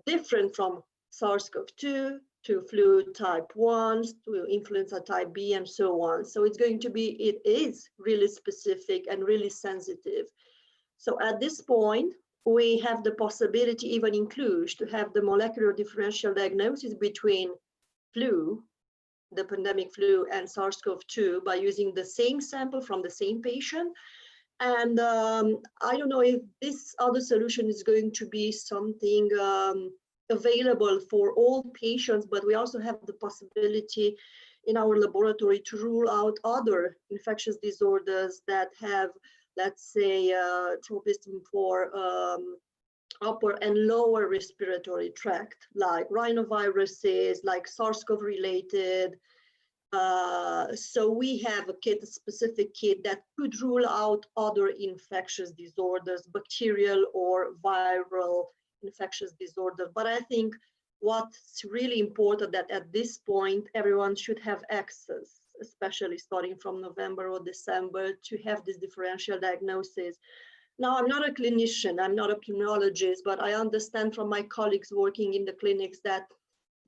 different from SARS-CoV-2 to flu type 1, to influenza type B, and so on. So it's going to be, it is really specific and really sensitive. So at this point, we have the possibility, even in Cluj, to have the molecular differential diagnosis between flu, the pandemic flu, and SARS-CoV-2 by using the same sample from the same patient. And I don't know if this other solution is going to be something available for all patients, but we also have the possibility in our laboratory to rule out other infectious disorders that have, let's say, tropism for upper and lower respiratory tract, like rhinoviruses, like SARS-CoV related. So we have a kit, a specific kit that could rule out other infectious disorders, bacterial or viral infectious disorders. But I think what's really important that at this point, everyone should have access, especially starting from November or December, to have this differential diagnosis. Now, I'm not a clinician, I'm not a pulmonologist, but I understand from my colleagues working in the clinics that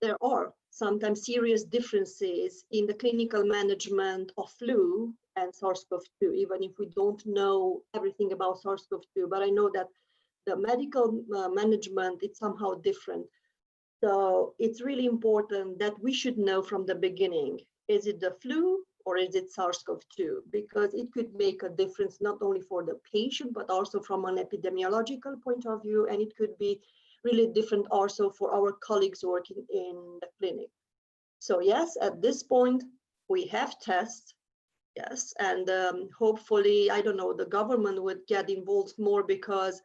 there are sometimes serious differences in the clinical management of flu and SARS-CoV-2, even if we don't know everything about SARS-CoV-2, but I know that the medical management is somehow different. So it's really important that we should know from the beginning, is it the flu or is it SARS-CoV-2? Because it could make a difference not only for the patient, but also from an epidemiological point of view, and it could be really different also for our colleagues working in the clinic. So yes, at this point, we have tests Yes, and hopefully, I don't know, the government would get involved more, because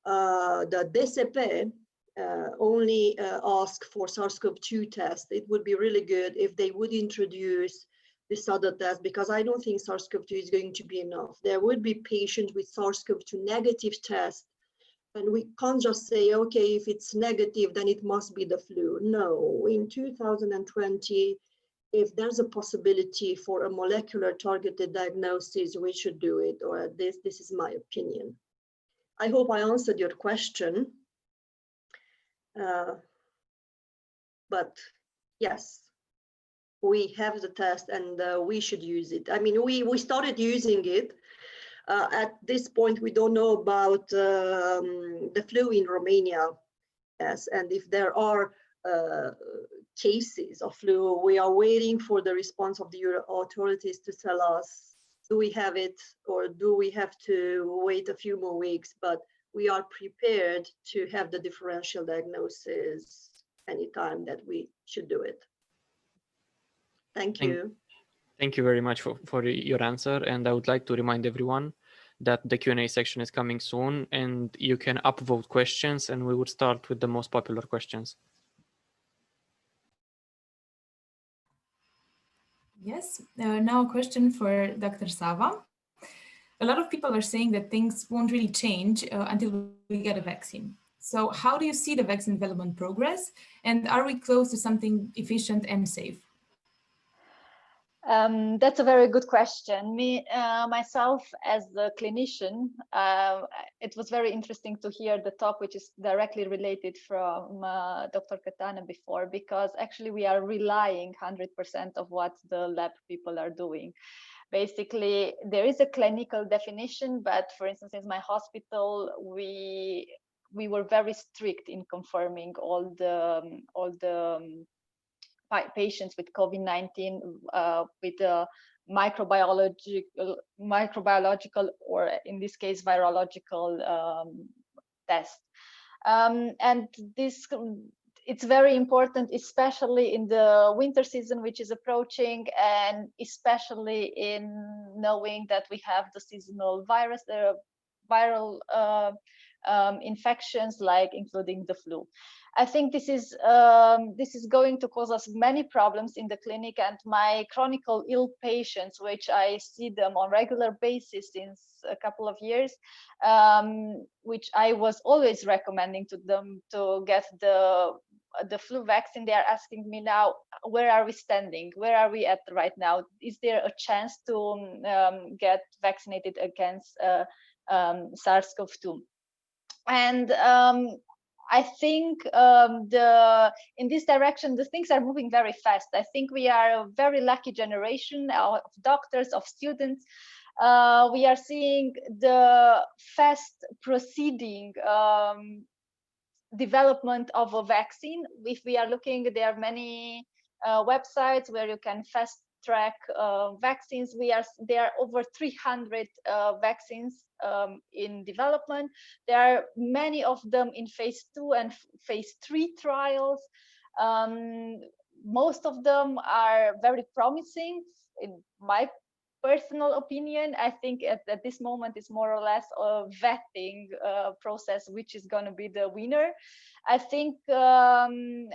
the DCP only ask for SARS-CoV-2 test. It would be really good if they would introduce this other test, because I don't think SARS-CoV-2 is going to be enough. There would be patients with SARS-CoV-2 negative test, and we can't just say, okay, if it's negative, then it must be the flu. No, in 2020, if there's a possibility for a molecular targeted diagnosis, we should do it, or this is my opinion. I hope I answered your question. But yes, we have the test, and we should use it. I mean, we started using it. At this point, we don't know about the flu in Romania. Yes, and if there are cases of flu, we are waiting for the response of the authorities to tell us, do we have it, or do we have to wait a few more weeks? But we are prepared to have the differential diagnosis anytime that we should do it. Thank you. Thank you very much for your answer. And I would like to remind everyone that the Q&A section is coming soon, and you can upvote questions, and we would start with the most popular questions. Yes, now a question for Dr. Sava. A lot of people are saying that things won't really change until we get a vaccine. So how do you see the vaccine development progress? And are we close to something efficient and safe? That's a very good question. Myself as a clinician, it was very interesting to hear the talk, which is directly related from Dr. Catana before, because actually we are relying 100% of what the lab people are doing. Basically, there is a clinical definition, but for instance, in my hospital, we were very strict in confirming all the patients with COVID-19 with a microbiological, or in this case, virological test. And this, it's very important, especially in the winter season, which is approaching, and especially in knowing that we have the seasonal virus, viral infections, like including the flu. I think this is going to cause us many problems in the clinic, and my chronically ill patients, which I see them on regular basis since a couple of years, which I was always recommending to them to get the flu vaccine. They are asking me now, where are we standing? Where are we at right now? Is there a chance to get vaccinated against SARS-CoV-2? And I think in this direction, the things are moving very fast. I think we are a very lucky generation of doctors, of students. We are seeing the fast proceeding development of a vaccine. If we are looking, there are many websites where you can fast track vaccines. There are over 300 vaccines in development. There are many of them in phase 2 and phase 3 trials. Most of them are very promising. In my personal opinion, I think at this moment it's more or less a vetting process, which is going to be the winner. I think to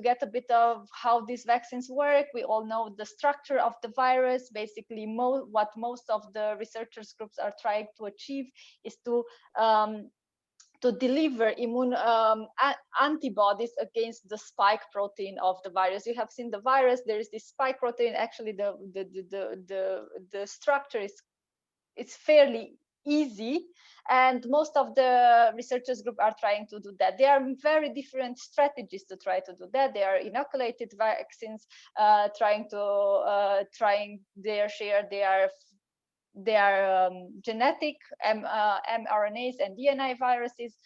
get a bit of how these vaccines work, we all know the structure of the virus. Basically, what most of the researchers groups are trying to achieve is to deliver immune antibodies against the spike protein of the virus. You have seen the virus. There is this spike protein. Actually, the structure is fairly easy, and most of the researchers group are trying to do that. There are very different strategies to try to do that. There are inoculated vaccines trying their share. They are genetic mRNAs and DNA viruses,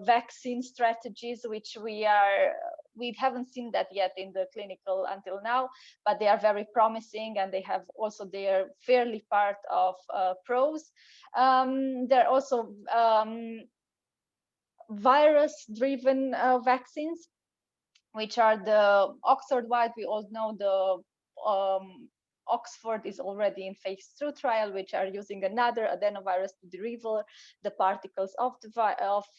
vaccine strategies, which we haven't seen that yet in the clinical until now, but they are very promising, and they have also their fairly part of pros. There are also virus-driven vaccines, which are the Oxford-wide. We all know Oxford is already in phase 2 trial, which are using another adenovirus to deliver the particles of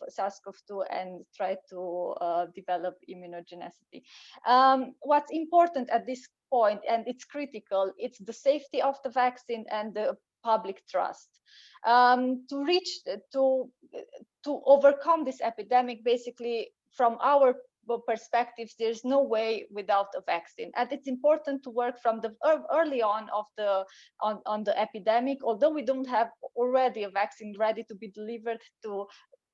SARS-CoV-2 and try to develop immunogenicity. What's important at this point, and it's critical, it's the safety of the vaccine and the public trust. To overcome this epidemic, basically, from our perspectives, there's no way without a vaccine, and it's important to work from the early on of on the epidemic, although we don't have already a vaccine ready to be delivered, to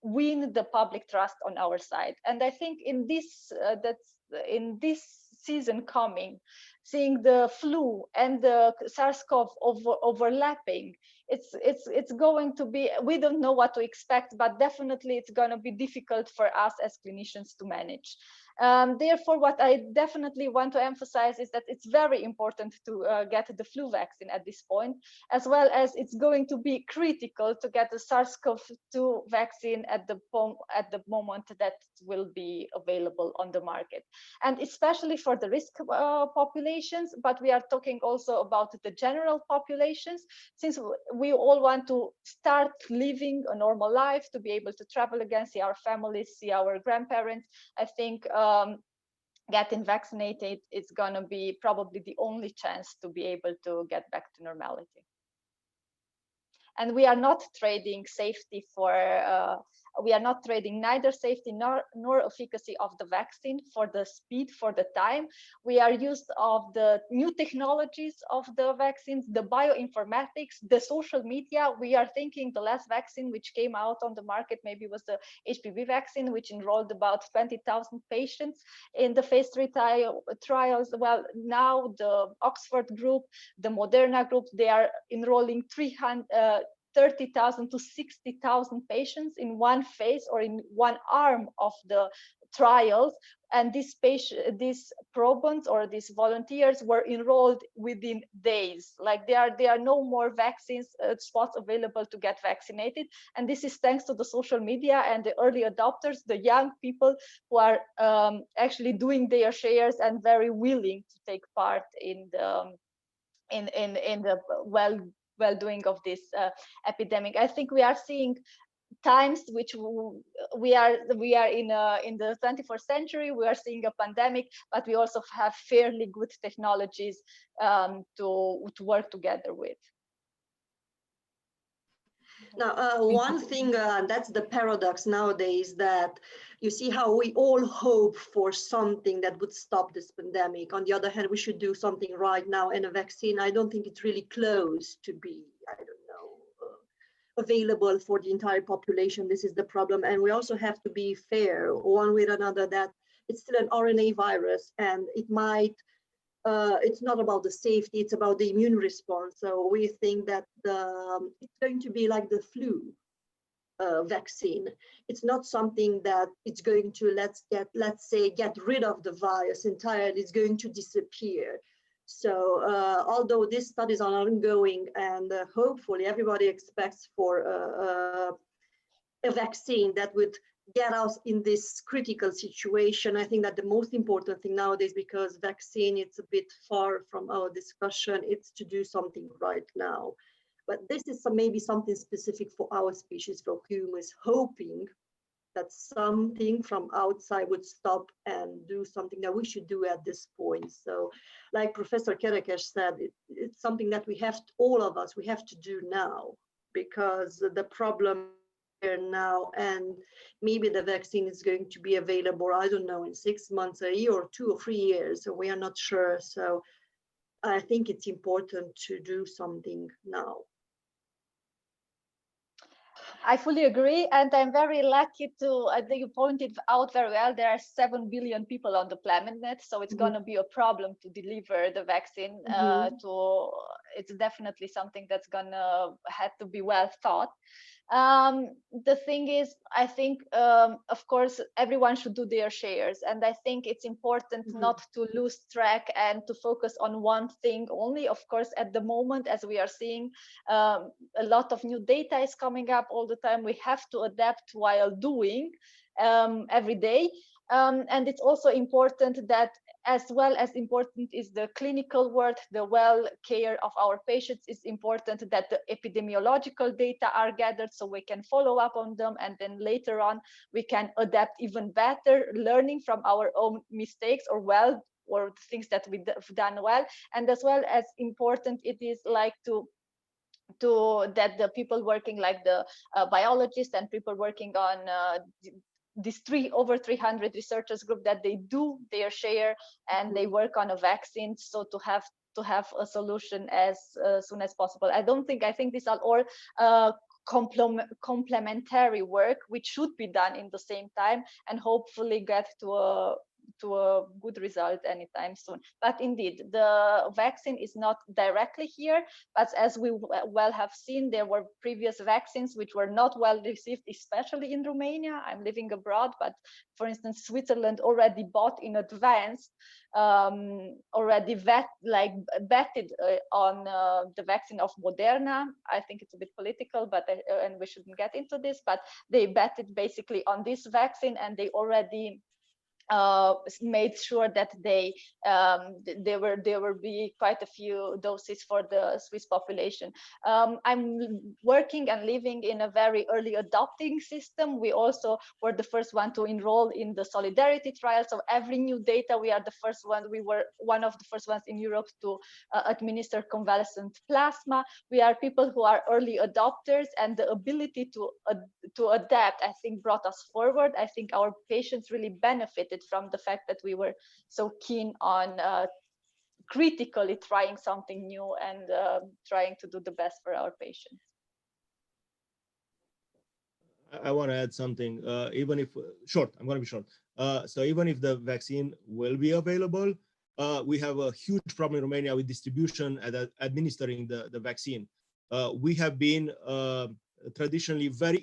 win the public trust on our side. And I think in this in this season coming, seeing the flu and the SARS-CoV overlapping, it's going to be, we don't know what to expect, but definitely it's going to be difficult for us as clinicians to manage. Therefore, what I definitely want to emphasize is that it's very important to get the flu vaccine at this point, as well as it's going to be critical to get the SARS-CoV-2 vaccine at the moment that will be available on the market, and especially for the risk populations. But we are talking also about the general populations, since we all want to start living a normal life, to be able to travel again, see our families, see our grandparents. I think getting vaccinated is going to be probably the only chance to be able to get back to normality. And we are not trading safety for, we are not trading neither safety nor efficacy of the vaccine for the speed, for the time. We are used of the new technologies of the vaccines, the bioinformatics, the social media. We are thinking the last vaccine which came out on the market maybe was the HPV vaccine, which enrolled about 20,000 patients in the phase 3 trials. Well, now the Oxford group, the Moderna group, they are enrolling 30,000 to 60,000 patients in one phase or in one arm of the trials, and these probants or these volunteers were enrolled within days. Like there are no more vaccines spots available to get vaccinated, and this is thanks to the social media and the early adopters, the young people who are actually doing their shares and very willing to take part in the well-doing of this epidemic. I think we are seeing times which we are in the 21st century. We are seeing a pandemic, but we also have fairly good technologies to work together with. Now, one thing that's the paradox nowadays, that you see how we all hope for something that would stop this pandemic. On the other hand, we should do something right now, and a vaccine, I don't think it's really close to be, I don't know, available for the entire population. This is the problem. And we also have to be fair one way or another that it's still an RNA virus, and it might, it's not about the safety, it's about the immune response. So we think that it's going to be like the flu vaccine. It's not something that it's going to, let's say, get rid of the virus entirely. It's going to disappear. So although these studies are ongoing, and hopefully everybody expects for a vaccine that would get us in this critical situation, I think that the most important thing nowadays, because vaccine, it's a bit far from our discussion, it's to do something right now. But this is maybe something specific for our species, for humans, hoping that something from outside would stop and do something that we should do at this point. So like Professor Kerekes said, it's something that we have to, all of us, we have to do now, because the problem here now, and maybe the vaccine is going to be available, I don't know, in 6 months, a year, or 2 or 3 years, so we are not sure. So I think it's important to do something now. I fully agree, and I'm very lucky to, I think you pointed out very well, there are 7 billion people on the planet, so it's going to be a problem to deliver the vaccine. It's definitely something that's going to have to be well thought. The thing is, I think, of course, everyone should do their shares, and I think it's important not to lose track and to focus on one thing only. Of course, at the moment, as we are seeing, a lot of new data is coming up all the time. We have to adapt while doing every day. And it's also important that, as well as important is the clinical work, the well care of our patients, it's important that the epidemiological data are gathered so we can follow up on them, and then later on we can adapt even better, learning from our own mistakes or things that we've done well. And as well as important it is like to that the people working, like the biologists and people working on this over 300 researchers group, that they do their share and they work on a vaccine, so to have a solution as soon as possible. I think these are all complementary work which should be done in the same time, and hopefully get to a good result anytime soon. But indeed, the vaccine is not directly here, but as we well have seen, there were previous vaccines which were not well received, especially in Romania. I'm living abroad, but for instance, Switzerland already bought in advance, already betted on the vaccine of Moderna. I think it's a bit political, but and we shouldn't get into this, but they betted basically on this vaccine, and they already made sure that there will be quite a few doses for the Swiss population. I'm working and living in a very early adopting system. We also were the first one to enroll in the solidarity trial. So every new data, we were one of the first ones in Europe to administer convalescent plasma. We are people who are early adopters, and the ability to adapt, I think, brought us forward. I think our patients really benefited from the fact that we were so keen on critically trying something new and trying to do the best for our patients. I want to add something, even if short, I'm going to be short. So even if the vaccine will be available, we have a huge problem in Romania with distribution and administering the vaccine. We have been traditionally very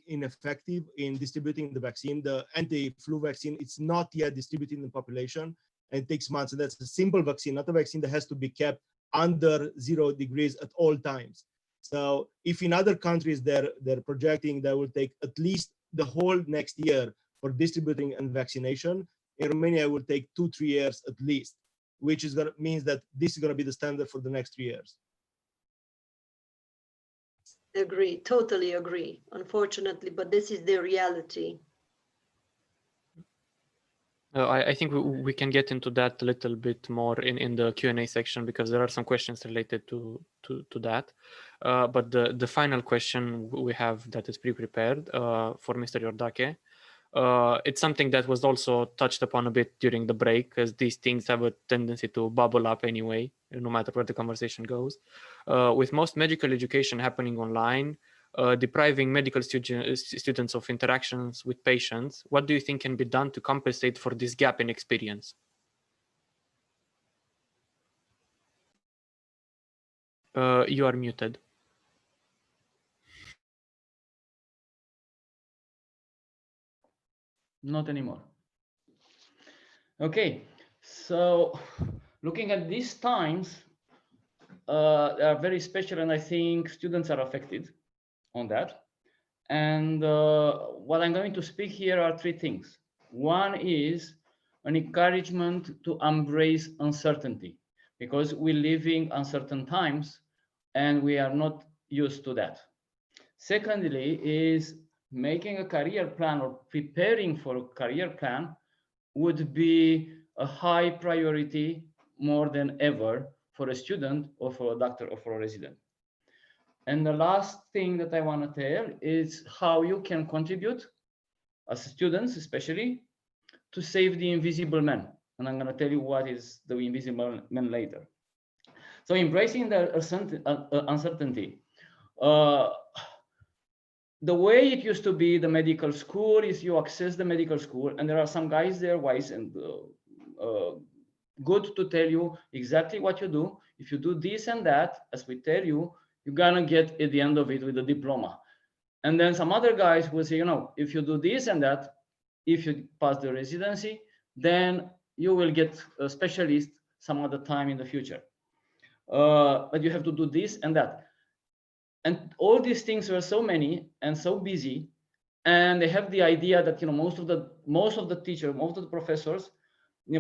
ineffective in distributing the vaccine. The anti-flu vaccine, it's not yet distributed in the population, and it takes months. And that's a simple vaccine, not a vaccine that has to be kept under 0 degrees at all times. So if in other countries they're projecting that will take at least the whole next year for distributing and vaccination, in Romania it will take 2-3 years at least, which is means that this is going to be the standard for the next 3 years. Agree, totally agree, unfortunately, but this is the reality. I think we can get into that a little bit more in the Q&A section, because there are some questions related to that. But the final question we have that is pre-prepared for Mr. Iordache, it's something that was also touched upon a bit during the break, because these things have a tendency to bubble up anyway, no matter where the conversation goes. With most medical education happening online, depriving medical students of interactions with patients, what do you think can be done to compensate for this gap in experience? You are muted. Not anymore. Okay, so looking at these times, they are very special, and I think students are affected on that. And what I'm going to speak here are 3 things. One is an encouragement to embrace uncertainty, because we're living uncertain times and we are not used to that. Secondly is making a career plan or preparing for a career plan would be a high priority more than ever for a student or for a doctor or for a resident. And the last thing that I want to tell is how you can contribute as students, especially, to save the invisible man. And I'm going to tell you what is the invisible man later. So embracing the uncertainty. The way it used to be, the medical school is you access the medical school, and there are some guys there wise and good to tell you exactly what you do. If you do this and that, as we tell you, you're gonna get at the end of it with a diploma. And then some other guys will say, you know, if you do this and that, if you pass the residency, then you will get a specialist some other time in the future. But you have to do this and that. And all these things were so many and so busy, and they have the idea that most of the teachers, most of the professors,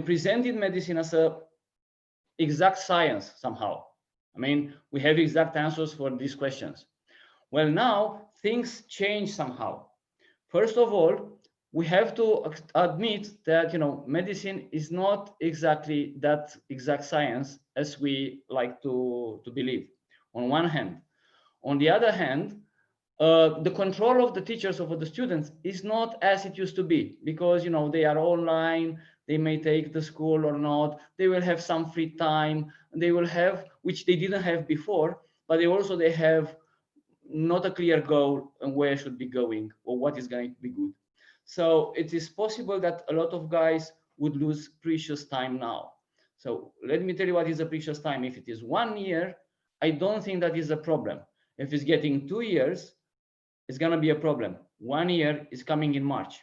presented medicine as a exact science somehow. I mean, we have exact answers for these questions. Well, now things change somehow. First of all, we have to admit that medicine is not exactly that exact science as we like to believe, on one hand. On the other hand, the control of the teachers over the students is not as it used to be, because they are online, they may take the school or not, they will have some free time, they will have, which they didn't have before, but they have not a clear goal and where should be going or what is going to be good. So it is possible that a lot of guys would lose precious time now. So let me tell you what is a precious time. If it is 1 year, I don't think that is a problem. If it's getting 2 years, it's going to be a problem. 1 year is coming in March.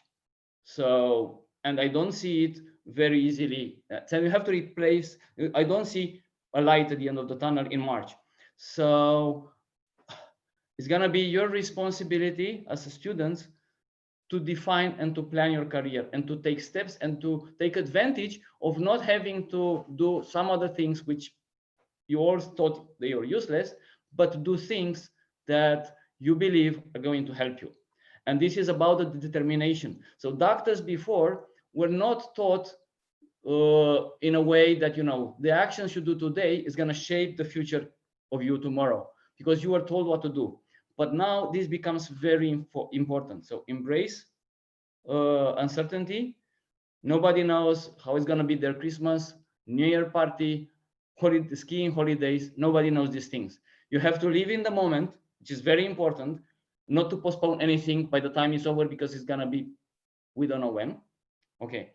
So, and I don't see it very easily. So you have to replace, I don't see a light at the end of the tunnel in March. So it's going to be your responsibility as a student to define and to plan your career and to take steps and to take advantage of not having to do some other things which you all thought they were useless, but to do things that you believe are going to help you. And this is about the determination. So doctors before were not taught in a way that, the actions you do today is going to shape the future of you tomorrow, because you are told what to do. But now this becomes very important. So embrace uncertainty. Nobody knows how it's going to be their Christmas, New Year party, skiing holidays. Nobody knows these things. You have to live in the moment, which is very important, not to postpone anything by the time it's over, because it's going to be, we don't know when. Okay.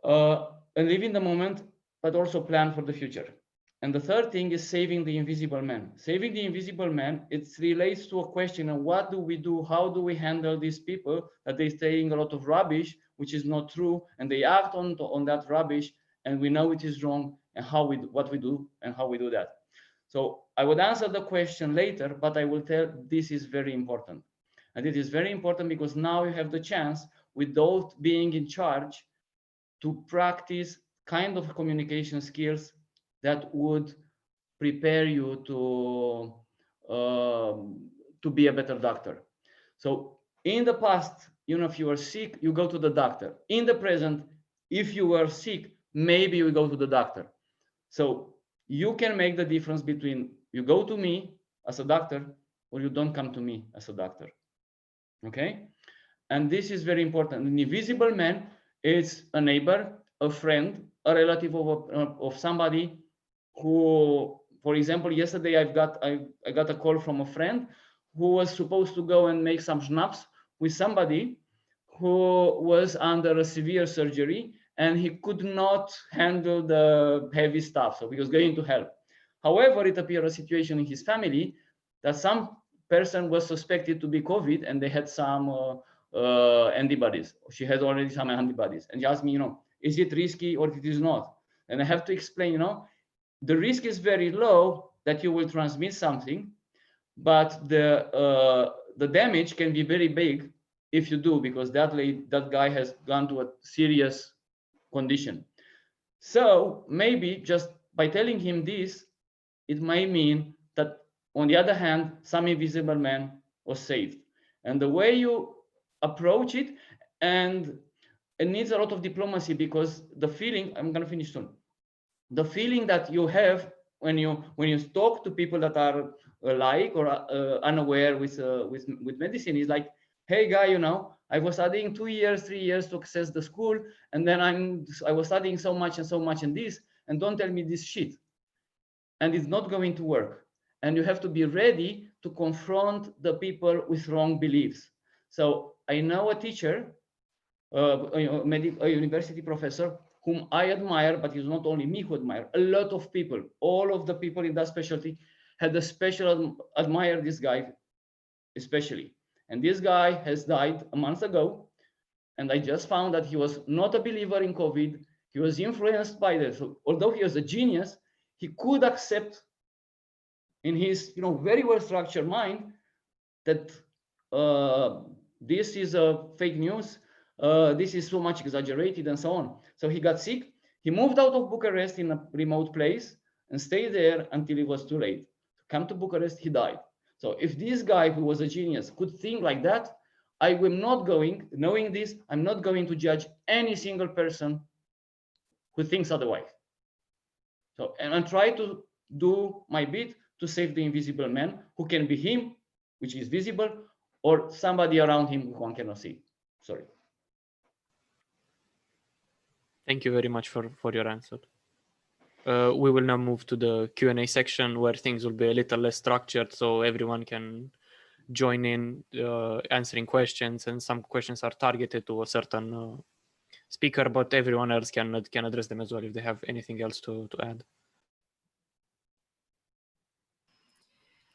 And live in the moment, but also plan for the future. And the third thing is saving the invisible man. Saving the invisible man, it relates to a question of what do we do? How do we handle these people that they're saying a lot of rubbish, which is not true, and they act on that rubbish, and we know it is wrong, and what we do and how we do that. So I would answer the question later, but I will tell this is very important. And it is very important because now you have the chance, without being in charge, to practice kind of communication skills that would prepare you to be a better doctor. So in the past, if you are sick, you go to the doctor. In the present, if you are sick, maybe you go to the doctor. So you can make the difference between you go to me as a doctor or you don't come to me as a doctor. Okay? And this is very important. An invisible man is a neighbor, a friend, a relative of somebody who, for example, yesterday I got a call from a friend who was supposed to go and make some schnapps with somebody who was under a severe surgery and he could not handle the heavy stuff, so he was going to help. However, it appeared a situation in his family that some person was suspected to be COVID and they had some antibodies. She had already some antibodies, and she asked me, is it risky or it is not? And I have to explain, the risk is very low that you will transmit something, but the damage can be very big if you do, because that guy has gone to a serious condition. So maybe just by telling him this, it may mean that on the other hand, some invisible man was saved. And the way you approach it, and it needs a lot of diplomacy, because the feeling, I'm going to finish soon, the feeling that you have when you talk to people that are alike or unaware with medicine is like, hey guy, I was studying 2 years, 3 years to access the school, and then I was studying so much and this, and don't tell me this shit. And it's not going to work. And you have to be ready to confront the people with wrong beliefs. So I know a teacher, a university professor, whom I admire, but it's not only me who admire, a lot of people, all of the people in that specialty had a special admire this guy, especially. And this guy has died a month ago. And I just found that he was not a believer in COVID. He was influenced by this. So although he was a genius, he could accept in his very well structured mind that this is fake news, this is so much exaggerated and so on. So he got sick, he moved out of Bucharest in a remote place and stayed there until it was too late. Come to Bucharest, he died. So if this guy who was a genius could think like that, I am not going, knowing this, I'm not going to judge any single person who thinks otherwise. So, and I try to do my bit to save the invisible man, who can be him, which is visible, or somebody around him who one cannot see. Sorry. Thank you very much for your answer. We will now move to the Q&A section where things will be a little less structured, so everyone can join in answering questions, and some questions are targeted to a certain speaker, but everyone else can address them as well if they have anything else to add.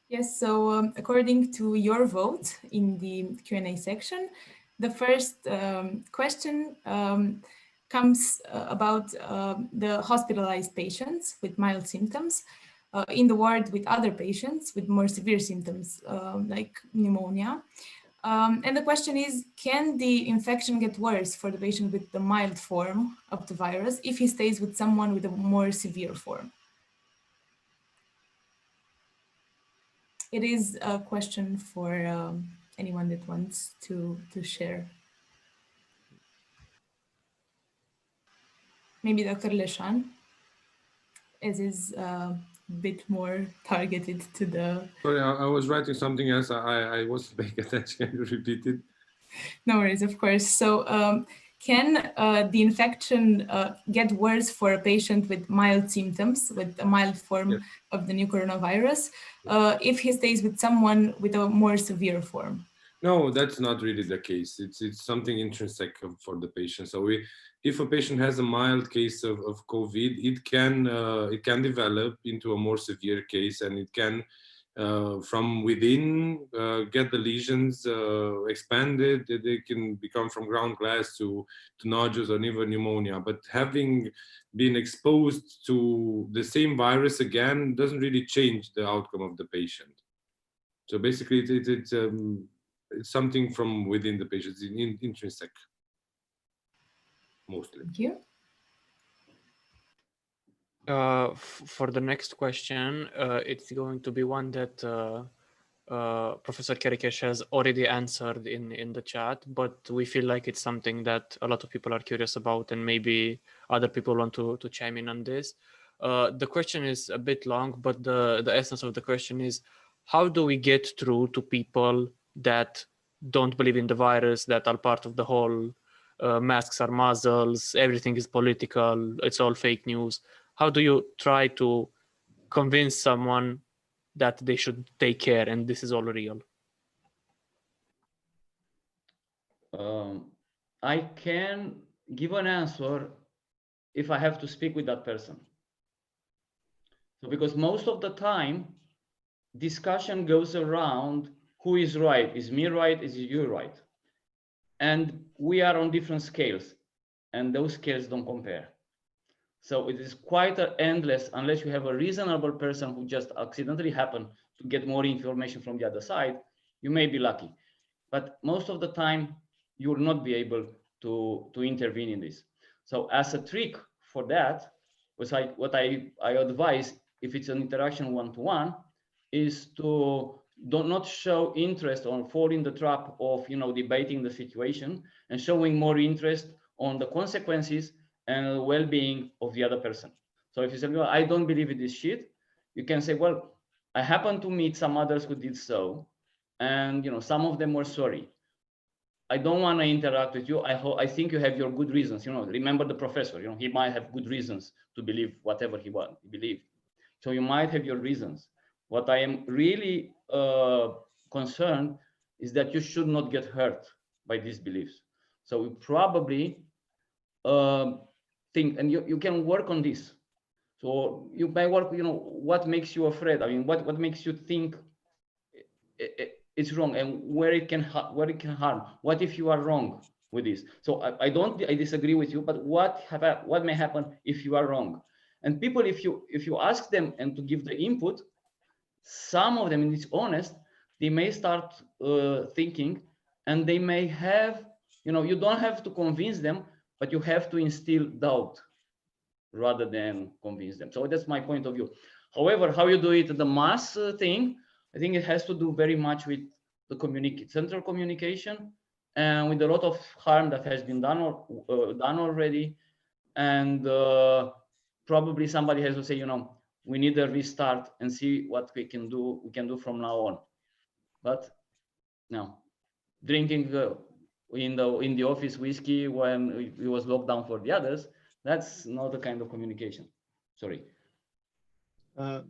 Yes, so according to your vote in the Q&A section, the first question comes about the hospitalized patients with mild symptoms in the ward with other patients with more severe symptoms like pneumonia. And the question is, can the infection get worse for the patient with the mild form of the virus if he stays with someone with a more severe form? It is a question for anyone that wants to share. Maybe Dr. Leshan, as is a bit more targeted to the... Sorry, I was writing something else. I wasn't paying attention. Can you repeat it? No worries, of course. So can the infection get worse for a patient with mild symptoms, with a mild form of the new coronavirus, if he stays with someone with a more severe form? No, that's not really the case. It's something intrinsic for the patient. So if a patient has a mild case of COVID, it can develop into a more severe case, and it can from within get the lesions expanded. They can become from ground glass to nodules or even pneumonia. But having been exposed to the same virus again doesn't really change the outcome of the patient. So basically, it's something from within the patient, it's intrinsic, mostly. Thank you. For the next question, it's going to be one that Professor Kerekes has already answered in the chat, but we feel like it's something that a lot of people are curious about, and maybe other people want to chime in on this. The question is a bit long, but the essence of the question is, how do we get through to people that don't believe in the virus, that are part of the whole masks are muzzles, everything is political, it's all fake news? How do you try to convince someone that they should take care and this is all real? I can give an answer if I have to speak with that person. So because most of the time, discussion goes around who is right. Is me right? Is you right? And we are on different scales, and those scales don't compare. So it is quite endless unless you have a reasonable person who just accidentally happened to get more information from the other side. You may be lucky, but most of the time you will not be able to intervene in this. So as a trick for that, what I advise, if it's an interaction one-to-one, is to not show interest or fall in the trap of debating the situation, and showing more interest on the consequences and well-being of the other person. So if you say, well, I don't believe in this shit, you can say, well, I happen to meet some others who did so, and some of them were sorry. I don't want to interact with you. I think you have your good reasons. Remember the professor. He might have good reasons to believe whatever he believed. So you might have your reasons. What I am really concerned is that you should not get hurt by these beliefs. So we probably think, and you can work on this. So you may work, what makes you afraid? I mean, what makes you think it's wrong, and where it can harm? What if you are wrong with this? So I disagree with you, but what may happen if you are wrong? And people, if you ask them and to give the input, some of them, and it's honest, they may start thinking, and they may have, you don't have to convince them, but you have to instill doubt rather than convince them. So that's my point of view. However, how you do it, the mass thing, I think it has to do very much with the central communication, and with a lot of harm that has been done already. And probably somebody has to say, we need a restart and see what we can do from now on. But no, drinking in the office whiskey when it was locked down for the others, that's not the kind of communication. Sorry. Well,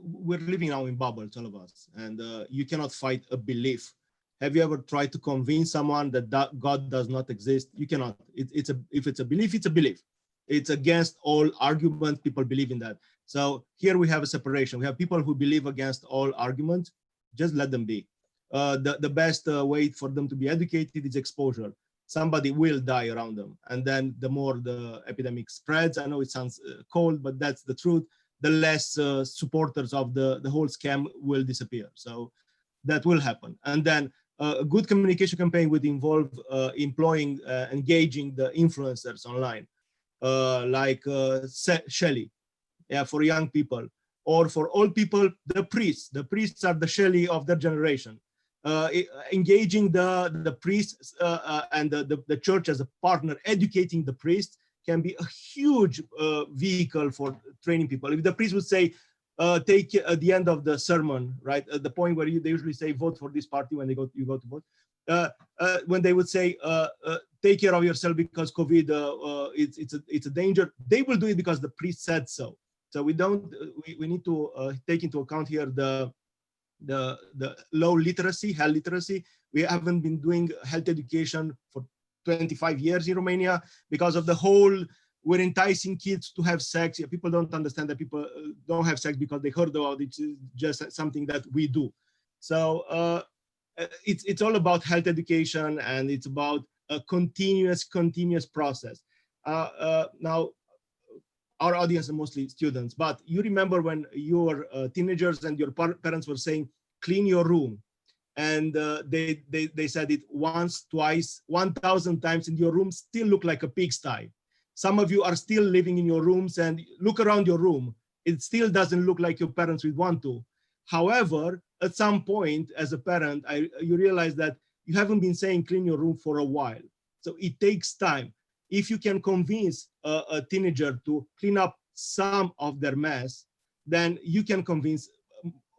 we're living now in bubbles, all of us, and you cannot fight a belief. Have you ever tried to convince someone that God does not exist? You cannot. If it's a belief, it's a belief. It's against all argument. People believe in that. So here we have a separation. We have people who believe against all arguments. Just let them be. The best way for them to be educated is exposure. Somebody will die around them, and then the more the epidemic spreads, I know it sounds cold, but that's the truth, the less supporters of the whole scam will disappear. So that will happen. And then a good communication campaign would involve engaging the influencers online, like Shelley, yeah, for young people, or for old people, the priests. The priests are the Shelley of their generation. Engaging the priests and the church as a partner, educating the priests can be a huge vehicle for training people. If the priest would say, take at the end of the sermon, right, at the point where they usually say, vote for this party when you go to vote, when they would say, take care of yourself because COVID, it's a danger, they will do it because the priest said so. So we need to take into account here the low literacy, health literacy. We haven't been doing health education for 25 years in Romania because of the whole, we're enticing kids to have sex. Yeah, people don't understand that people don't have sex because they heard about it. It's just something that we do. So it's all about health education, and it's about a continuous process. Now, our audience are mostly students, but you remember when you were teenagers and your parents were saying, clean your room. And they said it once, twice, 1,000 times, and your room still look like a pigsty. Some of you are still living in your rooms, and look around your room. It still doesn't look like your parents would want to. However, at some point as a parent, you realize that you haven't been saying clean your room for a while. So it takes time. If you can convince a teenager to clean up some of their mess, then you can convince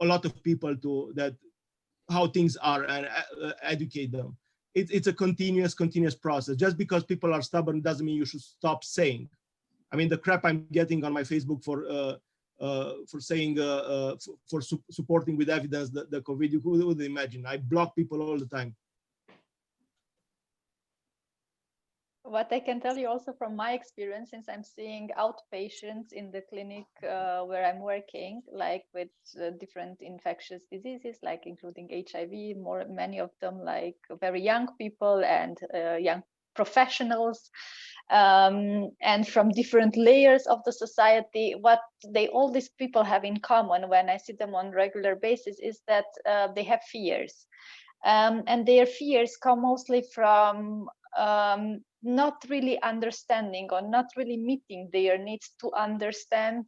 a lot of people to that how things are and educate them. It's a continuous process. Just because people are stubborn doesn't mean you should stop saying. I mean, the crap I'm getting on my Facebook for saying for supporting with evidence the COVID, you would imagine. I block people all the time. What I can tell you also from my experience, since I'm seeing outpatients in the clinic where I'm working, like with different infectious diseases, like including HIV, many of them like very young people and young professionals, and from different layers of the society. What all these people have in common when I see them on regular basis is that they have fears, and their fears come mostly from not really understanding or not really meeting their needs to understand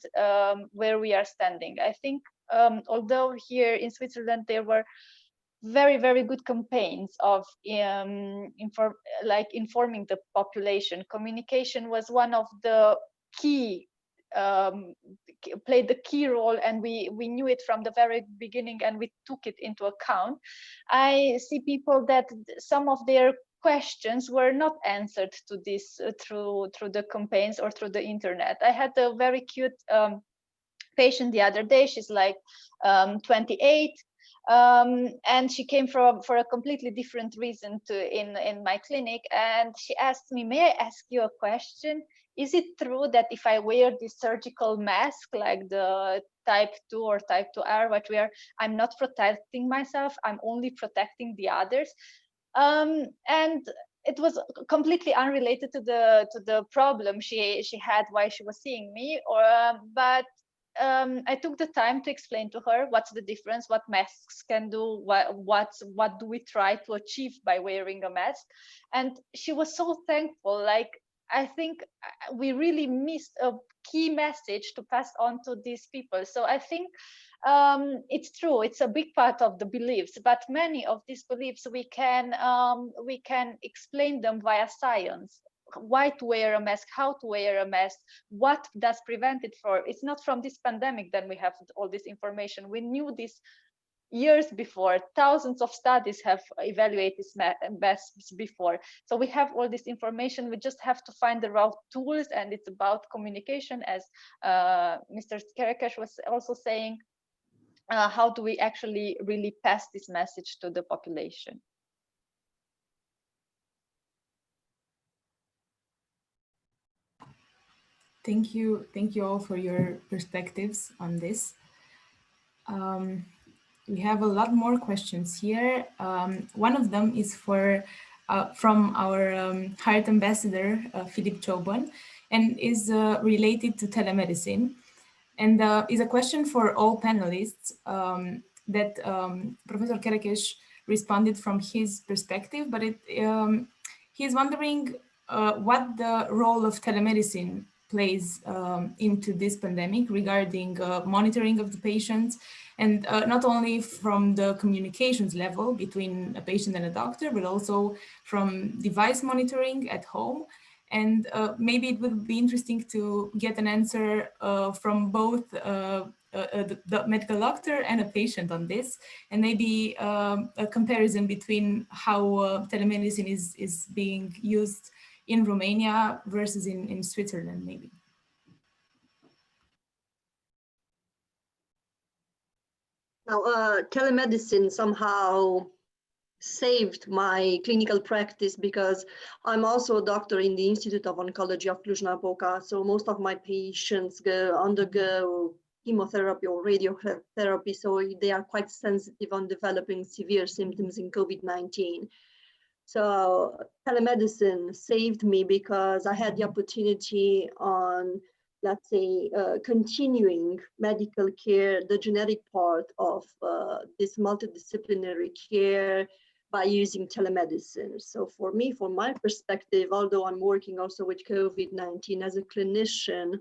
where we are standing. I think although here in Switzerland there were very, very good campaigns of informing the population, communication was one of the key, played the key role, and we knew it from the very beginning and we took it into account. I see people that some of their questions were not answered to this through the campaigns or through the internet. I had a very cute patient the other day. She's like 28, and she came for a completely different reason in my clinic, and she asked me, may I ask you a question? Is it true that if I wear this surgical mask, like the type 2 or type 2R, what we are, I'm not protecting myself, I'm only protecting the others? And it was completely unrelated to the problem she had while she was seeing me, but I took the time to explain to her what's the difference, what masks can do, what do we try to achieve by wearing a mask. And she was so thankful. Like, I think we really missed a key message to pass on to these people. So I think it's true, it's a big part of the beliefs, but many of these beliefs we can explain them via science. Why to wear a mask, how to wear a mask, what does prevent it for. It's not from this pandemic that we have all this information. We knew this years before. Thousands of studies have evaluated masks before. So we have all this information. We just have to find the right tools, and it's about communication, as Mr. Kerekes was also saying. How do we actually really pass this message to the population? Thank you all for your perspectives on this. We have a lot more questions here. One of them is from our H.E.A.R.T ambassador, Philip Chobon, and is related to telemedicine. And is a question for all panelists that Professor Kerekes responded from his perspective, but he's wondering what the role of telemedicine plays into this pandemic regarding monitoring of the patients, and not only from the communications level between a patient and a doctor, but also from device monitoring at home. And maybe it would be interesting to get an answer from both the medical doctor and a patient on this, and maybe a comparison between how telemedicine is being used in Romania versus in Switzerland, maybe. Now, telemedicine somehow saved my clinical practice, because I'm also a doctor in the Institute of Oncology of Cluj-Napoca. So most of my patients undergo chemotherapy or radiotherapy. So they are quite sensitive on developing severe symptoms in COVID-19. So telemedicine saved me because I had the opportunity on, let's say, continuing medical care, the genetic part of this multidisciplinary care by using telemedicine. So for me, from my perspective, although I'm working also with COVID-19 as a clinician,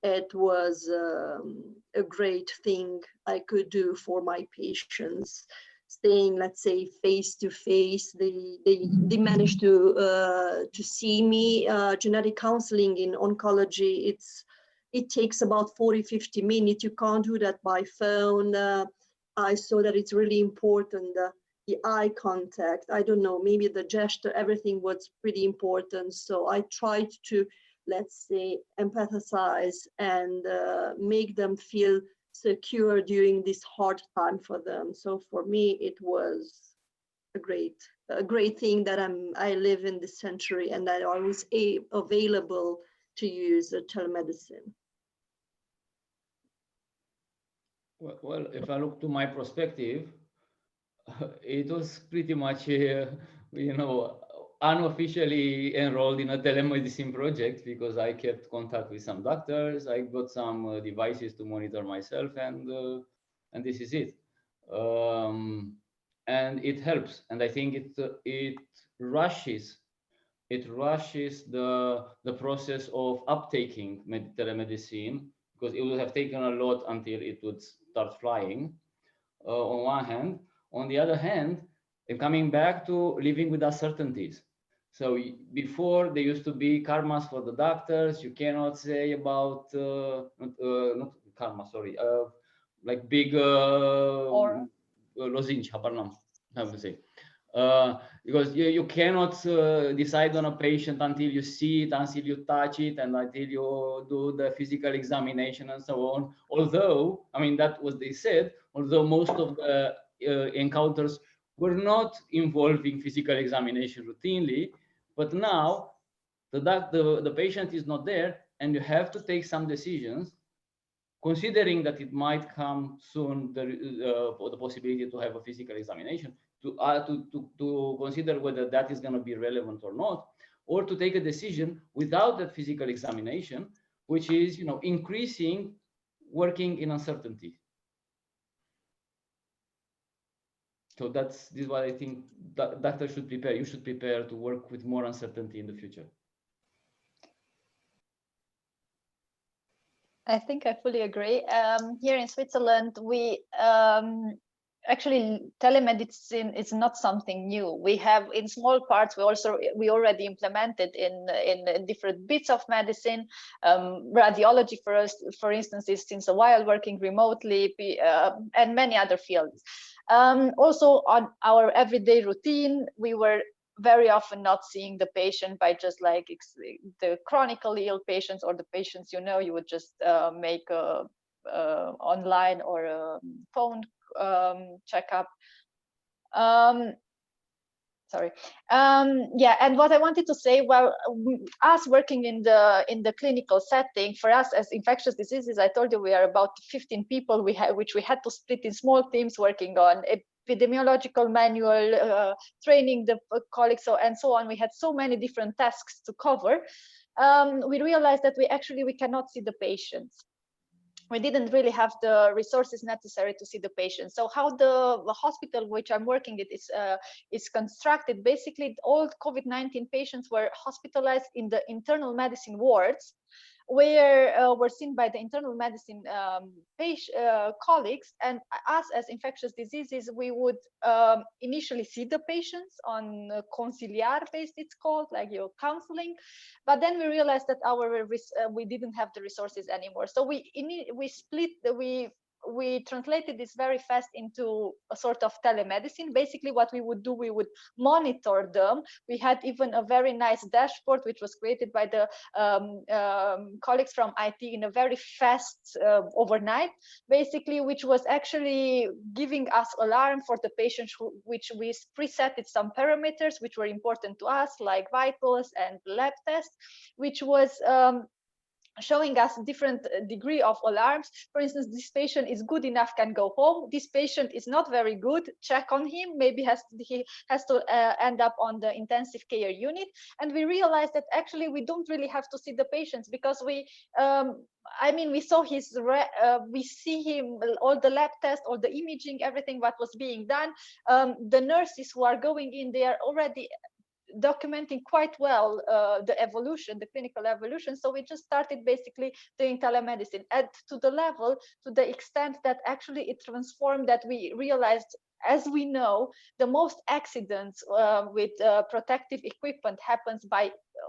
it was a great thing I could do for my patients. Staying, let's say, face to face, they managed to see me. Genetic counseling in oncology, it takes about 40-50 minutes. You can't do that by phone. I saw that it's really important. The eye contact, I don't know, maybe the gesture, everything was pretty important. So I tried to, let's say, empathize and make them feel secure during this hard time for them. So for me, it was a great thing that I live in this century and that I was available to use telemedicine. Well, if I look to my perspective, it was pretty much, unofficially enrolled in a telemedicine project, because I kept contact with some doctors. I got some devices to monitor myself, and this is it. And it helps, and I think it rushes the process of uptaking telemedicine, because it would have taken a lot until it would start flying. On one hand. On the other hand, and coming back to living with uncertainties. So before, there used to be karmas for the doctors. You cannot say about not karma, sorry, like big lozinci, how to say. Because you cannot decide on a patient until you see it, until you touch it, and until you do the physical examination and so on. Although, I mean, that was they said, although most of the encounters were not involving physical examination routinely, but now the patient is not there, and you have to take some decisions, considering that it might come soon, the possibility to have a physical examination, to consider whether that is going to be relevant or not, or to take a decision without that physical examination, which is increasing working in uncertainty. So this is what I think that doctors should prepare. You should prepare to work with more uncertainty in the future. I think I fully agree. Here in Switzerland, we actually telemedicine is not something new. We have in small parts. We already implemented in different bits of medicine. Radiology, for instance, is since a while working remotely, and many other fields. Also, on our everyday routine, we were very often not seeing the patient by just like the chronically ill patients or the patients, you would just make a online or a phone checkup. Sorry. Yeah, and what I wanted to say, well, us working in the clinical setting, for us as infectious diseases, I told you we are about 15 people which we had to split in small teams working on epidemiological manual, training the colleagues, and so on. We had so many different tasks to cover. We realized that we cannot see the patients. We didn't really have the resources necessary to see the patient. So how the hospital which I'm working at is constructed, basically all COVID-19 patients were hospitalized in the internal medicine wards, where were seen by the internal medicine colleagues, and us as infectious diseases, we would initially see the patients on conciliar based, it's called, like your counseling, but then we realized that we didn't have the resources anymore. So we translated this very fast into a sort of telemedicine. Basically, what we would do, we would monitor them. We had even a very nice dashboard, which was created by the colleagues from IT in a very fast overnight, basically, which was actually giving us alarm for the patients, which we presetted some parameters which were important to us, like vitals and lab tests, which was showing us different degree of alarms. For instance, this patient is good enough, can go home. This patient is not very good, check on him, maybe he has to end up on the intensive care unit. And we realized that actually we don't really have to see the patients, because we saw we see him, all the lab tests, all the imaging, everything what was being done. The nurses who are going in, they are already documenting quite well the clinical evolution. So we just started basically doing telemedicine, and to the extent that actually it transformed, that we realized, as we know, the most accidents with protective equipment happens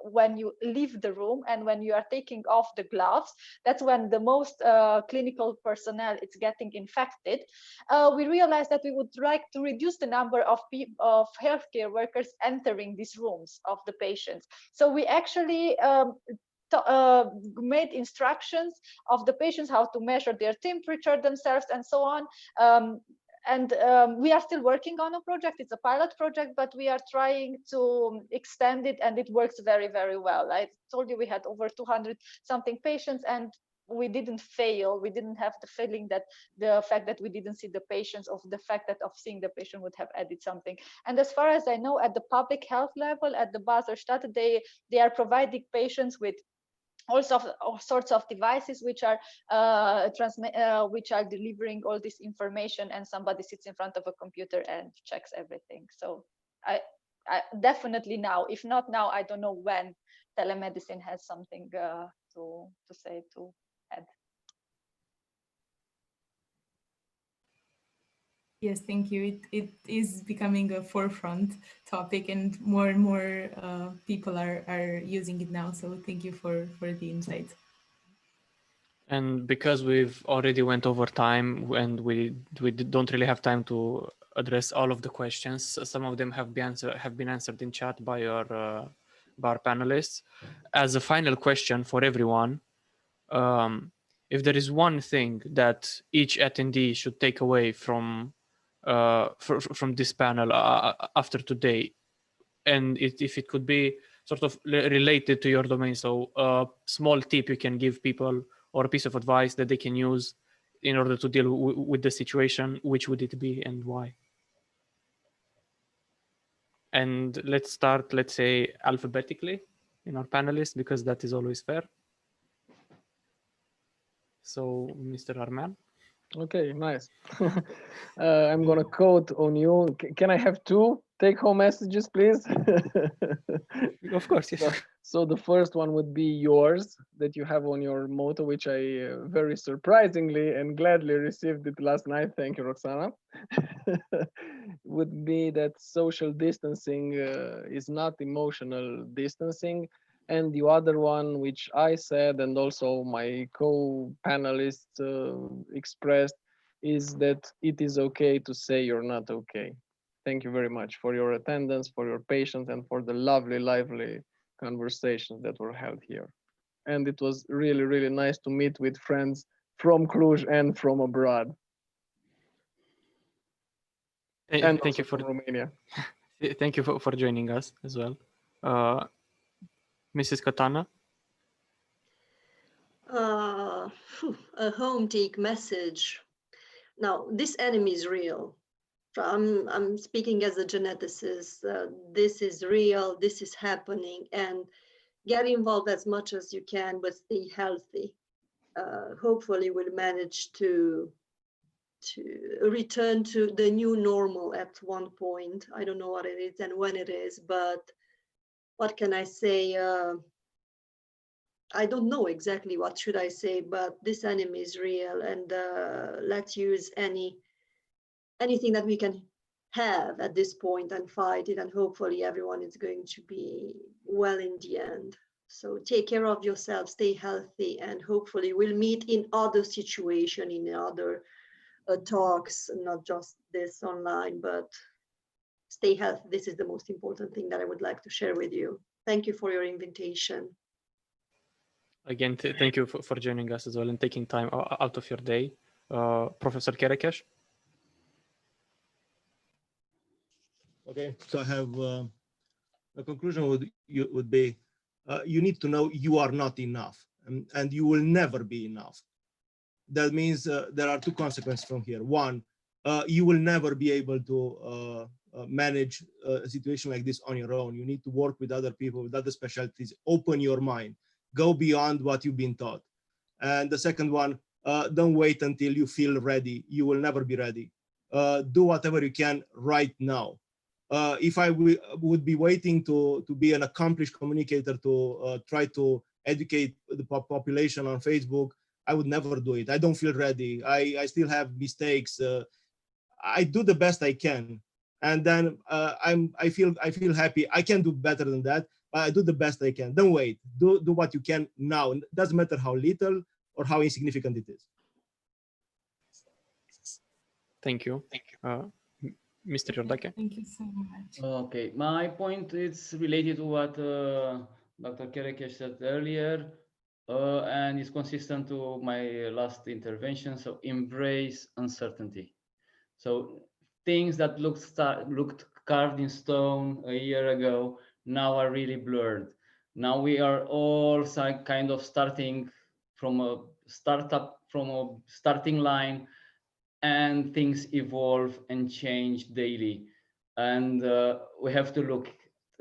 when you leave the room and when you are taking off the gloves. That's when the most clinical personnel is getting infected. We realized that we would like to reduce the number of healthcare workers entering these rooms of the patients. So we actually made instructions of the patients how to measure their temperature themselves and so on. We are still working on a project. It's a pilot project, but we are trying to extend it, and it works very, very well. I told you we had over 200 something patients, and we didn't fail. We didn't have the feeling that the fact that we didn't see the patients, of the fact that of seeing the patient would have added something. And as far as I know, at the public health level, at the Basel-Stadt, they are providing patients with all sorts of devices which are delivering all this information, and somebody sits in front of a computer and checks everything. So I definitely now, if not now, I don't know when, telemedicine has something to add. Yes, thank you. It is becoming a forefront topic, and more people are using it now. So thank you for the insight. And because we've already went over time, and we don't really have time to address all of the questions, some of them have been answered in chat by our panelists. As a final question for everyone, if there is one thing that each attendee should take away from this panel after today, and if it could be sort of related to your domain, so a small tip you can give people or a piece of advice that they can use in order to deal with the situation, which would it be and why? And let's start, let's say, alphabetically in our panelists, because that is always fair. So, Mr. Arman. Okay, nice. I'm gonna quote on you. Can I have two take-home messages, please? Of course, yes. So the first one would be yours that you have on your motto, which I very surprisingly and gladly received it last night. Thank you, Roxana. Would be that social distancing is not emotional distancing. And the other one, which I said, and also my co-panelists expressed, is that it is okay to say you're not okay. Thank you very much for your attendance, for your patience, and for the lovely, lively conversations that were held here. And it was really, really nice to meet with friends from Cluj and from abroad. And Thank you for Romania. Thank you for joining us as well. Mrs. Katana. A home take message. Now, this enemy is real. I'm speaking as a geneticist. This is real. This is happening, and get involved as much as you can, but stay healthy. Hopefully, we'll manage to return to the new normal at one point. I don't know what it is and when it is, but what can I say? I don't know exactly what should I say, but this enemy is real, and let's use anything that we can have at this point and fight it, and hopefully everyone is going to be well in the end. So take care of yourself, stay healthy, and hopefully we'll meet in other situations, in other talks, not just this online, but stay healthy. This is the most important thing that I would like to share with you. Thank you for your invitation. Again, thank you for joining us as well and taking time out of your day. Professor Kerekes. Okay, so I have a conclusion would be you need to know you are not enough, and you will never be enough. That means there are two consequences from here. One, you will never be able to manage a situation like this on your own. You need to work with other people, with other specialties, open your mind, go beyond what you've been taught. And the second one, don't wait until you feel ready. You will never be ready. Do whatever you can right now. If I would be waiting to be an accomplished communicator to try to educate the population on Facebook, I would never do it. I don't feel ready. I still have mistakes. I do the best I can, and then I feel happy. I can do better than that, but I do the best I can. Don't wait. Do what you can now. It doesn't matter how little or how insignificant it is. Thank you. Mr. Iordache. Thank you so much. Okay, my point is related to what Dr. Kerekes said earlier, and is consistent to my last intervention. So embrace uncertainty. So things that looked carved in stone a year ago now are really blurred. Now we are all kind of starting from a starting line, and things evolve and change daily, and we have to look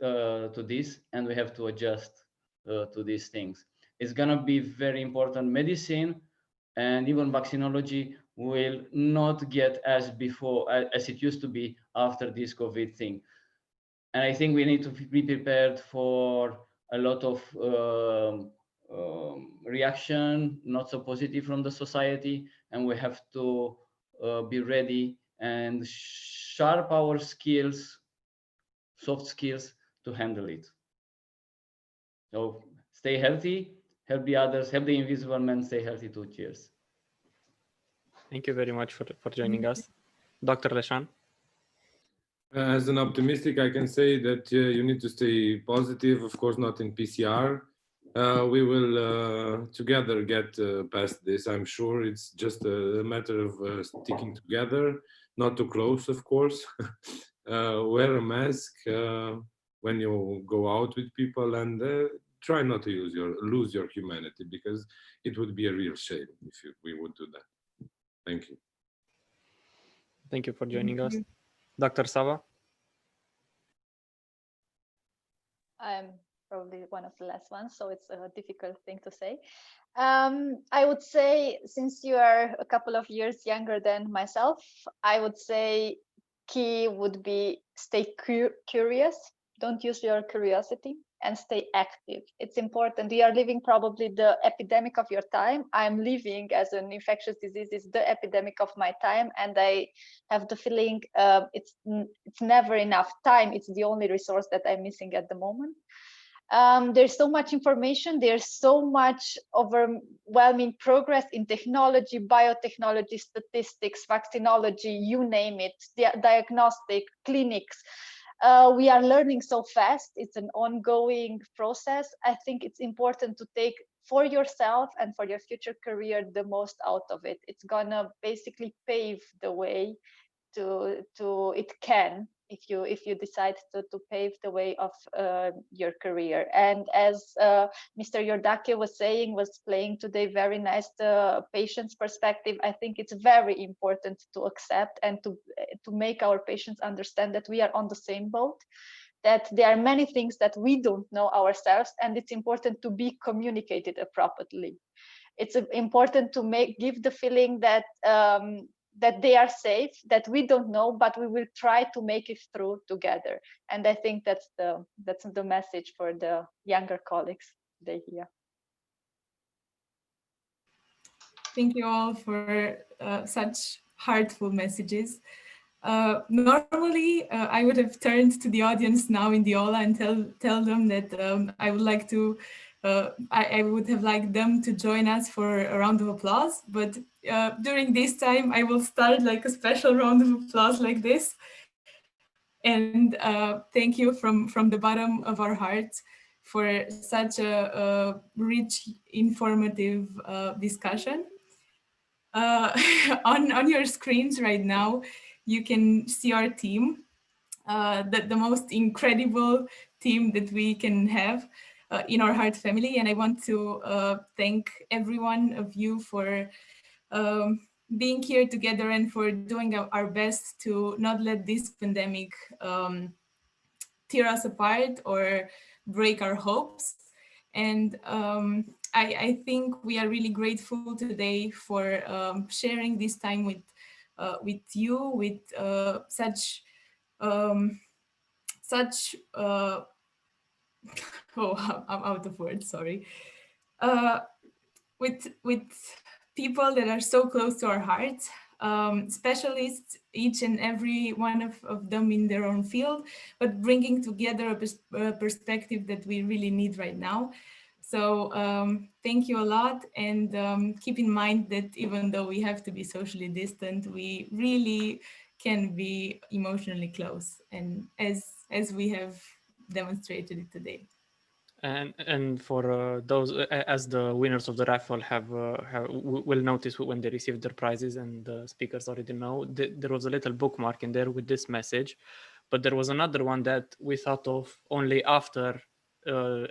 to this, and we have to adjust to these things. It's going to be very important. Medicine and even vaccinology will not get as it used to be after this COVID thing, and I think we need to be prepared for a lot of reaction, not so positive from the society, and we have to be ready and sharp our skills, soft skills, to handle it. So stay healthy, help the others, help the invisible man stay healthy too. Cheers. Thank you very much for joining us. Dr. Leshan. As an optimistic, I can say that you need to stay positive, of course, not in PCR. We will together get past this. I'm sure it's just a matter of sticking together, not too close, of course. Wear a mask when you go out with people, and try not to lose your humanity, because it would be a real shame if we would do that. Thank you. Thank you for joining us. Dr. Sava. probably one of the last ones, so it's a difficult thing to say. I would say, since you are a couple of years younger than myself, I would say key would be stay curious, don't use your curiosity, and stay active. It's important. We are living probably the epidemic of your time. I'm living as an infectious disease is the epidemic of my time, and I have the feeling it's never enough time. It's the only resource that I'm missing at the moment. There's so much information, there's so much overwhelming progress in technology, biotechnology, statistics, vaccinology, you name it, diagnostic, clinics. We are learning so fast. It's an ongoing process. I think it's important to take for yourself and for your future career the most out of it. It's gonna basically pave the way to it can, if you decide to pave the way of your career. And as Mr. Iordache was playing today very nice patient's perspective, I think it's very important to accept and to make our patients understand that we are on the same boat, that there are many things that we don't know ourselves, and it's important to be communicated appropriately. It's important to give the feeling that that they are safe, that we don't know, but we will try to make it through together. And I think that's the message for the younger colleagues today here. Thank you all for such heartful messages. Normally, I would have turned to the audience now in the aula and tell them that I would like to, I would have liked them to join us for a round of applause. But during this time, I will start like a special round of applause like this. And thank you from the bottom of our hearts for such a rich, informative discussion. On your screens right now, you can see our team, the most incredible team that we can have in our H.E.A.R.T family. And I want to thank every one of you for being here together and for doing our best to not let this pandemic tear us apart or break our hopes. And I think we are really grateful today for sharing this time with you, with such oh, I'm out of words, sorry. With people that are so close to our hearts, specialists, each and every one of them in their own field, but bringing together a perspective that we really need right now. So thank you a lot, and keep in mind that even though we have to be socially distant, we really can be emotionally close, and as we have demonstrated it today. And for those, as the winners of the raffle will notice when they receive their prizes, and the speakers already know, there was a little bookmark in there with this message, but there was another one that we thought of only after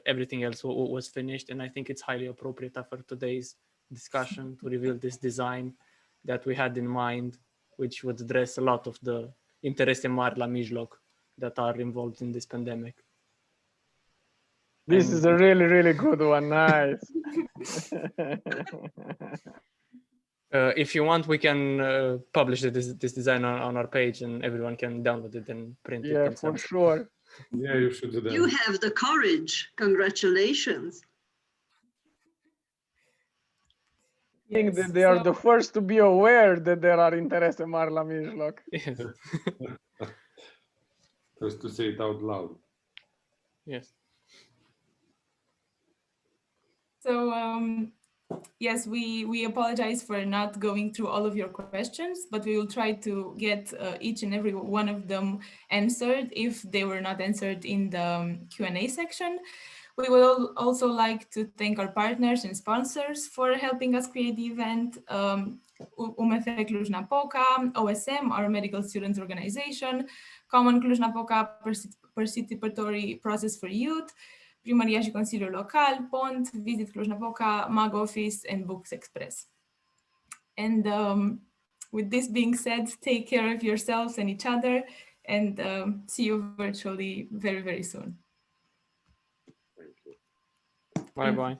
everything else was finished, and I think it's highly appropriate after today's discussion to reveal this design that we had in mind, which would address a lot of the interese mari la mijloc that are involved in this pandemic. This is a really, really good one. Nice. If you want, we can publish this design on our page, and everyone can download it and print it themselves. Yeah, for sure. Yeah, you should do that. You have the courage. Congratulations. I think that they are the first to be aware that there are interese mari la mijloc. Yes. First to say it out loud. Yes. So yes, we apologize for not going through all of your questions, but we will try to get each and every one of them answered if they were not answered in the Q&A section. We will also like to thank our partners and sponsors for helping us create the event. UMF Cluj-Napoca, OSM, our medical students organization, Common Cluj-Napoca Participatory Process for Youth, Primăria și Consiliul Local, PONT, Visit Cluj-Napoca, Mag Office, and Books Express. And with this being said, take care of yourselves and each other, and see you virtually very, very soon. Thank you. Bye bye.